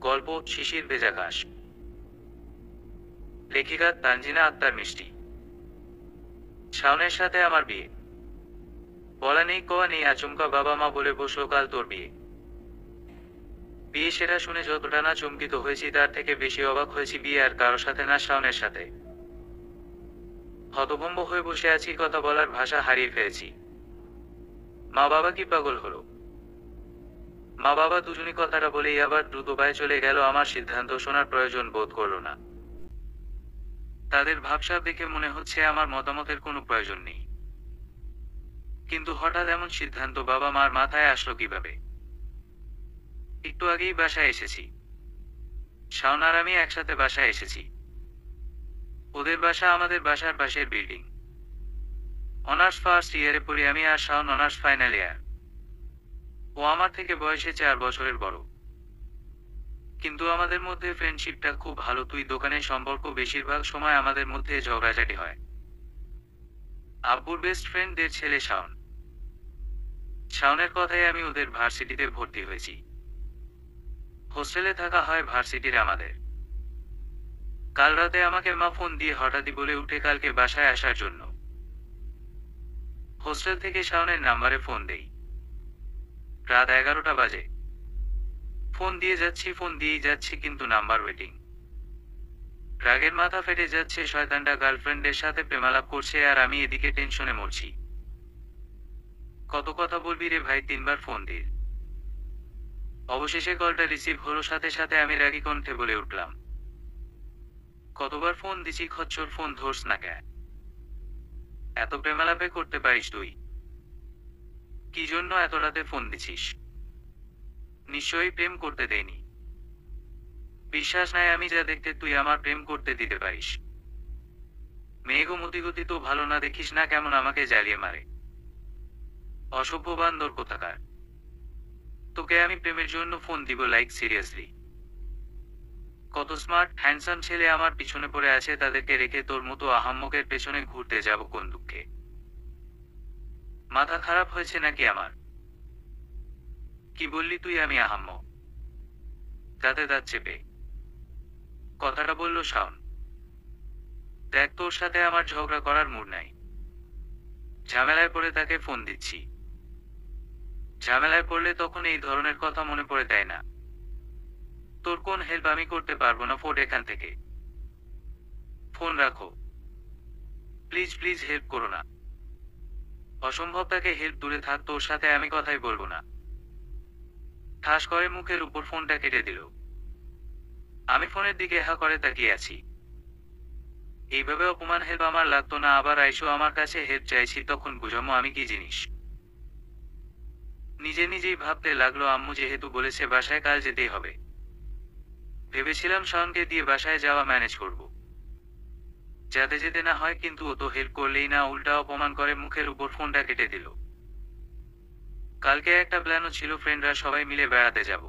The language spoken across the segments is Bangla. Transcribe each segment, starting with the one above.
গল্প শিশির ভেজা ঘাস। লেখিকা তানজিনা আক্তার মিষ্টি। শাওনের সাথে আমার বিয়ে। বলা নেই কোয়া নেই, আচমকা বাবা মা বলে বসলো কাল তোর বিয়ে। বিয়ে সেটা শুনে যতটা না চমকিত হয়েছি তার থেকে বেশি অবাক হয়েছি বিয়ে আর কারো সাথে না, শাওনের সাথে। হতভম্ব হয়ে বসে আছি, কথা বলার ভাষা হারিয়ে ফেলেছি। মা বাবা কি পাগল হলো? মা বাবা দুজনই কথাটা বলেই আবার দ্রুত পায়ে চলে গেল, আমার সিদ্ধান্ত শোনার প্রয়োজন বোধ করলো না। তাদের ভাবসাব দেখে মনে হচ্ছে আমার মতামতের কোনো প্রয়োজন নেই। কিন্তু হঠাৎ এমন সিদ্ধান্ত বাবা মার মাথায় আসলো কিভাবে? একটু আগেই বাসায় এসেছি। শাওন আর আমি একসাথে বাসায় এসেছি। ওদের বাসা আমাদের বাসার পাশের বিল্ডিং। অনার্স ফার্স্ট ইয়ারে পড়ি আমি, আর শাওন অনার্স ফাইনাল ইয়ার। ও আমার থেকে বয়সে 4 বছরের বড়। কিন্তু আমাদের মধ্যে ফ্রেন্ডশিপটা খুব ভালো। তুই দোকানে সম্পর্ক, বেশিরভাগ সময় আমাদের মধ্যে ঝগড়াঝাটি হয়। আব্বুর বেস্ট ফ্রেন্ডদের ছেলে শাওন। শাওনের কথায় আমি ওদের ভার্সিটিতে ভর্তি হয়েছি। হোস্টেলে থাকা হয় ভার্সিটির আমাদের। কাল রাতে আমাকে মা ফোন দিয়ে হঠাৎই বলে উঠে কালকে বাসায় আসার জন্য। হোস্টেল থেকে শাওনের নাম্বারে ফোন দেই। রাত 11টা বাজে। ফোন দিয়েই যাচ্ছি, কিন্তু নাম্বার ওয়েটিং। রাগের মাথা ফেটে যাচ্ছে, শয়তানটা গার্লফ্রেন্ডের সাথে প্রেমালাপ করছে আর আমি এদিকে টেনশনে মরছি। কত কথা বলবি রে ভাই, 3বার ফোন দিল। অবশেষে কলটা রিসিভ হলো, সাথে সাথে আমি রাগী কণ্ঠে বলে উঠলাম, কতবার ফোন দিছি খচ্চর, ফোন ধরস না কেন? এত প্রেমালাপে করতে পারিস তুই? কি জন্য এত রাতে ফোন দিছিস? নিশ্চয়ই প্রেম করতে দেয়নি। বিশ্বাস নাই আমি যা দেখতে তুই আমার প্রেম করতে দিতে পারিস? মেয়েগো মতিগতি তো ভালো না, দেখিস না কেমন আমাকে জ্বালিয়ে মারে। অসভ্য বান্দর কোথাকার। তোকে আমি প্রেমের জন্য ফোন দিব? Like seriously? কত স্মার্ট হ্যান্ডসাম ছেলে আমার পিছনে পড়ে আছে, তাদেরকে রেখে তোর মতো আহাম্মকের পেছনে ঘুরতে যাব কোন দুঃখে? মাথা খারাপ হয়েছে নাকি আমার? কি বললি তুই আমি আহাম্মক? দাঁতে দাঁত চেপে কথাটা বলল শাওন। দেখ, তোর সাথে আমার ঝগড়া করার মুড নাই। ঝামেলায় পড়ে তাকে ফোন দিচ্ছি। ঝামেলায় পড়লে তখন এই ধরনের কথা মনে পড়ে, তাই না? তোর কোন হেল্প আমি করতে পারবো না, ফোন এখান থেকে। ফোন রাখো প্লিজ, প্লিজ হেল্প করো না। অসম্ভব, তাকে হেল্প, দূরে থাক, তোর সাথে আমি কথাই বলবো না। ঠাস করে মুখের উপর ফোনটা কেটে দিল। আমি ফোনের দিকে হা করে তাকিয়ে আছি। এইভাবে অপমান হেল্প আমার লাগতো না, আবার আইসো আমার কাছে হেল্প চাইছি, তখন বুঝামো আমি কি জিনিস। নিজেই ভাবতে লাগলো, আম্মু যেহেতু বলেছে বাসায় কাল যেতেই হবে। ভেবেছিলাম শাওনকে দিয়ে বাসায় যাওয়া ম্যানেজ করব, যাতে যেতে না হয়, কিন্তু ও তো হেল্প করলেই না, উল্টা অপমান করে মুখের উপর ফোনটা কেটে দিল। কালকে একটা প্ল্যানও ছিল, ফ্রেন্ডরা সবাই মিলে বেড়াতে যাব।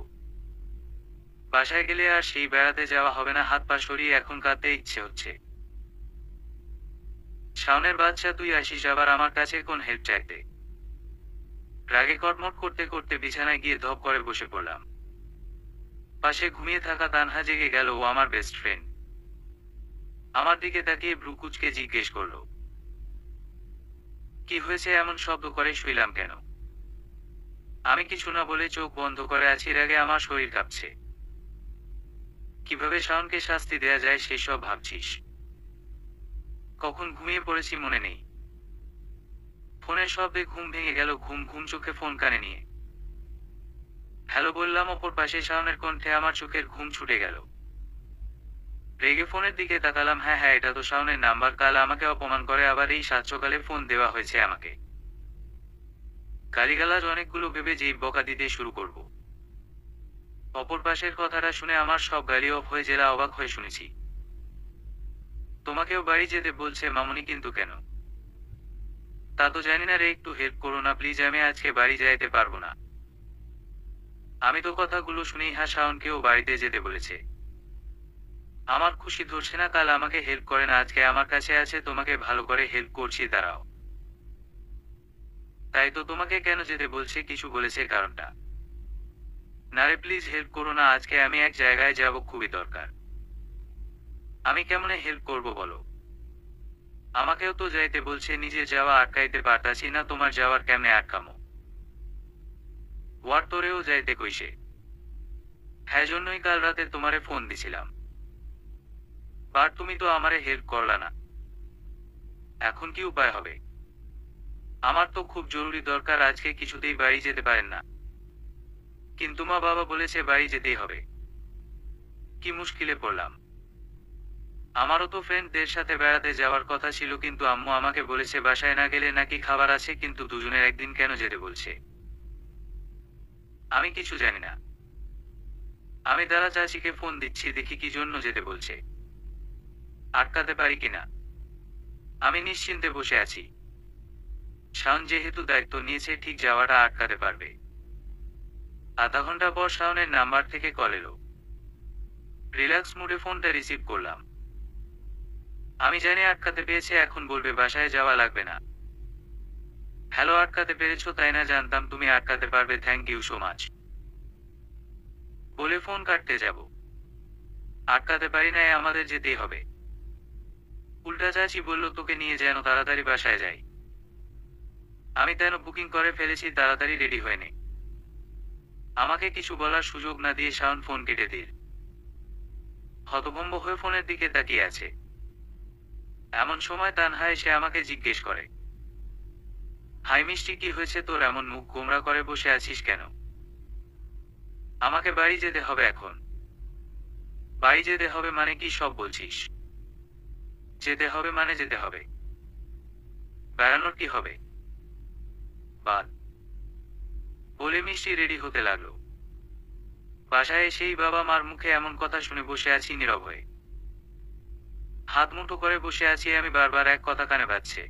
বাসায় গেলে আর সেই বেড়াতে যাওয়া হবে না। হাত পা সরিয়ে এখন কাঁদতে ইচ্ছে হচ্ছে। শাওনের বাচ্চা, তুই আসিস আবার আমার কাছে কোন হেল্প চাইতে? রাগে কটমট করতে করতে বিছানায় গিয়ে ধপ করে বসে পড়লাম। পাশে ঘুমিয়ে থাকা তানহা জেগে গেল। ও আমার বেস্ট ফ্রেন্ড। আমার দিকে তাকিয়ে ভ্রু কুঁচকে জিজ্ঞেস করলো, কি হয়েছে? এমন শব্দ করে শুইলাম কেন? আমি কিছু না বলে চোখ বন্ধ করে আছি। রাগে আমার শরীর কাঁপছে। কিভাবে শাওনকে শাস্তি দেয়া যায় সেসব ভাবছিস? কখন ঘুমিয়ে পড়েছি মনে নেই। ফোনের শব্দে ঘুম ভেঙে গেল। ঘুম ঘুম চোখে ফোন কানে নিয়ে হ্যালো বললাম। অপর পাশে শাওনের কণ্ঠে আমার চোখের ঘুম ছুটে গেল। রেগে ফোনের দিকে তাকালাম। হ্যাঁ হ্যাঁ, এটা তো শাওনের নাম্বার। কাল আমাকে অপমান করে আবার এই সাত সকালে ফোন দেওয়া হয়েছে আমাকে। গালিগালাজ অনেকগুলো ভেবে যেই বকা দিতে শুরু করব। অপর পাশের কথাটা শুনে আমার সব গালি অফ হয়ে জেলা অবাক হয়ে শুনেছি। তোমাকেও বাড়ি যেতে বলছে মামুনি, কিন্তু কেন? তা তো জানি না রে, একটু হেল্প করো না প্লিজ, আমি আজকে বাড়ি যাইতে পারবো না। আমি তো কথাগুলো শুনেই শাওনকেও বাড়িতে যেতে বলেছে। আমার খুশি ধরছে না। কাল আমাকে হেল্প করে না, আজকে আমার কাছে আছে, তোমাকে ভালো করে হেল্প করছি, দাঁড়াও। তাই তো তোমাকে কেন যেতে বলছে, কিছু বলেছে কারণটা? না রে, প্লিজ হেল্প করো না, আজকে আমি এক জায়গায় যাব, খুবই দরকার। আমি কেমনে হেল্প করব বলো? আমাকেও তো যাইতে বলছে, নিজে যাওয়া আটকাইতে পারতাছি না, তোমার যাওয়ার কেমনে আটকামো? ওয়ার তোরেও যাইতে কইছে। হ্যাঁ, জন্যই কাল রাতে তোমারে ফোন দিছিলাম, বাট তুমি তো আমারে হেল্প করলা না। এখন কি উপায় হবে? আমার তো খুব জরুরি দরকার, আজকে কিছুতেই বাড়ি যেতে পারেন না। কিন্তু মা বাবা বলেছে বাড়ি যেতেই হবে। কি মুশকিলে পড়লাম। আমারও তো ফ্রেন্ডদের সাথে বেড়াতে যাওয়ার কথা ছিল, কিন্তু আম্মু আমাকে বলেছে বাসায় না গেলে নাকি খাবার আছে, কিন্তু দুজনের একদিন কেন যেতে বলছে? আমি কিছু জানি না। আমি দাদা চাচিকে ফোন দিচ্ছি, দেখি কি জন্য যেতে বলছে, আটকাতে পারি কিনা। আমি নিশ্চিন্তে বসে আছি। শাওন যেহেতু দায়িত্ব নিয়েছে, ঠিক যাওয়াটা আটকাতে পারবে। আধা ঘন্টা পর শাওনের নাম্বার থেকে কল এলো। রিল্যাক্স মুডে ফোনটা রিসিভ করলাম। আমি জানি আটকাতে পেরেছে, এখন বলবে বাসায় যাওয়া লাগবে না। হ্যালো, আটকাতে পেরেছো তাই না? জানতাম তুমি আটকাতে পারবে, থ্যাংক ইউ সো মাচ বলে ফোন কাটতে যাব। আটকাতে পারি নাই, আমাদের যেতেই হবে। উল্টা চাচি বলল তোকে নিয়ে যেন তাড়াতাড়ি বাসায় যাই। আমি তেন বুকিং করে ফেলেছি, তাড়াতাড়ি রেডি হয়ে নে। আমাকে কিছু বলার সুযোগ না দিয়ে শাওন ফোন কেটে দিল। হতভম্ব হয়ে ফোনের দিকে তাকিয়ে আছে। এমন সময় তানহা এসে আমাকে জিজ্ঞেস করে, হাই মিষ্টি, কি হয়েছে তোর? এমন মুখ গোমরা করে বসে আছিস কেন? আমাকে বাড়ি যেতে হবে এখন। বাড়ি যেতে হবে মানে কি সব বলছিস? যেতে হবে মানে যেতে হবে। বেড়ানোর কি হবে? বাদ বলে মিষ্টি রেডি হতে লাগলো। বাসায় এসেই বাবা মার মুখে এমন কথা শুনে বসে আছি নীরব হয়ে। হাত মুঠো করে বসে আছি আমি, বারবার এক কথা কানে বাজছে,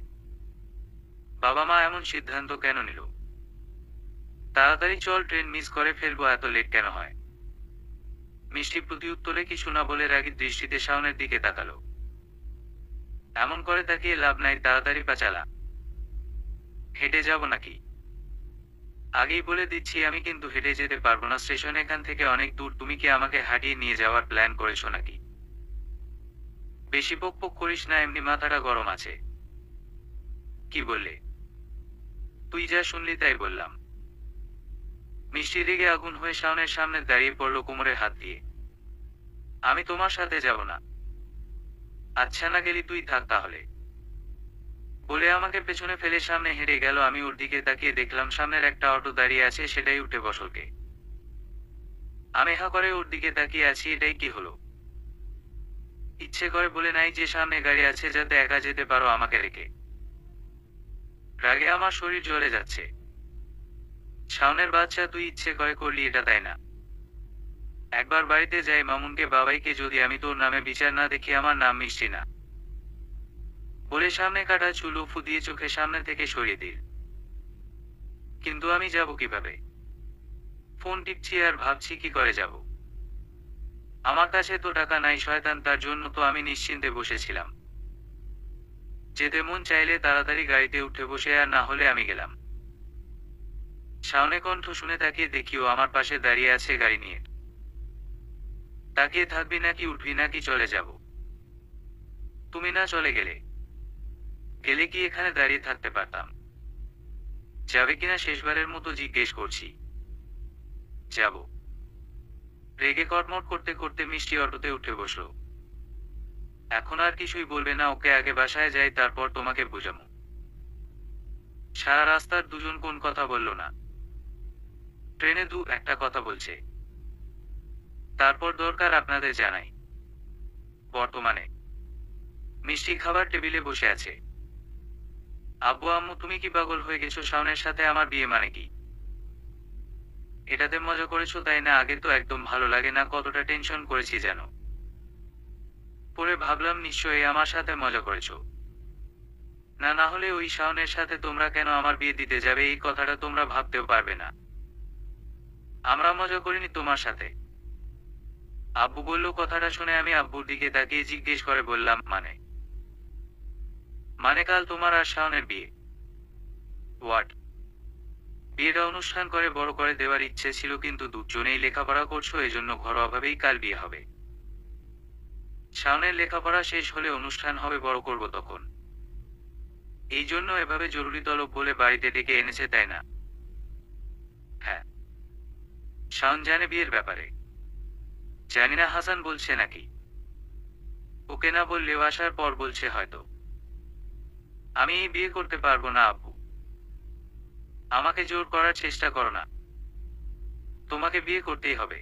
বাবা মা এমন সিদ্ধান্ত কেন নিল? তাড়াতাড়ি চল, ট্রেন মিস করে ফেলবো, এত লেট কেন হয়? মিষ্টি প্রতি উত্তরে কিছু না বলে রাগী দৃষ্টিতে শাওনের দিকে তাকালো। এমন করে তাকিয়ে লাভ নাই, তাড়াতাড়ি পা চালা। হেঁটে যাব নাকি? আগেই বলে দিচ্ছি আমি কিন্তু হেঁটে যেতে পারবো না, স্টেশন এখান থেকে অনেক দূর। তুমি কি আমাকে হাঁটিয়ে নিয়ে যাওয়ার প্ল্যান করেছো নাকি? বেশি বকবক করিস না, এমনি মাথাটা গরম আছে। কি বললে? তুই যা শুনলি তাই বললাম। মিষ্টি রেগে আগুন হয়ে শাওনের সামনে দাঁড়িয়ে পড়ল কোমরে হাত দিয়ে। আমি তোমার সাথে যাব না। আচ্ছা, না গেলি তুই থাক তাহলে বলে আমাকে পেছনে ফেলে সামনে হেঁটে গেল। আমি ওর দিকে তাকিয়ে দেখলাম সামনের একটা অটো দাঁড়িয়ে আছে, সেটাই উঠে বসলকে। আমি হা করে ওর দিকে তাকিয়ে আছি, এটাই কি হলো? ইচ্ছে করে বলে নাই যে সামনে গাড়ি আছে যাতে একা যেতে পারো আমাকে রেখে? রাগে আমার শরীর জ্বলে যাচ্ছে। শাওনের বাচ্চা, তুই ইচ্ছে করে করলি এটা, তাই না? একবার বাড়িতে যাই, মামুনকে বাবাইকে, যদি আমি তোর নামে বিচার না দেখি, আমার নাম মিষ্টি না বলে সামনে কাটা চুল উফু দিয়ে চোখের সামনে থেকে সরিয়ে দিল। কিন্তু আমি যাব কিভাবে? ফোন টিপছি আর ভাবছি কি করে যাব। আমার কাছে তো টাকা নাই শয়তান, তার জন্য তো আমি নিশ্চিন্তে বসেছিলাম। যেতে মন চাইলে তাড়াতাড়ি গাড়িতে উঠে বসে, আর না হলে আমি গেলাম। শাওনে কণ্ঠ শুনে তাকিয়ে দেখিও আমার পাশে দাঁড়িয়ে আছে গাড়ি নিয়ে। তাকিয়ে থাকবি নাকি উঠবি নাকি চলে যাব? তুমি না চলে গেলে গেলে কি এখানে দাঁড়িয়ে থাকতে পারতাম? যাবে কিনা শেষবারের মতো জিজ্ঞেস করছি। যাব। রেগে কটমট করতে করতে মিষ্টি অটোতে উঠে বসলো। এখন আর কিছুই বলবে না, ওকে আগে বাসায় যাই, তারপর তোমাকে বুঝাবো। সারা রাস্তার দুজন কোন কথা বলল না। ট্রেনে দু একটা কথা বলছে। তারপর দরকার আপনাদের জানাই। বর্তমানে মিষ্টি খাবার টেবিলে বসে আছে। আব্বু আম্মু, তুমি কি পাগল হয়ে গেছো? শাওনের সাথে আমার বিয়ে মানে কি? এটাতে মজা করেছো তাই না? আগে তো একদম ভালো লাগে না, কতটা টেনশন করেছি জানো। পরে ভাবলাম নিশ্চয়ই আমার সাথে মজা করেছো। না, না হলে ওই শাওনের সাথে তোমরা কেন আমার বিয়ে দিতে যাবে, এই কথাটা তোমরা ভাবতেও পারবে না। আমরা মজা করিনি তোমার সাথে। আব্বু বলল। কথাটা শুনে আমি আব্বুর দিকে তাকিয়ে জিজ্ঞেস করে বললাম, মানে কাল তোমার আর শাওনের বিয়ে? হোয়াট? বিয়েটা অনুষ্ঠান করে বড় করে দেওয়ার ইচ্ছে ছিল, কিন্তু দুজনেই লেখাপড়া করছো, এজন্য ঘরোয়াভাবেই কাল বিয়ে হবে। শাওনের লেখাপড়া শেষ হলে অনুষ্ঠান হবে, বড় করব তখন। এই জন্য এভাবে জরুরি তলব বলে বাড়িতে ডেকে এনেছে, তাই না? হ্যাঁ। শাওন জানে বিয়ের ব্যাপারে? জানি না, হাসান বলছে নাকি? ওকে না বললেও আসার পর বলছে হয়তো। আমি এই বিয়ে করতে পারবো না আব্বু। আমাকে জোর করার চেষ্টা করো না। তোমাকে বিয়ে করতেই হবে।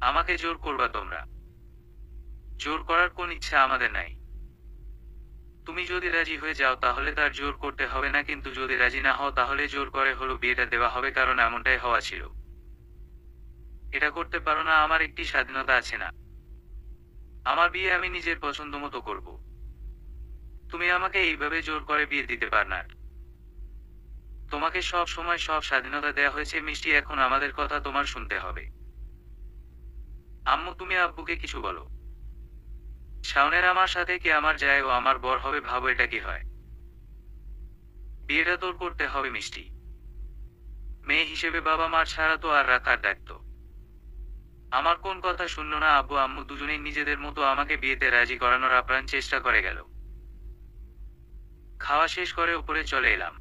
আমাকে জোর করবা তোমরা? জোর করার কোন ইচ্ছা আমাদের নাই। তুমি যদি রাজি হয়ে যাও তাহলে তার জোর করতে হবে না, কিন্তু যদি রাজি না হও তাহলে জোর করে হলো বিয়েটা দেওয়া হবে, কারণ এমনটাই হওয়া ছিল। এটা করতে পারো না, আমার একটি স্বাধীনতা আছে না? আমার বিয়ে আমি নিজের পছন্দ মতো করব। তুমি আমাকে এইভাবে জোর করে বিয়ে দিতে পার না। তোমাকে সব সময় সব স্বাধীনতা দেয়া হয়েছে মিষ্টি, এখন আমাদের কথা তোমার শুনতে হবে। আম্মু, তুমি আব্বুকে কিছু বলো। শাওনের আমার সাথে কি আমার যায়, ও আমার বর হবে, ভাবো এটা কি হয়? বিয়েটা তোর করতে হবে মিষ্টি। মেয়ে হিসেবে বাবা মার ছাড়া তো আর রাখার দায়িত্ব। আমার কোন কথা শুনলো না আব্বু আম্মু দুজনেই নিজেদের মতো আমাকে বিয়েতে রাজি করানোর আপ্রাণ চেষ্টা করে গেল। খাওয়া শেষ করে উপরে চলে এলাম।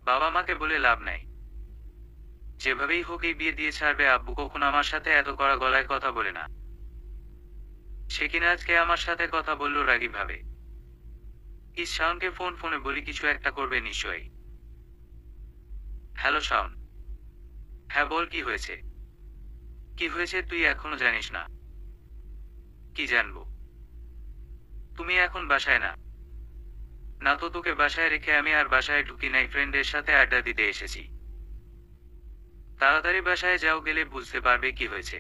বাবা মাকে বলে লাভ নাই। যেভাবেই হোক এই বিয়ে দিয়ে ছাড়বে। আব্বু কখনো আমার সাথে এত কড়া গলায় কথা বলে না। সে কিনা আজকে আমার সাথে কথা বললো রাগী ভাবে। শাওনকে ফোনে বলি কিছু একটা করবে নিশ্চয়ই। হ্যালো শাওন। হ্যাঁ বল, কি হয়েছে? কি হয়েছে তুই এখনো জানিস না? কি জানবো? তুমি এখন বাসায় না? না তো, তোকে বাসায় রেখে আমি আর বাসায় ঢুকি নাই, ফ্রেন্ডের সাথে আড্ডা দিতে এসেছি। তাড়াতাড়ি বাসায় যাও, গেলে বুঝতে পারবে কি হয়েছে।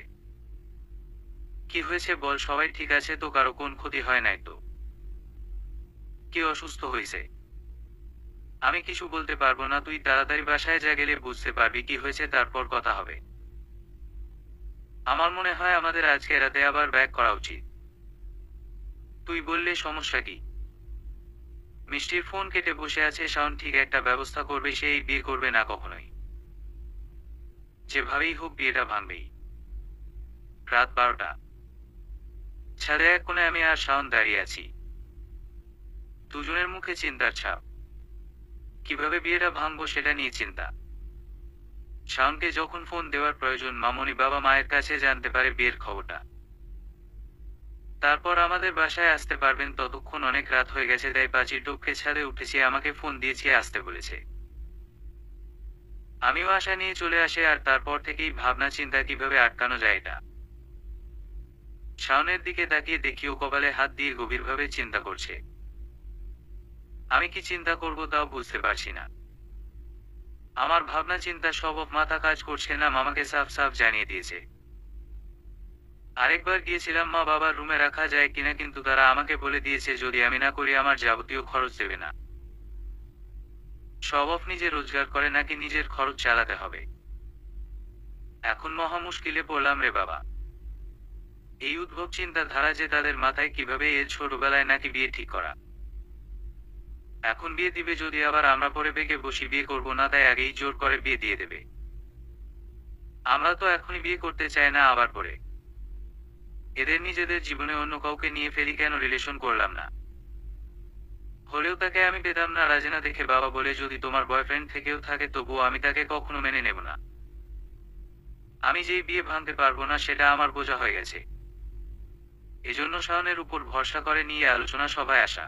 কি হয়েছে বল, সবাই ঠিক আছে তো? কারো কোন ক্ষতি হয় নাই তো? কি অসুস্থ হয়েছে? আমি কিছু বলতে পারবো না, তুই তাড়াতাড়ি বাসায় যা, গেলে বুঝতে পারবি কি হয়েছে, তারপর কথা হবে। আমার মনে হয় আমাদের আজকে রাতে আবার ব্যাক করা উচিত। তুই বললে সমস্যা কি? মিষ্টির ফোন কেটে বসে আছে শাওন। ঠিক একটা ব্যবস্থা করবে, সে এই বিয়ে করবে না কখনোই। যেভাবেই হোক বিয়েটা ভাঙবেই। রাত 12টা। ছাদে এক কোণে আমি আর শাওন দাঁড়িয়ে আছি। দুজনের মুখে চিন্তার ছাপ। কিভাবে বিয়েটা ভাঙবো সেটা নিয়ে চিন্তা। শাওনকে যখন ফোন দেওয়ার প্রয়োজন, মামনি বাবা মায়ের কাছে জানতে পারে বিয়ের খবরটা। তারপর আমাদের বাসায় আসতে পারবেন, ততক্ষণ অনেক রাত হয়ে গেছে, তাই পাঁচির টপকে ছাদে উঠেছি, আমাকে ফোন দিয়েছি, আসতে বলেছে। আমিও আশা নিয়ে চলে আসে, আর তারপর থেকেই ভাবনা চিন্তা কিভাবে আটকানো যায় এটা। শাওনের দিকে তাকিয়ে দেখি ও কপালে হাত দিয়ে গভীরভাবে চিন্তা করছে। আমি কি চিন্তা করব তাও বুঝতে পারছি না। আমার ভাবনা চিন্তা সব মাথা কাজ করছে না, মামাকে সাফ সাফ জানিয়ে দিয়েছে। আরেকবার গিয়েছিলাম মা বাবার রুমে রাখা যায় কিনা, কিন্তু তারা আমাকে বলে দিয়েছে যদি আমি না করি আমার যাবতীয় খরচ দেবে না। সব নিজে রোজগার করে নাকি নিজের খরচ চালাতে হবে। এখন মহা মুশকিলে পড়লাম রে বাবা। এই উদ্ভব চিন্তাধারা যে তাদের মাথায় কিভাবে এর, ছোটবেলায় নাকি বিয়ে ঠিক করা। এখন বিয়ে দিবে যদি, আবার আমরা পরে বেঁকে বসি বিয়ে করব না, তাই আগেই জোর করে বিয়ে দিয়ে দেবে। আমরা তো এখনই বিয়ে করতে চাই না, আবার পরে এদের নিজেদের জীবনে অন্য কাউকে নিয়ে ফেলি কেন, রিলেশন করলাম না। হলেও তাকে আমি পেতাম না, রাজি না দেখে বাবা বলে যদি তোমার বয়ফ্রেন্ড থেকেও থাকে তবুও আমি তাকে কখনো মেনে নেব না। আমি যেই বিয়ে ভাঙতে পারবো না সেটা আমার বোঝা হয়ে গেছে। এজন্য শাওনের উপর ভরসা করে নিয়ে আলোচনা সভায় আসা।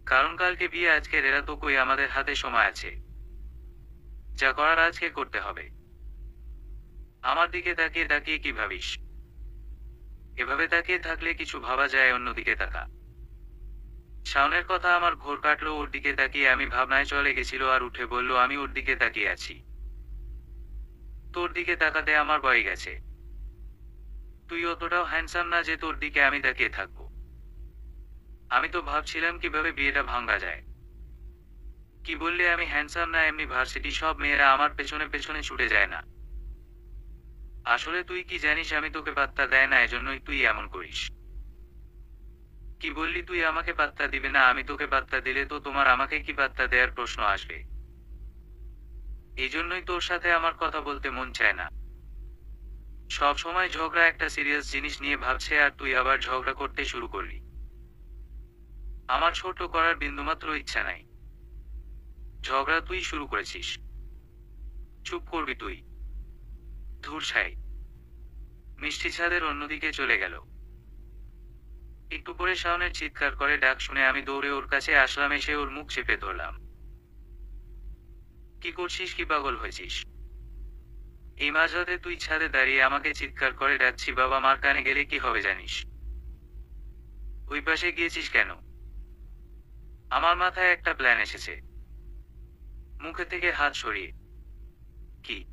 কারণ কালকে বিয়ে, আজকের এরা তো কই, আমাদের হাতে সময় আছে। যা করার আজকে করতে হবে। আমার দিকে তাকিয়ে তাকিয়ে কি ভাবিস? এভাবে তাকিয়ে থাকলে কিছু ভাবা যায়, অন্যদিকে তাকা। শাওনের কথা আমার ঘোর কাটলো, ওর দিকে তাকিয়ে আমি ভাবনায় চলে গেছিল, আর উঠে বলল আমি ওর দিকে তাকিয়ে আছি। তোর দিকে তাকাতে আমার ভয় গেছে। তুই অতটাও হ্যান্ডসাম না যে তোর দিকে আমি তাকিয়ে থাকবো। আমি তো ভাবছিলাম কিভাবে বিয়েটা ভাঙা যায়। কি বললে আমি হ্যান্ডসাম না? এমনি ভার্সিটি সব মেয়েরা আমার পেছনে পেছনে ছুটে যায় না? আসলে তুই কি জানিস আমি তোকে পাত্তা দেয় না, এজন্যই তুই এমন করিস। কি বললি তুই আমাকে পাত্তা দিবে না? আমি তোকে পাত্তা দিলে তো তোমার আমাকে কি পাত্তা দেওয়ার প্রশ্ন আসবে? এই জন্যই তোর সাথে আমার কথা বলতে মন চায় না। সব সময় ঝগড়া একটা সিরিয়াস জিনিস নিয়ে ভাবছে আর তুই আবার ঝগড়া করতে শুরু করলি। আমার ছোট করার বিন্দুমাত্র ইচ্ছা নাই। ঝগড়া তুই শুরু করেছিস। চুপ করবি তুই। ধুর ছাই। মিষ্টি ছাদের অন্যদিকে চলে গেল। একটু পরে শাওনের চিৎকার করে ডাক শুনে আমি দৌড়ে ওর কাছে আসলাম, এসে ওর মুখ চেপে ধরলাম। কি করছিস? কি পাগল হয়েছিস? এই মাঝরাতে তুই ছাদে দাঁড়িয়ে আমাকে চিৎকার করে ডাকছি? বাবা মার কানে গেলে কি হবে জানিস? ওই পাশে গিয়েছিস কেন? আমার মাথায় একটা প্ল্যান এসেছে। মুখে থেকে হাত সরিয়ে। কি?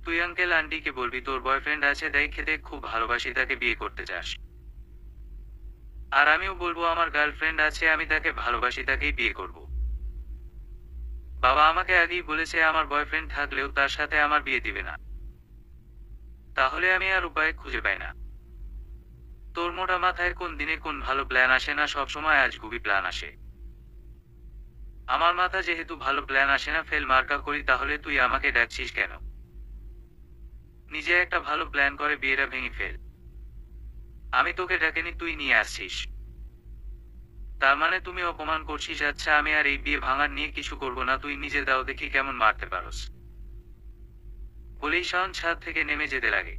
তুই আঙ্কেল আন্টিকে বলবি তোর বয়ফ্রেন্ড আছে, দেখে খুব ভালোবাসি, তাকে বিয়ে করতে চাস। আর আমিও বলবো আমার গার্লফ্রেন্ড আছে, আমি তাকে ভালোবাসি, তাকেই বিয়ে করব। বাবা আমাকে আগেই বলেছে আমার বয়ফ্রেন্ড থাকলেও তার সাথে আমার বিয়ে দিবে না। তাহলে আমি আর উপায় খুঁজে পাই না। তোর মোটা মাথায় কোন দিনে কোন ভালো প্ল্যান আসে না, সবসময় আজগুবি প্ল্যান আসে। আমার মাথা যেহেতু ভালো প্ল্যান আসে না, ফেল মার্কা করি, তাহলে তুই আমাকে ডাকছিস কেন? নিজে একটা ভালো প্ল্যান করে বিয়েটা ভেঙে ফেল। আমি তোকে ডাকেনি, তুই নিয়ে আসছিস। তার মানে তুমি অপমান করছিস? আচ্ছা আমি আর এই বিয়ে ভাঙার নিয়ে কিছু করব না, তুই নিজে দাও দেখি কেমন মারতে পারস। বলেই শাওন ছাদ থেকে নেমে যেতে লাগে।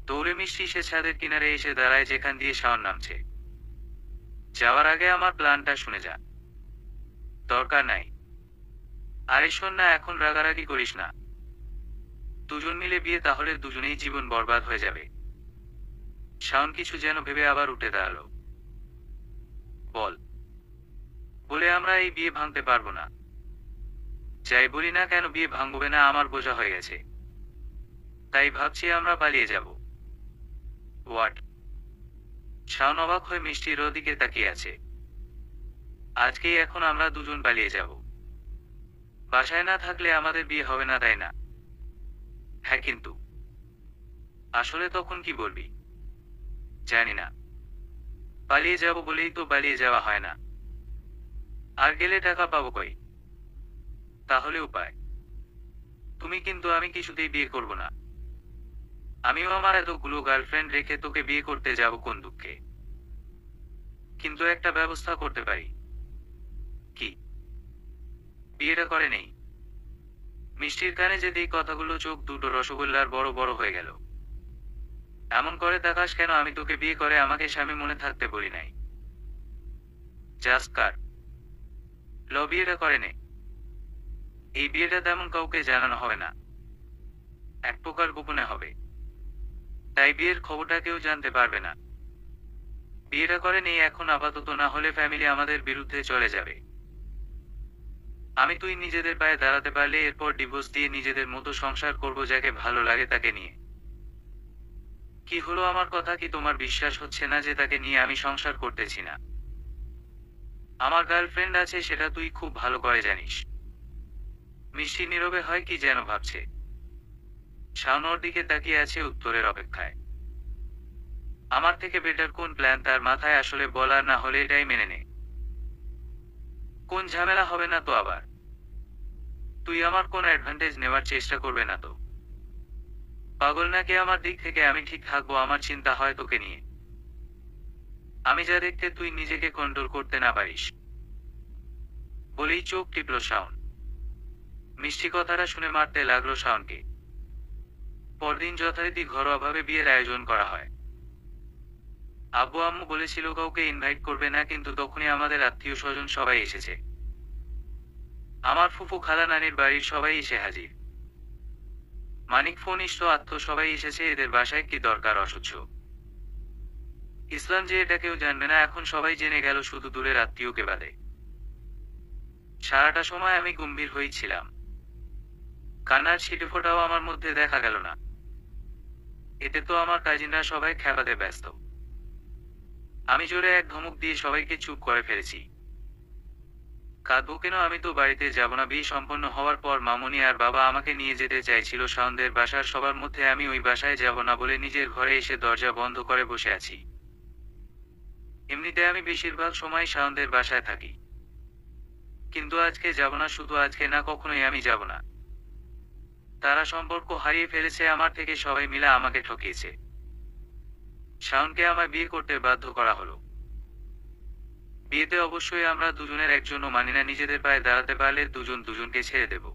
দৌড়ে মিষ্টি সে ছাদের কিনারে এসে দাঁড়ায় যেখান দিয়ে শাওন নামছে। যাওয়ার আগে আমার প্ল্যানটা শুনে যা। দরকার নাই। আরে শোন না, এখন রাগারাগি করিস না। দুজন মিলে বিয়ে, তাহলে দুজনেই জীবন বরবাদ হয়ে যাবে। শাওন কিছু যেন ভেবে আবার উঠে দাঁড়ালো। বল। বলে আমরা এই বিয়ে ভাঙতে পারবো না। যাই বলি না কেন বিয়ে ভাঙবে না, আমার বোঝা হয়ে গেছে। তাই ভাবছি আমরা পালিয়ে যাব। হোয়াট? শাওন অবাক হয়ে মিষ্টির ওদিকে তাকিয়ে আছে। আজকেই এখন আমরা দুজন পালিয়ে যাব? বাসায় না থাকলে আমাদের বিয়ে হবে না, তাই না? হ্যাঁ, কিন্তু আসলে তখন কি বলবি? জানি না। পালিয়ে যাব বলেই তো পালিয়ে যাওয়া হয় না। আর গেলে টাকা পাবো কই? তাহলে উপায়? তুমি কিন্তু আমি কিছুতেই বিয়ে করব না। আমিও আমার এতগুলো গার্লফ্রেন্ড রেখে তোকে বিয়ে করতে যাব কোন দুঃখে? কিন্তু একটা ব্যবস্থা করতে পারি। কি? বিয়েটা করে নেই। মিষ্টির কানে যেতেই কথাগুলো চোখ দুটো রসগোল্লার বড় বড় হয়ে গেল। এমন করে তাকাস কেন? আমি তোকে বিয়ে করে আমাকে স্বামী মনে থাকতে বলি নাই। জাস্ট কার। বিয়েটা করে নে। এই বিয়েটা তেমন কাউকে জানানো হবে না। এক প্রকার গোপনে হবে। তাই বিয়ের খবরটা কেউ জানতে পারবে না। বিয়েটা করে নেই এখন আপাতত, না হলে ফ্যামিলি আমাদের বিরুদ্ধে চলে যাবে। আমি তুই নিজেদের পায়ে দাঁড়াতে পারলে এরপর ডিভোর্স দিয়ে নিজেদের মতো সংসার করব, যাকে ভালো লাগে তাকে নিয়ে। কি হলো আমার কথা কি তোমার বিশ্বাস হচ্ছে না যে তাকে নিয়ে আমি সংসার করতেছি না? আমার গার্লফ্রেন্ড আছে, সেটা তুই খুব ভালো করে জানিস। মিষ্টি নীরবে হয় কি যেন ভাবছে। শাওন দিকে তাকিয়ে আছে উত্তরের অপেক্ষায়। আমার থেকে বেটার কোন প্ল্যান তার মাথায় আসলে বলার, না হলে এটাই মেনে নে। কোন ঝামেলা হবে না তো আবার? তুই আমার কোন অ্যাডভান্টেজ নেওয়ার চেষ্টা করবে না তো? পাগল নাকি? আমার দিক থেকে আমি ঠিক থাকবো, আমার চিন্তা হয় তোকে নিয়ে। আমি যা দেখতে তুই নিজেকে কন্ট্রোল করতে না পারিস। বলেই চোখ টিপল শাওন। মিষ্টি কথাটা শুনে মারতে লাগলো শাওনকে। পরদিন যথারীতি ঘরোয়াভাবে বিয়ের আয়োজন করা হয়। আব্বু আম্মু বলেছিল কাউকে ইনভাইট করবে না, কিন্তু তখনই আমাদের আত্মীয় স্বজন সবাই এসেছে। আমার ফুফু, খালা, নানির বাড়ির সবাই এসে হাজির। মানিক, ফনিষ্ঠ আত্মীয় সবাই এসেছে। এদের বাসায় কি দরকার অসহ্য? ইসলাম যে এটা কেউ জানবে না, এখন সবাই জেনে গেল, শুধু দূরের আত্মীয়কে বাদে। সারাটা সময় আমি গম্ভীর হয়েই ছিলাম। কান্নার ছিটেফোঁটাও আমার মধ্যে দেখা গেল না। এতে তো আমার কাজিনরা সবাই খেপাতে ব্যস্ত। আমি জোরে এক ধমক দিয়ে সবাইকে চুপ করে ফেলেছি। কাঁদবো কেন? আমি তো বাড়িতে যাব না। বিয়ে সম্পন্ন হওয়ার পর মামুনি আর বাবা আমাকে নিয়ে যেতে চাইছিল শাওনদের বাসার সবার মধ্যে, আমি ওই বাসায় যাব না বলে নিজের ঘরে এসে দরজা বন্ধ করে বসে আছি। এমনিতে আমি বেশিরভাগ সময় শাওনদের বাসায় থাকি, কিন্তু আজকে যাব না, শুধু আজকে না, কখনোই আমি যাব না। তারা সম্পর্ক হারিয়ে ফেলেছে আমার থেকে, সবাই মিলে আমাকে ঠকিয়েছে। শাওনকে আমায় বিয়ে করতে বাধ্য করা হলো। বিয়েতে অবশ্যই আমরা দুজনের একজনও মানি না, নিজেদের পায়ে দাঁড়াতে পারলে দুজন দুজনকে ছেড়ে দেব।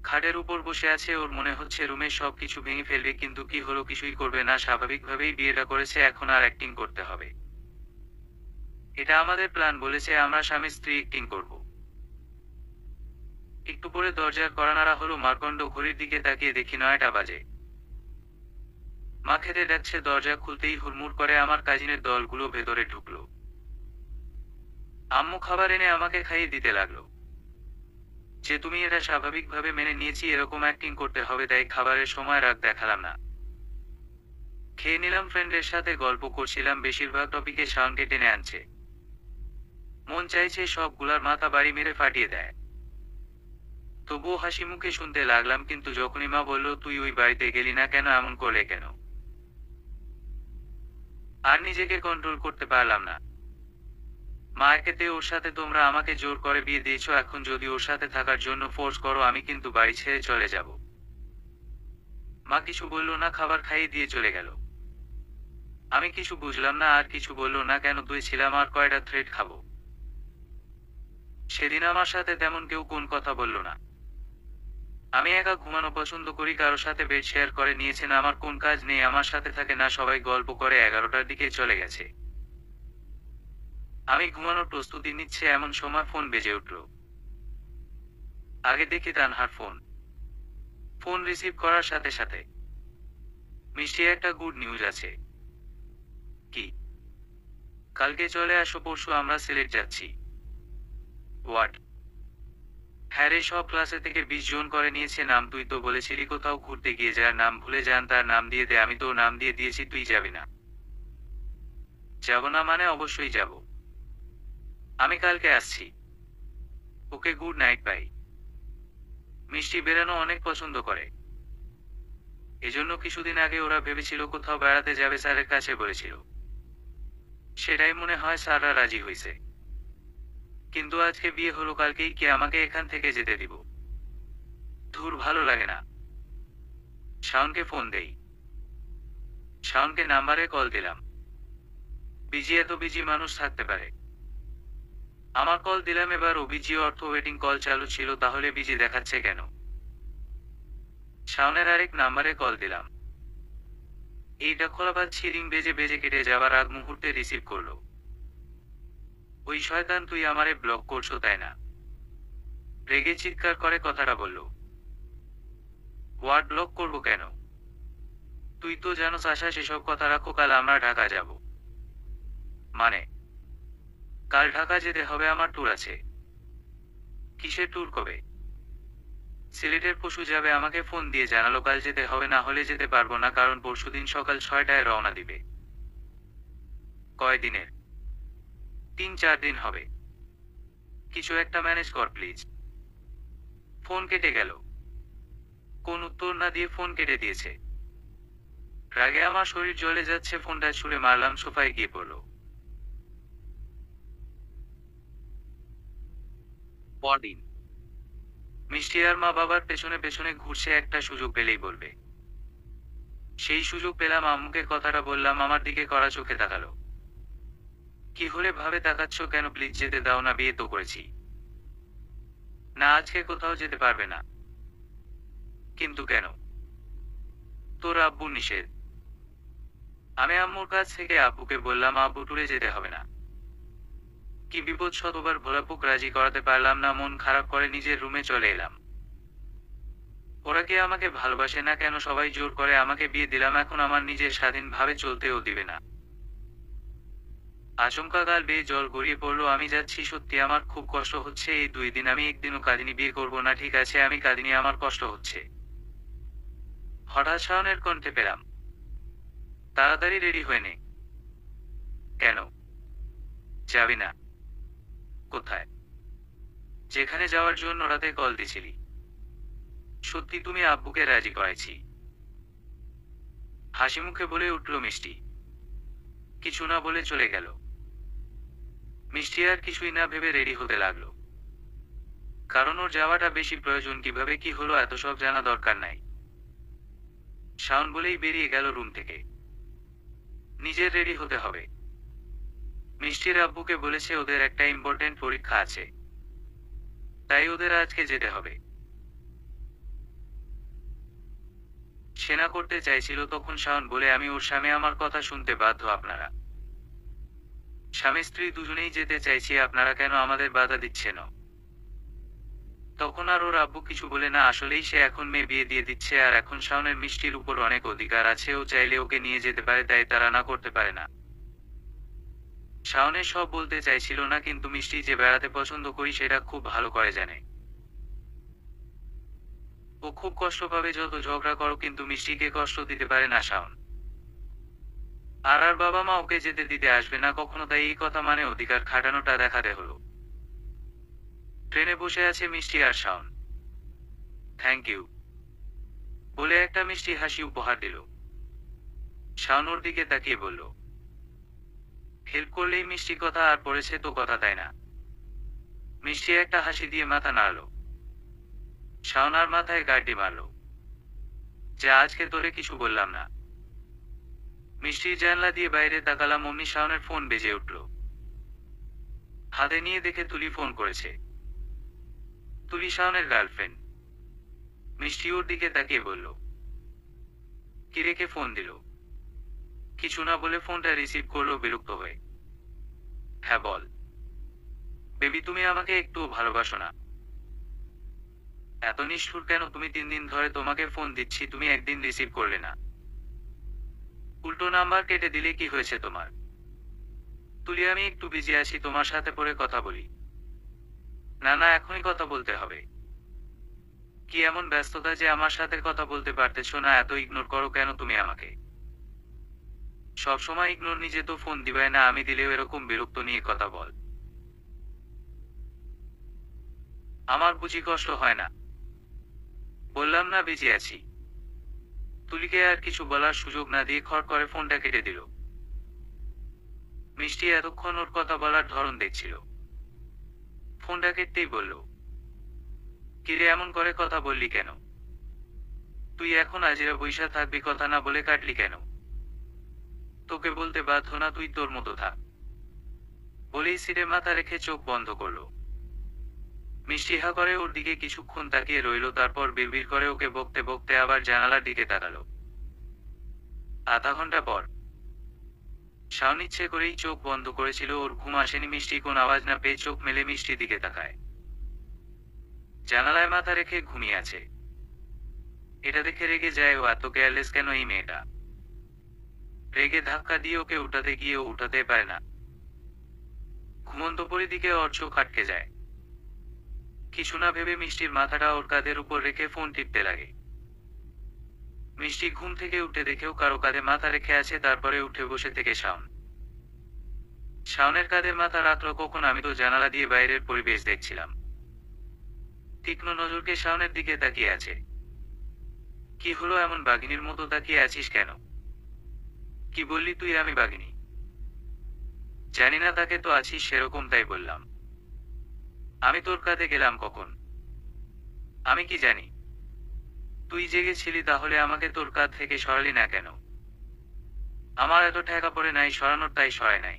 খাটের উপর বসে আছে, ওর মনে হচ্ছে রুমের সবকিছু ভেঙে ফেলবে, কিন্তু কি হলো, কিছুই করবে না, স্বাভাবিকভাবেই বিয়েটা করেছে, এখন আর অ্যাক্টিং করতে হবে। এটা আমাদের প্ল্যান, বলেছে আমরা স্বামী স্ত্রী অ্যাক্টিং করব। একটু পরে দরজার কড়া নাড়া হলো, মার্কণ্ড ঘড়ির দিকে তাকিয়ে দেখি 9টা বাজে। মা খেতে ডাকছে, দরজা খুলতেই হুড়মুড় করে আমার কাজিনের দলগুলো ভেতরে ঢুকলো। আম্মু খাবার এনে আমাকে খাইয়ে দিতে লাগলো। যে তুমি এটা স্বাভাবিকভাবে মেনে নিয়েছি, এরকম অ্যাক্টিং করতে হবে, তাই খাবারের সময় রাগ দেখালাম না। খেয়ে নিলাম, ফ্রেন্ডের সাথে গল্প করছিলাম, বেশিরভাগ টপিকে শাওনকে টেনে আনছে। মন চাইছে সবগুলার মাথা বাড়ি মেরে ফাটিয়ে দেয়। তবুও হাসি মুখে শুনতে লাগলাম, কিন্তু যখনই মা বলল তুই ওই বাড়িতে গেলি না কেন, এমন করলে কেন, আর নিজেকে কন্ট্রোল করতে পারলাম না। মা, একেতে ওর সাথে তোমরা আমাকে জোর করে বিয়ে দিয়েছো, এখন যদি ওর সাথে থাকার জন্য ফোর্স করো, আমি কিন্তু বাড়ি ছেড়ে চলে যাব। মা কিছু বলল না, খাবার খাইয়ে দিয়ে চলে গেল। আমি কিছু বুঝলাম না, আর কিছু বলল না কেন, তুই ছিলাম, আর কয়টা থ্রেড খাবো। সেদিন আমার সাথে তেমন কেউ কোন কথা বলল না। আমি একা ঘুমানো পছন্দ করি, কারোর সাথে বেড শেয়ার করে নিয়েছেন, আমার কোন কাজ নেই, আমার সাথে থাকে না, সবাই গল্প করে 11টার দিকে চলে গেছে। আমি ঘুমানোর প্রস্তুতি নিচ্ছে, এমন সময় ফোন বেজে উঠল। আগে দেখি তানহার ফোন। ফোন রিসিভ করার সাথে সাথে, মিষ্টি, একটা গুড নিউজ আছে। কি? কালকে চলে আসো, পরশু আমরা সিলেট যাচ্ছি। হোয়াট? হ্যাঁ রে, সব ক্লাসে থেকে 20 জন করে নিয়েছে নাম, তুই তো বলেছিলি কোথাও ঘুরতে গিয়ে যার নাম ভুলে যান তার নাম দিয়ে দে, আমি তো নাম দিয়ে দিয়েছি, তুই যাবি না? যাব না মানে? অবশ্যই যাব। আমি কালকে আসছি। ওকে, গুড নাইট, বাই। মিষ্টি বেড়ানো অনেক পছন্দ করে, এজন্য কিছুদিন আগে ওরা ভেবেছিল কোথাও বেড়াতে যাবে, স্যারের কাছে বলেছিল। সেটাই মনে হয় স্যাররা রাজি হয়েছে। কিন্তু আজকে বিয়ে হলো, কালকেই কি আমাকে এখান থেকে যেতে দিব? ধুর, ভালো লাগে না। শাওনকে ফোন দেই। শাওনকে নাম্বারে কল দিলাম। বিজি, এত বিজি মানুষ থাকতে পারে? আমার কল দিলাম, এবার ও বিজি, অর্থ ওয়েটিং কল চালু ছিল, তাহলে বিজি দেখাচ্ছে কেন? শাওনের আরেক নাম্বারে কল দিলাম। এইটা খোলাপাচ্ছি, রিং বেজে বেজে কেটে যাওয়ার আগ মুহূর্তে রিসিভ করলো। ওই শয়তান, তুই আমারে ব্লক করছো তাই না? রেগে চিৎকার করে কথাটা বলল। হোয়াট, ব্লক করবো কেন? তুই তো জানোস আশা, সেসব কথা রাখো, কাল আমরা ঢাকা যাব। মানে? কাল ঢাকা যেতে হবে, আমার ট্যুর আছে। কিসের ট্যুর, কবে? সিলেটের পশু যাবে, আমাকে ফোন দিয়ে জানালো কাল যেতে হবে, না হলে যেতে পারবো না, কারণ পরশুদিন সকাল 6টায় রওনা দিবে। কয়দিনের? 3-4 দিন হবে। কিছু একটা ম্যানেজ কর প্লিজ। ফোন কেটে গেল। কোন উত্তর না দিয়ে ফোন কেটে দিয়েছে। রাগে আমার শরীর জ্বলে যাচ্ছে, ফোনটা ছুঁড়ে মারলাম, সোফায় গিয়ে পড়ল। পরদিন মিষ্টি আর মা বাবার পেছনে পেছনে ঘুরছে, একটা সুযোগ পেলেই বলবে। সেই সুযোগ পেলাম, আম্মুকে কথাটা বললাম, আমার দিকে কড়া চোখে তাকালো। কি হলে ভাবে তাকাচ্ছ কেন, প্লিজ যেতে দাও না, বিয়ে তো করেছি। না, আজকে কোথাও যেতে পারবে না। কিন্তু কেন? তোর আব্বু নিষেধ। আমি আম্মুর কাছ থেকে আব্বুকে বললাম আব্বু, ট্যুরে যেতে হবে না। কি বিপদ, শতবার ভোলাপুক রাজি করাতে পারলাম না, মন খারাপ করে নিজের রুমে চলে এলাম। ওরা কি আমাকে ভালোবাসে না কেন, সবাই জোর করে আমাকে বিয়ে দিলাম, এখন আমার নিজের স্বাধীনভাবে চলতেও দিবে না। আচমকা গাল বেয়ে জল গড়িয়ে পড়লো। আমি যাচ্ছি, সত্যি আমার খুব কষ্ট হচ্ছে, এই 2 দিন আমি একদিনও কাঁদিনি, বিয়ে করবো না, ঠিক আছে আমি কাঁদিনি, আমার কষ্ট হচ্ছে। হঠাৎ শাওনের কণ্ঠে পেলাম, তাড়াতাড়ি রেডি হয়ে নে। কেন? যাবি না? কোথায়? যেখানে যাওয়ার জন্য রাতে কল দিছিলি। সত্যি? তুমি আব্বুকে রাজি করাইছি? হাসি মুখে বলে উঠল মিষ্টি। কিছু না বলে চলে গেল। মিষ্টি আর কিছুই না ভেবে রেডি হতে লাগলো, কারণ ওর যাওয়াটা বেশি প্রয়োজন। কিভাবে কি হলো এত সব জানা দরকার নাই। শাওন বলেই বেরিয়ে গেল রুম থেকে। নিজের রেডি হতে হবে। মিষ্টির আব্বুকে বলেছে ওদের একটা ইম্পর্টেন্ট পরীক্ষা আছে, তাই ওদের আজকে যেতে হবে। সেনা করতে চাইছিল তখন শাওন বলে, আমি ওর স্বামী, আমার কথা শুনতে বাধ্য আপনারা। স্বামী স্ত্রী দুজনেই যেতে চাইছি, আপনারা কেন আমাদের বাধা দিচ্ছেন? তখন আর ওর আব্বু কিছু বলে না, আসলেই সে এখন মেয়ে বিয়ে দিয়ে দিচ্ছে, আর এখন শাওনের মিষ্টির উপর অনেক অধিকার আছে, ও চাইলে ওকে নিয়ে যেতে পারে, তাই তারা না করতে পারে না। শাওনের সব বলতে চাইছিল না, কিন্তু মিষ্টি যে বেড়াতে পছন্দ করি সেটা খুব ভালো করে জানে। ও খুব কষ্ট পাবে যত ঝগড়া করো, কিন্তু মিষ্টিকে কষ্ট দিতে পারে না শাওন। আর আর বাবা মা ওকে যেতে দিতে আসবে না কখনো, তাই এই কথা মানে অধিকার খাটানোটা দেখাতে হলো। ট্রেনে বসে আছে মিষ্টি আর শাওন। থ্যাংক ইউ বলে একটা মিষ্টি হাসি উপহার দিল। শাওন ওর দিকে তাকিয়ে বলল, হেল্প করলেই মিষ্টি কথা, আর পড়েছে তো কথা, তাই না? মিষ্টি একটা হাসি দিয়ে মাথা নাড়ল। শাওন আর মাথায় গার্ডি মারল, যে আজকে তোরে কিছু বললাম না। মিষ্টির জানলা দিয়ে বাইরে তাকালাম, অমনি শাওনের ফোন বেজে উঠল। হাতে নিয়ে দেখে তুলি ফোন করেছে। তুলি শাওনের গার্লফ্রেন্ড। মিষ্টি ওর দিকে তাকিয়ে বলল, কি রেখে ফোন দিল? কিছু না বলে ফোনটা রিসিভ করলো বিরক্ত হয়ে। হ্যাঁ বল। বেবি, তুমি আমাকে একটু ভালোবাসো না? এত নিষ্ঠুর কেন তুমি? 3 দিন ধরে তোমাকে ফোন দিচ্ছি, তুমি একদিন রিসিভ করলে না। উল্টো নাম্বার কেটে দিলে কি হয়েছে তোমার? তুলি, আমি একটু বিজি আছি, তোমার সাথে পরে কথা বলি। না না, এখনই কথা বলতে হবে। কি এমন ব্যস্ততা যে আমার সাথে কথা বলতে পারতেছো না? এত ইগনোর করো কেন তুমি আমাকে? সবসময় ইগনোর, নিজে তো ফোন দিবাই না, আমি দিলেও এরকম বিরক্ত নিয়ে কথা বল। আমার বুঝি কষ্ট হয় না? বললাম না বিজি আছি। তুলিকে আর কিছু বলার সুযোগ না দিয়ে খড় করে ফোনটা কেটে দিল। মিষ্টি এতক্ষণ ওর কথা বলার ধরন দেখছিল। ফোনটা কেটেই বলল, কিরে এমন করে কথা বললি কেন? তুই এখন আজিরা বইসা থাকবি, কথা না বলে কাটলি কেন? তোকে বলতে বাধ্য না, তুই তোর মতো থাক। বলেই সিটে মাথা রেখে চোখ বন্ধ করলো। মিষ্টি হা করে ওর দিকে কিছুক্ষণ তাকিয়ে রইল, তারপর বিড়বিড় করে ওকে বকতে বকতে আবার জানালার দিকে তাকালো। আধা ঘন্টা পর শাওন ইচ্ছে করেই চোখ বন্ধ করেছিল, ওর ঘুম আসেনি। মিষ্টি কোন আওয়াজ না পেয়ে চোখ মেলে মিষ্টির দিকে তাকায়। জানালায় মাথা রেখে ঘুমিয়ে আছে। এটা দেখে রেগে যায় ও, এত কেয়ারলেস কেন এই মেয়েটা? রেগে ধাক্কা দিয়ে ওকে উঠাতে গিয়ে ও উঠাতে পারে না। ঘুমন্ত পরি দিকে ওর চোখ আটকে যায়। কিছু না ভেবে মিষ্টির মাথাটা ওর কাঁধের উপর রেখে ফোন টিপতে লাগে। মিষ্টি ঘুম থেকে উঠে দেখেও কারো কাঁধে মাথা রেখে আছে, তারপরে উঠে বসে থেকে শাওন। শাওনের কাঁধে মাথা রাখলো কখন? আমি তো জানালা দিয়ে বাইরের পরিবেশ দেখছিলাম। তীক্ষ্ণ নজরকে শাওনের দিকে তাকিয়ে আছে। কি হলো, এমন বাঘিনীর মতো তাকিয়ে আছিস কেন? কি বললি তুই আমি বাঘিনী? জানি না, তাকে তো আছিস সেরকম, তাই বললাম। আমি তোর কাঁধে গেলাম কখন? আমি কি জানি? তুই জেগেছিলি, তাহলে আমাকে তোর কাঁধ থেকে সরালি না কেন? আমার এত ঠেকা পড়ে নাই সরানোর, তাই সরায় নাই।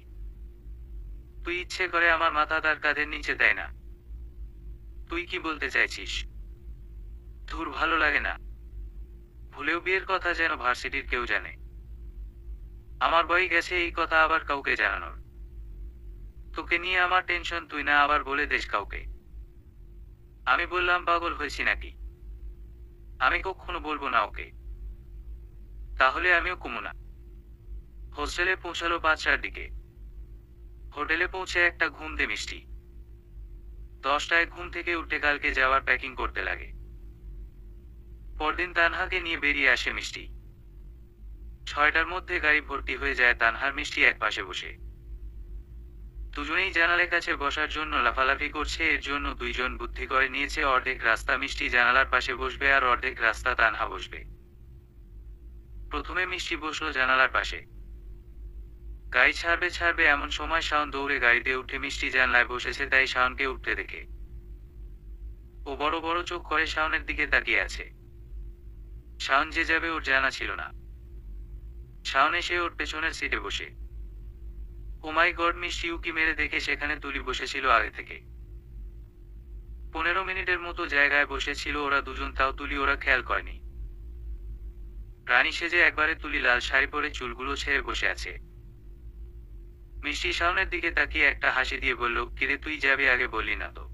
তুই ইচ্ছে করে আমার মাথা তার কাঁধের নিচে দেয় না। তুই কি বলতে চাইছিস? ধুর, ভালো লাগে না। ভুলেও বিয়ের কথা যেন ভার্সিটির কেউ জানে। আমার বই গেছে এই কথা আবার কাউকে জানানোর। তোকে নিয়ে আমার টেনশন, তুই না আবার বলে দেশ কাউকে। আমি বললাম পাগল হয়েছি নাকি? আমি কখনো বলবো না ওকে। তাহলে আমিও কমু না। হোস্টেলে পৌঁছালো 5টার দিকে। হোটেলে পৌঁছে একটা ঘুম দে মিষ্টি। 10টায় ঘুম থেকে উঠে কালকে যাওয়ার প্যাকিং করতে লাগে। পরদিন তানহাকে নিয়ে বেরিয়ে আসে মিষ্টি। 6টার মধ্যে গাড়ি ভর্তি হয়ে যায় তানহার। মিষ্টি এক পাশে বসে। দুজনেই জানালার কাছে বসার জন্য লাফালাফি করছে, এর জন্য দুইজন বুদ্ধি করে নিয়েছে, অর্ধেক রাস্তা মিষ্টি জানালার পাশে বসবে আর অর্ধেক রাস্তা তানহা বসবে। প্রথমে মিষ্টি বসলো জানালার পাশে। গাড়ি ছাড়বে ছাড়বে এমন সময় শাওন দৌড়ে গাড়িতে উঠে মিষ্টি জানলায় বসেছে তাই শাওনকে উঠতে দেখে ও বড় বড় চোখ করে শাওনের দিকে তাকিয়ে আছে। শাওন যে যাবে ওর জানা ছিল না। শাওন এসে ওর পেছনের সিটে বসে। ও মাই গড, মিষ্টি উকি মেরে দেখে সেখানে তুলি বসেছিল আগে থেকে। 15 মিনিটের মতো জায়গায় বসেছিল ওরা দুজন, তাও তুলি ওরা খেয়াল করেনি। রানী সেজে একবারে তুলি লাল শাড়ি পরে চুলগুলো ছেড়ে বসে আছে। মিষ্টি শাওনের দিকে তাকিয়ে একটা হাসি দিয়ে বলল, কিরে তুই যাবি, আগে বললি না তো।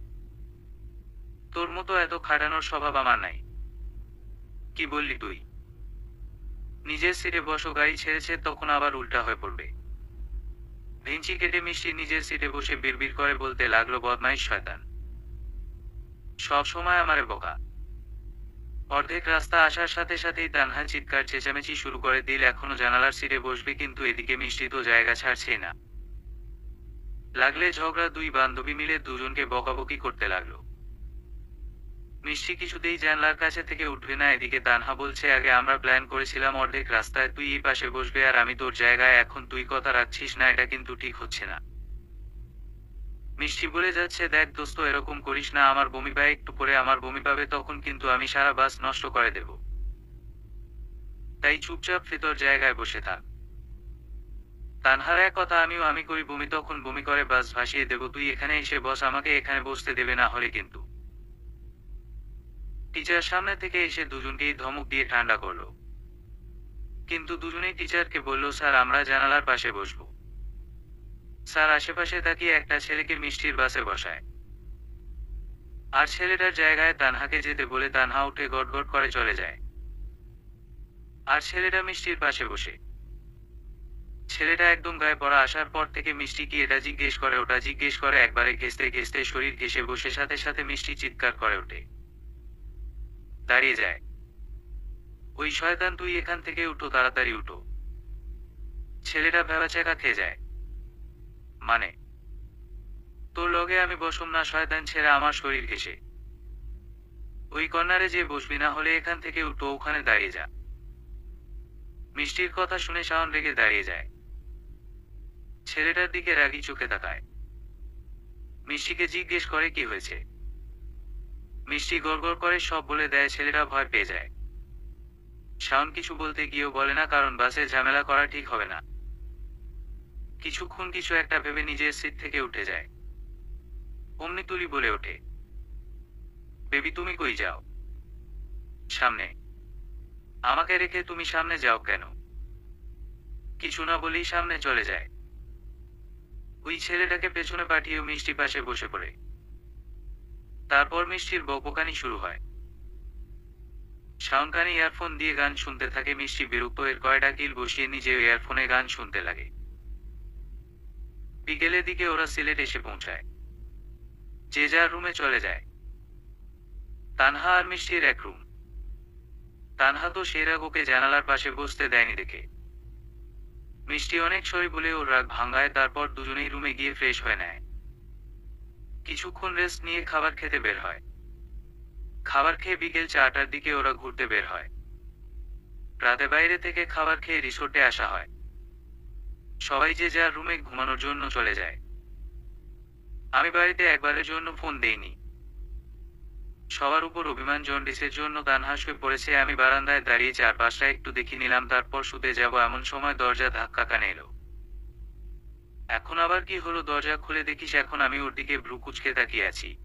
তোর মতো এত খাটানোর স্বভাব আমার নাই। কি বললি তুই? নিজের সিটে বসো, গাড়ি ছেড়েছে তখন আবার উল্টা হয়ে পড়বে। ভেঞ্চি কেটে মিষ্টি নিজের সিটে বসে বিড়বিড় করে বলতে লাগলো, বদমাইশ শয়তান, সব সময় আমারে বকা। অর্ধেক রাস্তা আসার সাথে সাথেই তানহা চিৎকার চেঁচামেচি শুরু করে দিল, এখনো জানালার সিটে বসবে, কিন্তু এদিকে মিষ্টি তো জায়গা ছাড়ছেই না। লাগলে ঝগড়া, দুই বান্ধবী মিলে দুজনকে বকাবকি করতে লাগলো। মিষ্টি কিছুতেই জানলার কাছে থেকে উঠবে না। এদিকে তানহা বলছে, আগে আমরা প্ল্যান করেছিলাম অর্ধেক রাস্তায় তুই এই পাশে বসবে আর আমি তোর জায়গায়, এখন তুই কথা রাখছিস না, এটা কিন্তু ঠিক হচ্ছে না। মিষ্টি বলে যাচ্ছে, দেখ দোস্ত, এরকম করিস না, আমার বমি পায়, একটু পরে আমার বমি পাবে, তখন কিন্তু আমি সারা বাস নষ্ট করে দেব। তাই চুপচাপ ভেতর জায়গায় বসে থাক। তানহার এক কথা, আমিও আমি করি বমি, তখন বমি করে বাস ভাসিয়ে দেব, তুই এখানে এসে বস, আমাকে এখানে বসতে দেবে না হলে কিন্তু। টিচার সামনে থেকে এসে দুজনকেই ধমক দিয়ে ঠান্ডা করলো। কিন্তু দুজনেই টিচারকে বলল, স্যার আমরা জানালার পাশে বসবো। স্যার আশেপাশে তাকিয়ে একটা ছেলেকে মিষ্টির বাসে বসায়। আর ছেলেটার জায়গায় তানহাকে যেতে বলে তানহা উঠে গটগট করে চলে যায়। আর ছেলেটা মিষ্টির পাশে বসে। ছেলেটা একদম গায়ে পড়া, আসার পর থেকে মিষ্টি কি এটা জিজ্ঞেস করে ওটা জিজ্ঞেস করে, একবারে ঘেঁষতে ঘেঁষতে শরীর ঘেঁষে বসে, সাথে সাথে মিষ্টি চিৎকার করে ওঠে, দাঁড়িয়ে যায়। ওই শয়তান, তুই এখান থেকে উঠো, তাড়াতাড়ি উঠো। ছেলেটা ভ্যাবাচ্যাকা খেয়ে যায়। মানে, তোর লগে আমি বসুম না শয়তান, ছেড়ে আমার শরীর ঘেঁষে। ওই কর্নারে যে বসবি, না হলে এখান থেকে উঠো, ওখানে দাঁড়িয়ে যা। মিষ্টির কথা শুনে শাওন রেগে দাঁড়িয়ে যায়। ছেলেটার দিকে রাগি চোখে তাকায়। মিষ্টিকে জিজ্ঞেস করে কি হয়েছে। মিষ্টি গড়গড় করে সব বলে দেয়। ছেলেটা ভয় পেয়ে যায়। শাওন কিছু বলতে গিয়েও বলে না, কারণ বাসে ঝামেলা করা ঠিক হবে না। কিছুক্ষণ কিছু একটা ভেবে নিজের সিট থেকে উঠে যায়। অমনি তুলি বলে ওঠে, বেবি তুমি কই যাও? সামনে। আমাকে রেখে তুমি সামনে যাও কেন? কিছু না বলেই সামনে চলে যায়। ওই ছেলেটাকে পেছনে পাঠিয়ে মিষ্টি পাশে বসে পড়ে। তারপর মিষ্টির বকবকানি শুরু হয়। শাওন কানে ইয়ারফোন দিয়ে গান শুনতে থাকে। মিষ্টি বিরক্ত, এর কয়টা কিল বসিয়ে নিজে ইয়ারফোনে গান শুনতে লাগে। বিকেলের দিকে ওরা সিলেট এসে পৌঁছায়। যে যার রুমে চলে যায়। তানহা আর মিষ্টির এক রুম। তানহা তো সেই রাগ ওকে জানালার পাশে বসতে দেয়নি দেখে। মিষ্টি অনেক সরি বলে ওর রাগ ভাঙায়। তারপর দুজনেই রুমে গিয়ে ফ্রেশ হয়ে নেয়। কিছুক্ষণ রেস্ট নিয়ে খাবার খেতে বের হয়। খাবার খেয়ে বিকেল 4টার দিকে ওরা ঘুরতে বের হয়। রাতে বাইরে থেকে খাবার খেয়ে রিসোর্টে আসা হয়। সবাই যে যার রুমে ঘুমানোর জন্য চলে যায়। আমি বাড়িতে একবারের জন্য ফোন দেইনি। সবার উপর অভিমান জন্ডিসের জন্য তানহা শুয়ে পড়েছে। আমি বারান্দায় দাঁড়িয়ে চারপাশটা একটু দেখে নিলাম, তারপর শুতে যাব এমন সময় দরজা ধাক্কা কানে এলো। এখন আবার কি হলো? দরজা খুলে দেখিস এখন আমি ওর দিকে ভ্রু কুঁচকে তাকিয়ে আছি।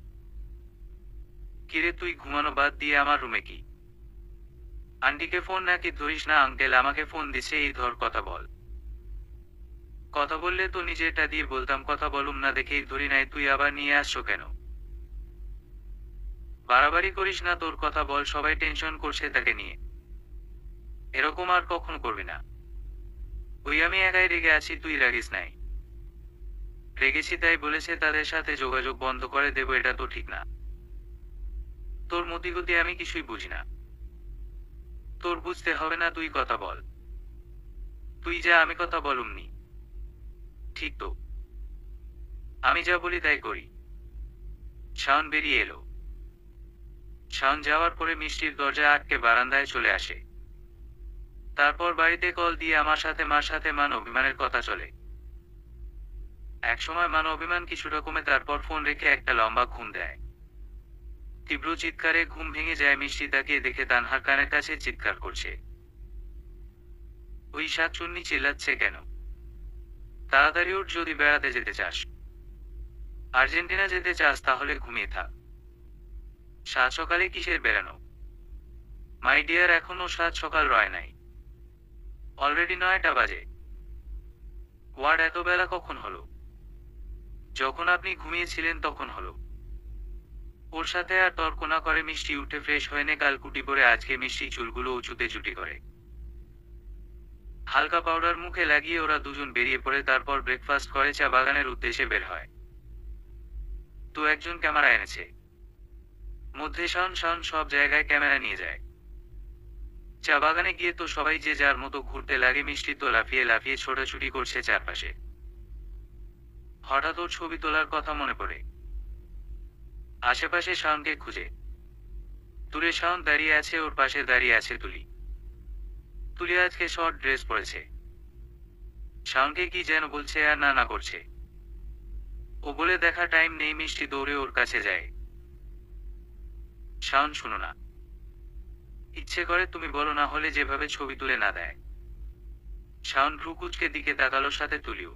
কিরে তুই ঘুমানো বাদ দিয়ে আমার রুমে কি? আন্টিকে ফোন নাকি ধরিস না? আঙ্কেল আমাকে ফোন দিছে, এই ধর কথা বল। কথা বললে তো নিজেরটা দিয়ে বলতাম, কথা বলুম না দেখেই ধরি নাই, তুই আবার নিয়ে আসছো কেন? বাড়াবাড়ি করিস না, তোর কথা বল, সবাই টেনশন করছে তাকে নিয়ে। এরকম আর কখনো করবি না। ওই আমি একাই রেগে আছি, তুই রাগিস নাই। রেগেছি তাই বলেছে তাদের সাথে যোগাযোগ বন্ধ করে দেব, এটা তো ঠিক না। তোর মতিগতি আমি কিছুই বুঝি না। তোর বুঝতে হবে না, তুই কথা বল। তুই যা, আমি কথা বলুমনি। ঠিক তো, আমি যা বলি তাই করি। শাওন বেরিয়ে এলো। শাওন যাওয়ার পরে মিষ্টির দরজা আটকে বারান্দায় চলে আসে। তারপর বাড়িতে কল দিয়ে আমার সাথে মার সাথে মান অভিমানের কথা চলে। একসময় মান অভিমান কিছুটা কমে তারপর ফোন রেখে একটা লম্বা ঘুম দেয়। তীব্র চিৎকারে ঘুম ভেঙে যায়। মিষ্টি তাকিয়ে দেখে তানহার কানের কাছে চিৎকার করছে, ওই শাকচুন্নি চিল্লাচ্ছে কেন? তাড়াতাড়ি ওঠ, যদি বেড়াতে যেতে চাস, আর্জেন্টিনা যেতে চাস তাহলে ঘুমিয়ে থাক। সাত সকালে কিসের বেড়ানো? মাই ডিয়ার, এখনো সাত সকাল রয় নাই, অলরেডি 9টা বাজে। ওয়ার্ড, এত বেলা কখন হলো? যখন আপনি ঘুমিয়েছিলেন তখন হলো। ওর সাথে আর তর্ক না করে মিষ্টি উঠে ফ্রেশ হয়ে নে কালকুটি পরে। আজকে মিষ্টি চুলগুলো উঁচুতে জুটি করে হালকা পাউডার মুখে লাগিয়ে ওরা দুজন বেরিয়ে পড়ে। তারপর ব্রেকফাস্ট করে চা বাগানের উদ্দেশ্যে বের হয়। তো একজন ক্যামেরা এনেছে, মধ্যে শাওন শাওন সব জায়গায় ক্যামেরা নিয়ে যায়। চা বাগানে গিয়ে তো সবাই যে যার মতো ঘুরতে লাগে। মিষ্টি তো লাফিয়ে লাফিয়ে ছোটাছুটি করছে চারপাশে। হঠাৎ ওর ছবি তোলার কথা মনে পড়ে। আশেপাশে শাওনকে খুঁজে। দূরে শাওন দাঁড়িয়ে আছে, ওর পাশে দাঁড়িয়ে আছে তুলি। তুলি আজকে শর্ট ড্রেস পরেছে। শাওনকে কি যেন বলছে আর না না করছে। ও বলে দেখা টাইম নেই। মিষ্টি দৌড়ে ওর কাছে যায়। শাওন, শুনো না, ইচ্ছে করে তুমি বলো, না হলে যেভাবে ছবি তুলে না দেয়। শাওন ভ্রুকুচকে দিকে তাকালো, সাথে তুলিও।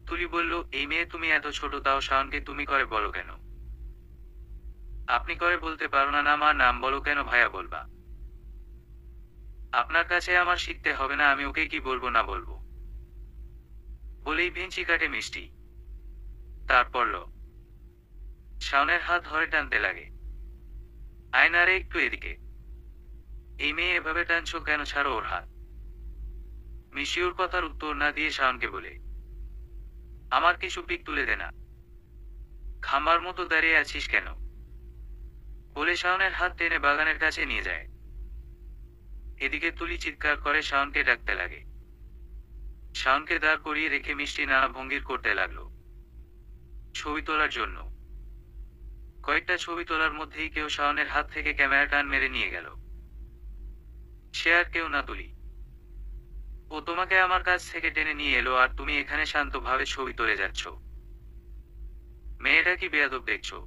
তুলি বলল, এই মেয়ে তুমি এত ছোট, তাও শাওনকে তুমি করে বলো কেন? আপনি করে বলতে পারো না? না, মা নাম বলো কেন? ভাইয়া বলবা? আপনার কাছে আমার শিখতে হবে না, আমি ওকে কি বলবো না বলবো। বলেই ভেঞ্চি কাটে মিষ্টি। তারপর শাওনের হাত ধরে টানতে লাগে। আয়নারে একটু এদিকে। এই মেয়ে এভাবে টানছো কেন? ছাড়ো ওর হাত। মিষ্টি ওর কথার উত্তর না দিয়ে শাওনকে বলে, আমার কিছু পিক তুলে দে না, খাম্বার মতো দাঁড়িয়ে আছিস কেন? বলে শাওনের হাত টেনে বাগানের কাছে নিয়ে যায়। এদিকে তুলি চিৎকার করে শাওনকে ডাকতে লাগে। শাওনকে দাঁড় করিয়ে রেখে মিষ্টি নানা ভঙ্গির করতে লাগলো ছবি তোলার জন্য। কয়েকটা ছবি তোলার মধ্যেই কেউ শাওনের হাত থেকে ক্যামেরা টান মেরে নিয়ে গেল। সে আর কেউ না, তুলি। ও তোমাকে আমার কাছ থেকে টেনে নিয়ে এলো, আর তুমি এখানে শান্তভাবে ছবি তুলে যাচ্ছ। মেয়েটা কি বেয়াদব দেখছো?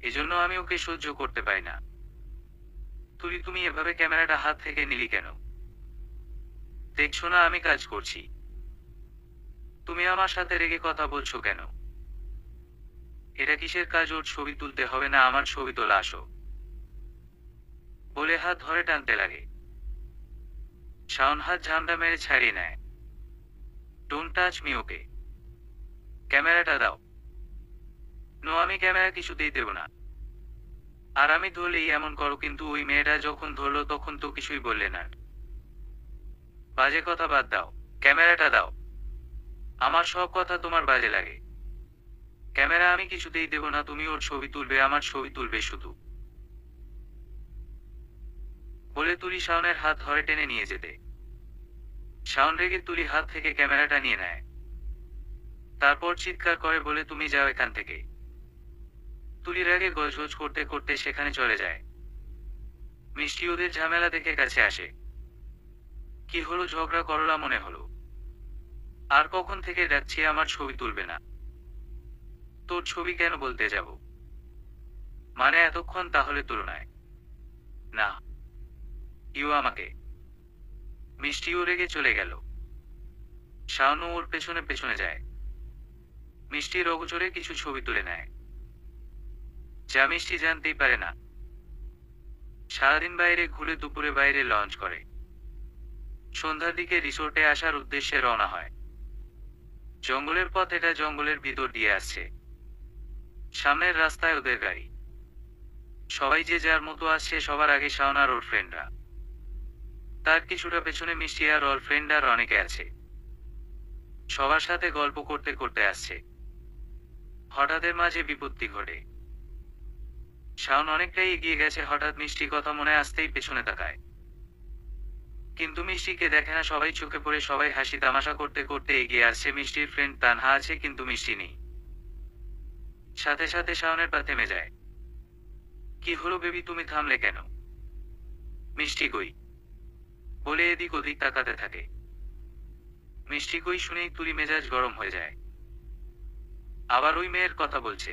এজন্য আমি ওকে সহ্য করতে পারি না। তুলি, তুমি এভাবে ক্যামেরাটা হাত থেকে নিলি কেন? দেখছো না আমি কাজ করছি? তুমি আমার সাথে রেগে কথা বলছো কেন? এটা কিসের কাজ? ওর ছবি তুলতে হবে না, আমার ছবি তোলা আসো। বলে হাত ধরে টানতে লাগে। শাওন হাত ঝামটা মেরে ছাড়িয়ে নেয়। ডোন্ট টাচ মি, ওকে। ক্যামেরাটা দাও। নো, আমি ক্যামেরা কিছুতেই দেব না। আর আমি ধরলেই এমন করো, কিন্তু ওই মেয়েটা যখন ধরলো তখন তো কিছুই বললে না। বাজে কথা বাদ দাও, ক্যামেরাটা দাও। আমার সব কথা তোমার বাজে লাগে। ক্যামেরা আমি কিছুতেই দেব না। তুমি ওর ছবি তুলবে, আমার ছবি তুলবে শুধু। বলে তুলি শাওনের হাত ধরে টেনে নিয়ে যেতে। শাওন রেগে তুলি হাত থেকে ক্যামেরাটা নিয়ে নেয়। তারপর চিৎকার করে বলে, তুমি যাও এখান থেকে। তুলির আগে গজগজ করতে করতে সেখানে চলে যায়। মিষ্টি ওদের ঝামেলা দেখে কাছে আসে। কি হলো? ঝগড়া করলা মনে হলো? আর কখন থেকে ডাকছি আমার ছবি তুলবে না? তোর ছবি কেন বলতে যাব? মানে এতক্ষণ তাহলে তুলনায়? না, ইউ আমাকে। মিষ্টিও রেগে চলে গেল। শাওনও ওর পেছনে পেছনে যায়। মিষ্টির অগোচরে কিছু ছবি তুলে নেয়, যা মিষ্টি জানতেই পারে না। সারাদিন বাইরে ঘুরে দুপুরে বাইরে লঞ্চ করে। সন্ধ্যার দিকে রিসোর্টে আসার উদ্দেশ্যে রওনা হয়। জঙ্গলের পথ এটা, জঙ্গলের ভিতর দিয়ে আসছে। সামনের রাস্তায় ওদের গাড়ি। সবাই যে যার মতো আসছে। সবার আগে শাওন আর ওর ফ্রেন্ডরা। তার কিছুটা পেছনে মিষ্টি আর ওর ফ্রেন্ড আর অনেকে আছে। সবার সাথে গল্প করতে করতে আসছে। হঠাৎ মাঝে বিপত্তি ঘটে। শাওন অনেকটাই এগিয়ে গেছে, হঠাৎ মিষ্টি কথা মনে আসতেই পেছনে তাকায়। কিন্তু মিষ্টিকে দেখে না। সবাই চোখে পড়ে, সবাই হাসি তামাশা করতে করতে এগিয়ে আসছে। মিষ্টির ফ্রেন্ড তানহা আছে, কিন্তু মিষ্টি নেই। সাথে সাথে শাওনের পা থেমে যায়। কি হলো বেবি, তুমি থামলে কেন? মিষ্টি কই? বলে এদিক ওদিক তাকাতে থাকে। মিষ্টি কই শুনেই তুলি মেজাজ গরম হয়ে যায়। আবার ওই মেয়ের কথা বলছে।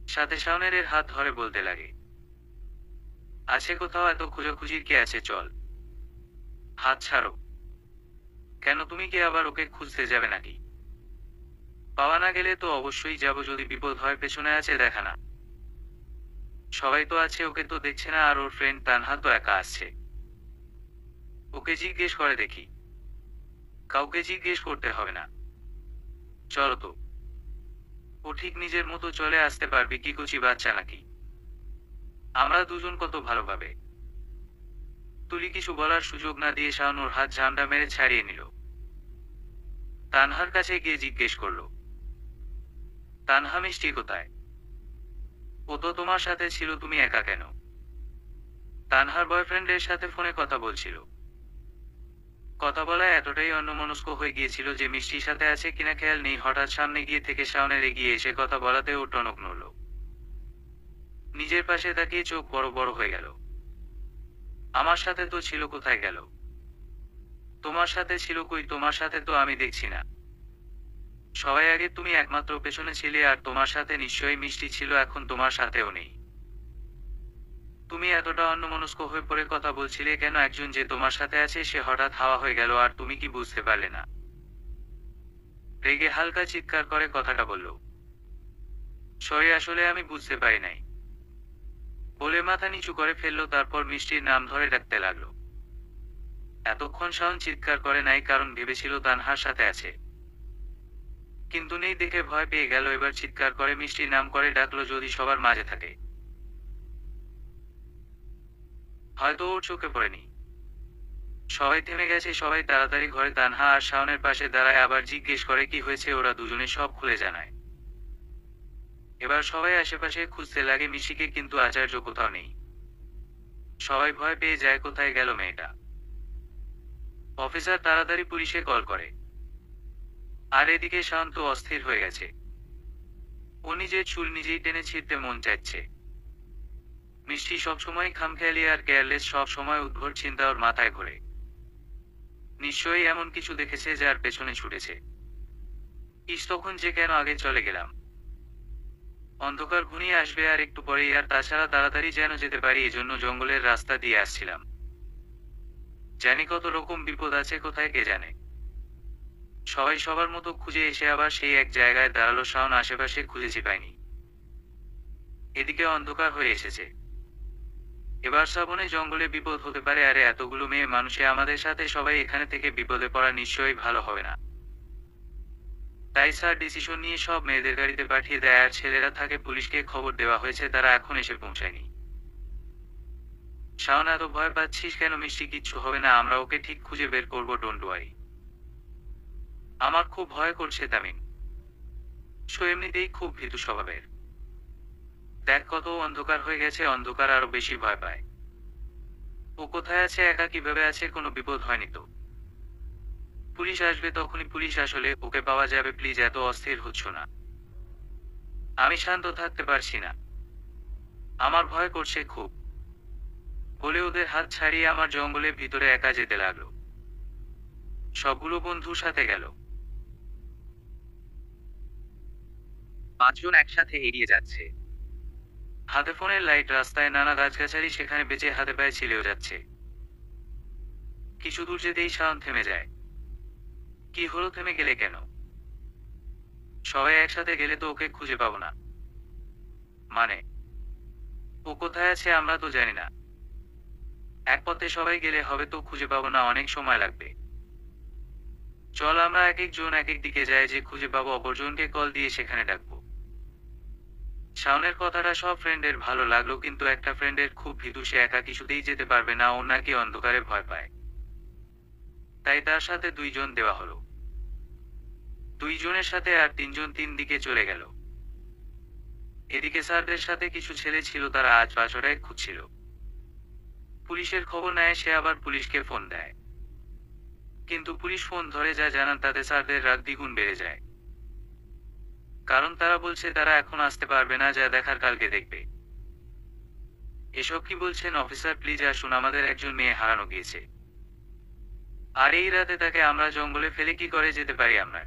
সাথে শাওনের এর হাত ধরে বলতে লাগে, আছে কোথাও, এত খোঁজাখুঁজির কে আছে, চল। হাত ছাড়ো। কেন, তুমি কি আবার ওকে খুঁজতে যাবে নাকি? পাওয়া না গেলে তো অবশ্যই যাব, যদি বিপদ হয় পেছনে আছে দেখা না। সবাই তো আছে, ওকে তো দেখছে না, আর ওর ফ্রেন্ড তানহা তো একা আসছে। ওকে জিজ্ঞেস করে দেখি। কাউকে জিজ্ঞেস করতে হবে না, চলো তো। ও ঠিক নিজের মতো চলে আসতে পারবে, কি কচি বাচ্চা নাকি। আমরা দুজন কত ভালোভাবে। তুলি কিছু বলার সুযোগ না দিয়ে শাওন ওর হাত ঝান্ডা মেরে ছাড়িয়ে নিল। তানহার কাছে গিয়ে জিজ্ঞেস করলো, তানহা, মিষ্টি কোথায়? ও তো তোমার সাথে ছিল, তুমি একা কেন? তানহার বয়ফ্রেন্ডের সাথে ফোনে কথা বলছিল। কথা বলায় এতটাই অন্যমনস্ক হয়ে গিয়েছিল যে মিষ্টির সাথে আছে কিনা খেয়াল নেই। হঠাৎ সামনে গিয়ে থেকে শাওনের এগিয়ে এসে কথা বলাতে ও টনক নড়ল। নিজের পাশে তাকিয়ে চোখ বড় বড় হয়ে গেল। আমার সাথে তো ছিল, কোথায় গেল? তোমার সাথে ছিল কই? তোমার সাথে তো আমি দেখছি না। সবাই আগে তুমি একমাত্র পেছনে ছিলে, আর তোমার সাথে নিশ্চয়ই মিষ্টি ছিল, এখন তোমার সাথেও নেই। তুমি এতটা অন্যমনস্ক হয়ে পড়ে কথা বলছিলে কেন? একজন যে তোমার সাথে আছে সে হঠাৎ হাওয়া হয়ে গেল, আর তুমি কি বুঝতে পারলে না? রেগে হালকা চিৎকার করে কথাটা বলল। সরি, আসলে আমি বুঝতে পারি নাই, বলে মাথা নিচু করে ফেললো। তারপর মিষ্টির নাম ধরে ডাকতে লাগলো। এতক্ষণ শাওন চিৎকার করে নাই, কারণ ভেবেছিল তানহার সাথে আছে। কিন্তু নেই দেখে ভয় পেয়ে গেল। এবার চিৎকার করে মিষ্টির নাম করে ডাকলো, যদি সবার মাঝে থাকে। হয়তো ওর চোখে পড়েনি। সবাই থেমে গেছে, সবাই তাড়াতাড়ি ঘরে। তানহা আর শাওনের পাশে দাঁড়ায়, আবার জিজ্ঞেস করে কি হয়েছে। ওরা দুজনে সব খুলে জানায়। এবার সবাই আশেপাশে খুঁজতে লাগে মিষ্টিকে, কিন্তু আচার্য কোথাও নেই। সবাই ভয় পেয়ে যায়, কোথায় গেল মেয়েটা। অফিসার তাড়াতাড়ি পুলিশে কল করে। আর এদিকে শান্ত অস্থির হয়ে গেছে। ও নিজের চুল নিজেই টেনে ছিঁড়তে মন চাইছে। মিষ্টি সবসময় খামখেয়ালি আর কেয়ারলেস, সব সময় উদ্ভট চিন্তা ওর মাথায় ঘোরে। নিশ্চয়ই এমন কিছু দেখেছে যার পেছনে ছুটেছে। তখন যে কেন আগে চলে গেলাম। অন্ধকার ঘনিয়ে আসবে আর একটু পরেই, আর তাছাড়া তাড়াতাড়ি যেন যেতে পারি, এজন্য জঙ্গলের রাস্তা দিয়ে আসছিলাম। জানি কত রকম বিপদ আছে, কোথায় কে জানে। সবাই সবার মতো খুঁজে এসে আবার সেই এক জায়গায় দাঁড়ালো। শাওন আশেপাশে খুঁজেছি, পাইনি। এদিকে অন্ধকার হয়ে এসেছে। এবার শ্রাবণে জঙ্গলে বিপদ হতে পারে। আরে এতগুলো মেয়ে মানুষে আমাদের সাথে, সবাই এখানে থেকে বিপদে পড়া নিশ্চয়ই ভালো হবে না। তাই স্যার ডিসিশন নিয়ে সব মেয়েদের গাড়িতে পাঠিয়ে দেয়, আর ছেলেরা থাকে। পুলিশকে খবর দেওয়া হয়েছে, তারা এখন এসে পৌঁছায়নি। শাওন, এত ভয় পাচ্ছিস কেন? মিষ্টি কিচ্ছু হবে না, আমরা ওকে ঠিক খুঁজে বের করবো, ডোন্ট ওয়ারি। আমার খুব ভয় করছে তামিম। সো এমনিতেই খুব ভীতু স্বভাবের। দেখ কত অন্ধকার হয়ে গেছে, অন্ধকার আরো বেশি ভয় পায়। ও কোথায় আছে, একা কিভাবে আছে? কোনো বিপদ হয়নি তো? পুলিশ আসবে তখনই। পুলিশ আসলে ওকে পাওয়া যাবে, প্লিজ এত অস্থির হচ্ছ না। আমি শান্ত থাকতে পারছি না, আমার ভয় করছে খুব, বলে ওদের হাত ছাড়িয়ে আমার জঙ্গলের ভিতরে একা যেতে লাগলো। সবগুলো বন্ধুর সাথে গেল। পাঁচজন একসাথে এড়িয়ে যাচ্ছে। হাতে ফোনের লাইট, রাস্তায় নানা গাছগাছালি, সেখানে বেঁচে হাতে পায়ে ছিলেও যাচ্ছে। কিছু দূর যেতেই শাওন থেমে যায়। কি হলো, থেমে গেলে কেন? সবাই একসাথে গেলে তো ওকে খুঁজে পাবো না। মানে, ও কোথায় আছে আমরা তো জানি না। এক পথে সবাই গেলে হবে তো, খুঁজে পাবো না, অনেক সময় লাগবে। চল আমরা এক একজন এক এক দিকে যাই, যে খুঁজে পাবো অপরজনকে কল দিয়ে সেখানে ডাকবো। শাওনের কথাটা সব ফ্রেন্ডের ভালো লাগলো, কিন্তু একটা ফ্রেন্ডের খুব ভীতু, সে একা কিছুতেই যেতে পারবে না, ও নাকি অন্ধকারে ভয় পায়। তাই তার সাথে দুইজন দেওয়া হলো। দুইজনের সাথে আর তিনজন তিন দিকে চলে গেল। এদিকে স্যারদের সাথে কিছু ছেলে ছিল, তারা আজ বাসরায় খুঁজছিল। পুলিশের খবর নেয়, সে আবার পুলিশকে ফোন দেয়। কিন্তু পুলিশ ফোন ধরে যা জানান তাতে স্যারদের রাগ দ্বিগুণ বেড়ে যায়। কারণ তারা বলছে তারা এখন আসতে পারবে না, যা দেখার কালকে দেখবে। এসব কি বলছেন অফিসার? প্লিজ আসুন, আমাদের একজন মেয়ে হারানো গিয়েছে। আর এই রাতে তাকে আমরা জঙ্গলে ফেলে কি করে যেতে পারি আমরা?